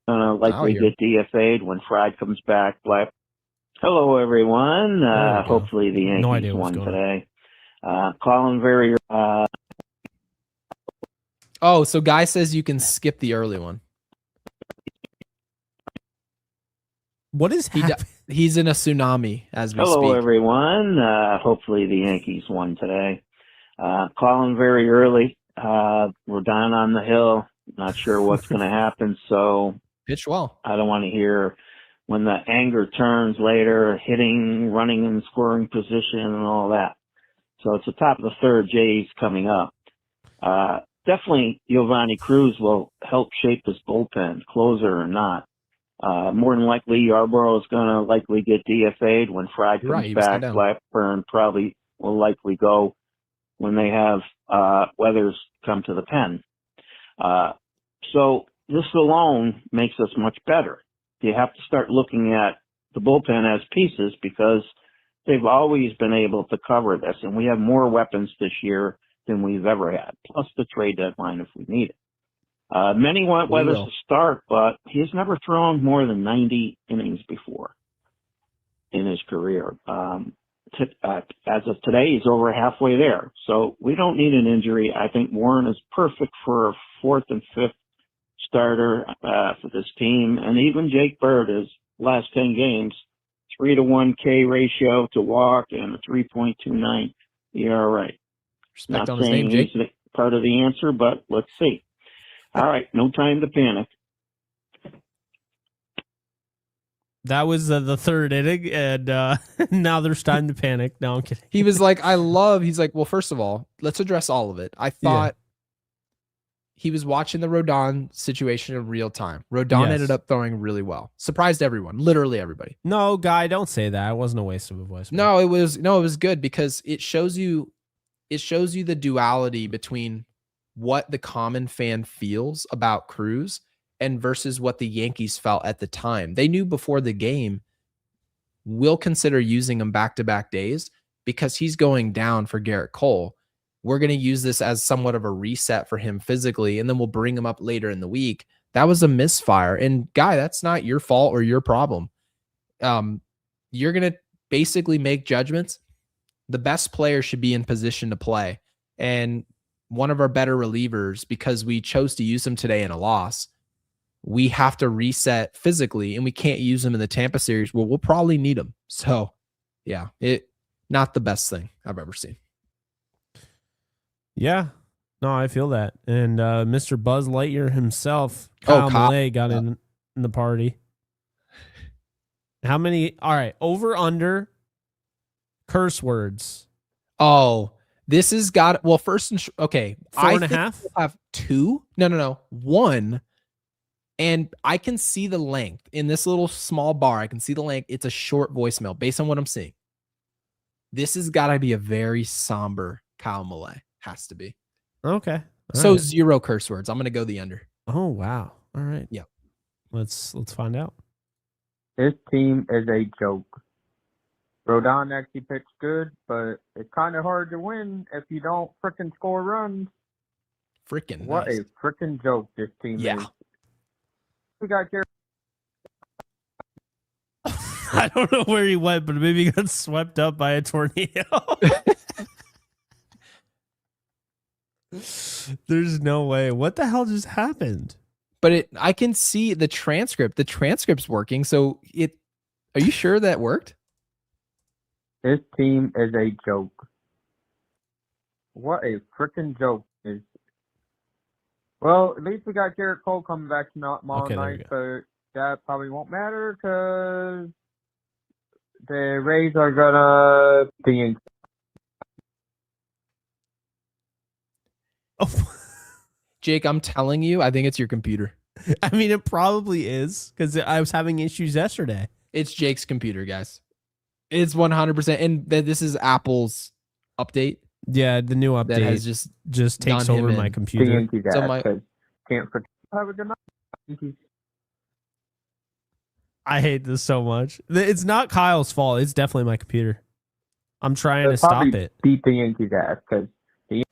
Likely get DFA'd when Fried comes back. Hello, everyone. Hopefully the Yankees won today. Calling very... so Guy says you can skip the early one. What is happening? He's in a tsunami as we Hello, speak. everyone. Hopefully the Yankees won today. Calling very early. We're down on the hill. Not sure what's going to happen, so Pitched well. I don't want to hear when the anger turns later, hitting, running in scoring position and all that. So it's the top of the third, Jays coming up. Definitely Yavanni Cruz will help shape this bullpen, closer or not. More than likely, Yarborough is going to likely get DFA'd when Fried comes back. Blackburn probably will likely go when they have Weathers come to the pen. So this alone makes us much better. You have to start looking at the bullpen as pieces because they've always been able to cover this, and we have more weapons this year than we've ever had, plus the trade deadline if we need it. Many want Weathers to start, but he's never thrown more than 90 innings before in his career. As of today, he's over halfway there. So we don't need an injury. I think Warren is perfect for a fourth and fifth starter for this team. And even Jake Bird, his last 10 games, 3-to-1 K ratio to walk and a 3.29 ERA. Respect Not on his saying name, Jake. he's part of the answer, but let's see. All right, no time to panic. That was the third inning, and now there's time to panic. No, I'm kidding. He was like, he's like, well, first of all, let's address all of it. I thought he was watching the Rodon situation in real time. Rodon ended up throwing really well. Surprised everyone, literally everybody. No, Guy, don't say that. It wasn't a waste of a voice. No, it was good because it shows you the duality between what the common fan feels about Cruz and versus what the Yankees felt at the time. They knew before the game, we'll consider using him back-to-back days because he's going down for Garrett Cole. We're going to use this as somewhat of a reset for him physically, and then we'll bring him up later in the week. That was a misfire. And Guy, that's not your fault or your problem. You're going to basically make judgments. The best player should be in position to play. And one of our better relievers, because we chose to use him today in a loss, we have to reset physically, and we can't use him in the Tampa series. Well, we'll probably need him. So, yeah, not the best thing I've ever seen. Yeah, no, I feel that. And Mr. Buzz Lightyear himself, Kyle Malay, got in the party. How many? All right, over under curse words. Oh, this has got, well, first, okay. 4.5? We'll have 2. No. 1. And I can see the length in this little small bar. I can see the length. It's a short voicemail based on what I'm seeing. This has got to be a very somber Kyle Malay. Has to be. Okay. So right. 0 curse words. I'm going to go the under. Oh, wow. All right. Yeah. Let's find out. This team is a joke. Rodon actually pitched good, but it's kind of hard to win if you don't frickin' score runs. What nice. A frickin' joke this team is. We got Garrett. I don't know where he went, but maybe he got swept up by a tornado. There's no way. What the hell just happened? But I can see the transcript. The transcript's working. So are you sure that worked? This team is a joke. What a freaking joke is. Well, at least we got Garrett Cole coming back tomorrow night, but that probably won't matter because the Rays are gonna be. Oh. Jake, I'm telling you, I think it's your computer. I mean, it probably is because I was having issues yesterday. It's Jake's computer, guys. It's 100%. And this is Apple's update. Yeah, the new update that has just takes over my computer. So can't have a good night. I hate this so much. It's not Kyle's fault. It's definitely my computer. I'm trying to stop it. Beat the Yankees ass because.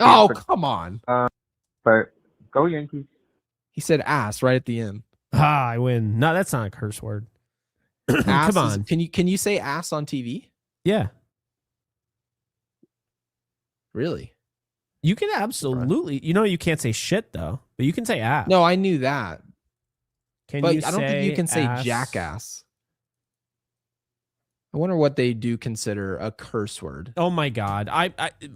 Come on. But go Yankees. He said ass right at the end. I win. No, that's not a curse word. Come on. Can you say ass on TV? Yeah. Really? You can absolutely. You can't say shit though, but you can say ass. No, I knew that. I don't think you can say ass? jackass. I wonder what they do consider a curse word. Oh my God.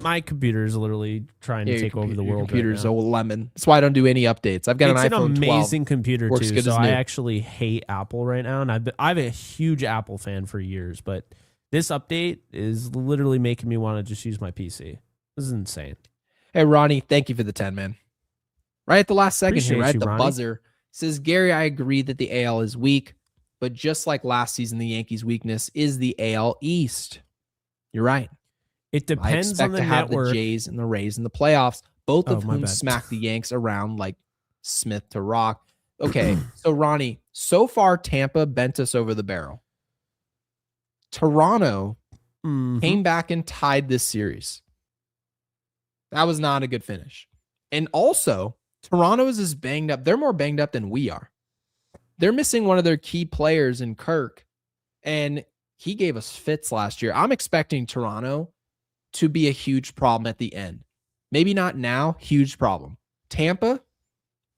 My computer is literally trying to take over the your world. Computer's right a now. lemon. That's why I don't do any updates. I've got It's an iPhone 12. amazing computer Works too. good So as I new. actually hate Apple right now, and I'm a huge Apple fan for years. But this update is literally making me want to just use my PC. This is insane. Hey Ronnie, thank you for the 10, man. Right at the last second Appreciate here, right you, at the Ronnie. buzzer, says Gary, I agree that the AL is weak, but just like last season, the Yankees' weakness is the AL East. You're right. It I depends expect on the to have network. the Jays and the Rays in the playoffs, both of my whom bad. smack the Yanks around like Smith to rock. Okay, so Ronnie, so far Tampa bent us over the barrel. Toronto came back and tied this series. That was not a good finish. And also, Toronto is as banged up. They're more banged up than we are. They're missing one of their key players in Kirk, and he gave us fits last year. I'm expecting Toronto to be a huge problem at the end. Maybe not now, huge problem. Tampa,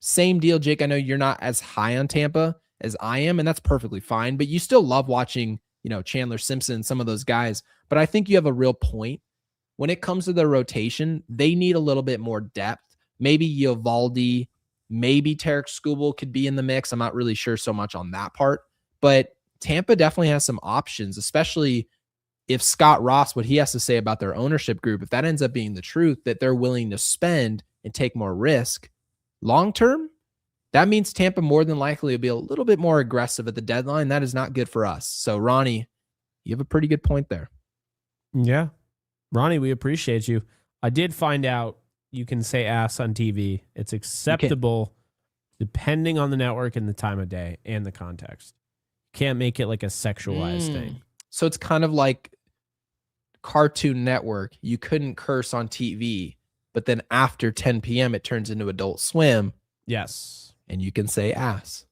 same deal, Jake. I know you're not as high on Tampa as I am, and that's perfectly fine, but you still love watching, Chandler Simpson, some of those guys. But I think you have a real point. When it comes to their rotation, they need a little bit more depth. Maybe Eovaldi, maybe Tarek Skubal could be in the mix. I'm not really sure so much on that part, but Tampa definitely has some options, especially if Scott Ross, what he has to say about their ownership group, if that ends up being the truth, that they're willing to spend and take more risk long term, that means Tampa more than likely will be a little bit more aggressive at the deadline. That is not good for us. So, Ronnie, you have a pretty good point there. Yeah. Ronnie, we appreciate you. I did find out you can say ass on TV. It's acceptable depending on the network and the time of day and the context. Can't make it like a sexualized thing. So it's kind of like Cartoon Network. You couldn't curse on TV, but then after 10 p.m. it turns into Adult Swim. Yes. And you can say ass.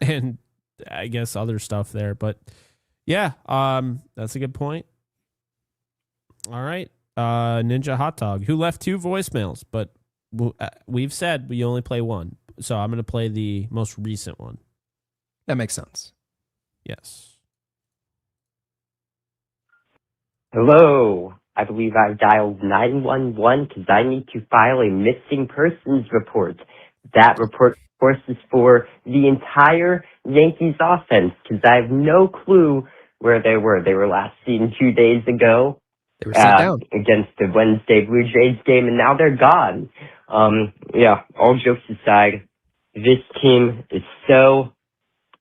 And I guess other stuff there. But yeah, that's a good point. All right. Ninja Hot Dog, who left 2 voicemails, but we've said we only play one. So I'm going to play the most recent one. That makes sense. Yes. Hello. I believe I dialed 911 because I need to file a missing persons report. That report, of course, is for the entire Yankees offense because I have no clue where they were. They were last seen 2 days ago. They were sent down against the Wednesday Blue Jays game, and now they're gone. All jokes aside, this team is so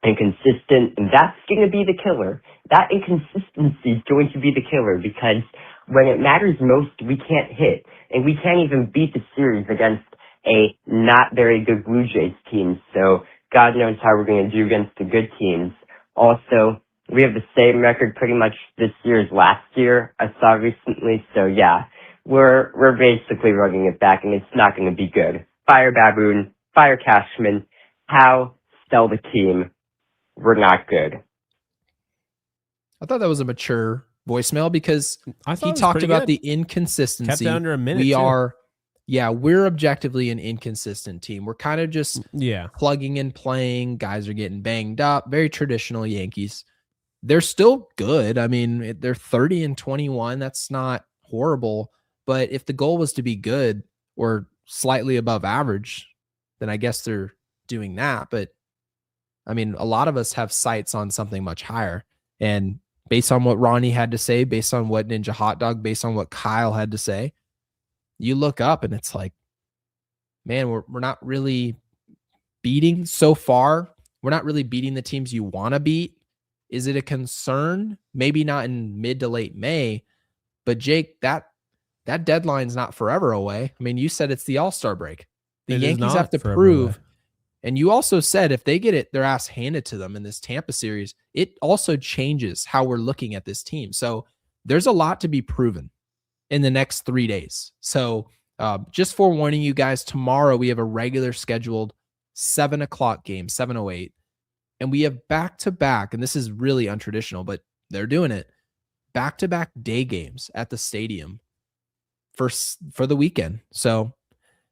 inconsistent, and that's going to be the killer. That inconsistency is going to be the killer because when it matters most, we can't hit, and we can't even beat the series against a not very good Blue Jays team. So God knows how we're going to do against the good teams. Also, we have the same record pretty much this year as last year, I saw recently. So yeah, we're basically running it back, and it's not going to be good. Fire Baboon, fire Cashman, Howe, sell the team. We're not good. I thought that was a mature voicemail because I thought he talked about the inconsistency. Kept it under a minute. We're objectively an inconsistent team. We're kind of just plugging and playing. Guys are getting banged up. Very traditional Yankees. They're still good. I mean, they're 30-21. That's not horrible. But if the goal was to be good or slightly above average, then I guess they're doing that. But I mean, a lot of us have sights on something much higher. And based on what Ronnie had to say, based on what Ninja Hot Dog, based on what Kyle had to say, you look up and it's like, man, we're not really beating so far. We're not really beating the teams you want to beat. Is it a concern? Maybe not in mid to late May, but Jake, that deadline's not forever away. I mean, you said it's the All-Star break. The Yankees have to prove. And you also said if they get their ass handed to them in this Tampa series, it also changes how we're looking at this team. So there's a lot to be proven in the next 3 days. So just forewarning you guys, tomorrow we have a regular scheduled 7:00 game, 7:08. And we have back-to-back, and this is really untraditional, but they're doing it, back-to-back day games at the stadium for the weekend. So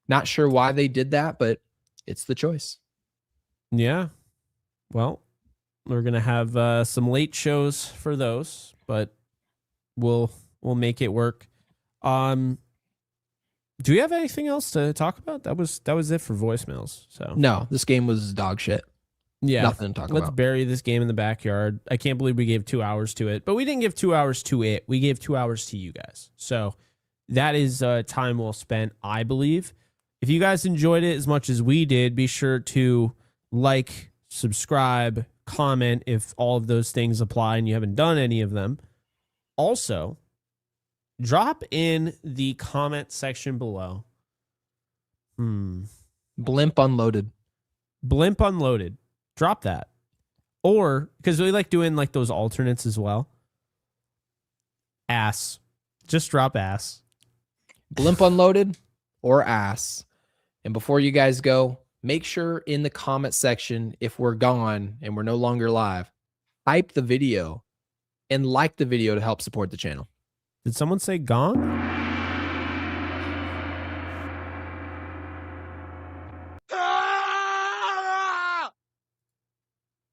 not sure why they did that, but it's the choice. Yeah. Well, We're gonna have some late shows for those, but we'll make it work. Do we have anything else to talk about? That was it for voicemails. So No, this game was dog shit. yeah, Nothing to talk let's about. bury this game in the backyard. I can't believe we gave 2 hours to it, but we didn't give 2 hours to it. We gave 2 hours to you guys. So that is time well spent, I believe. If you guys enjoyed it as much as we did, be sure to like, subscribe, comment if all of those things apply and you haven't done any of them. Also, drop in the comment section below. Blimp unloaded. Blimp unloaded. Drop that. Or, because we like doing like those alternates as well. Ass. Just drop ass. Blimp unloaded or ass. And before you guys go, make sure in the comment section, if we're gone and we're no longer live, type the video and like the video to help support the channel. Did someone say gone?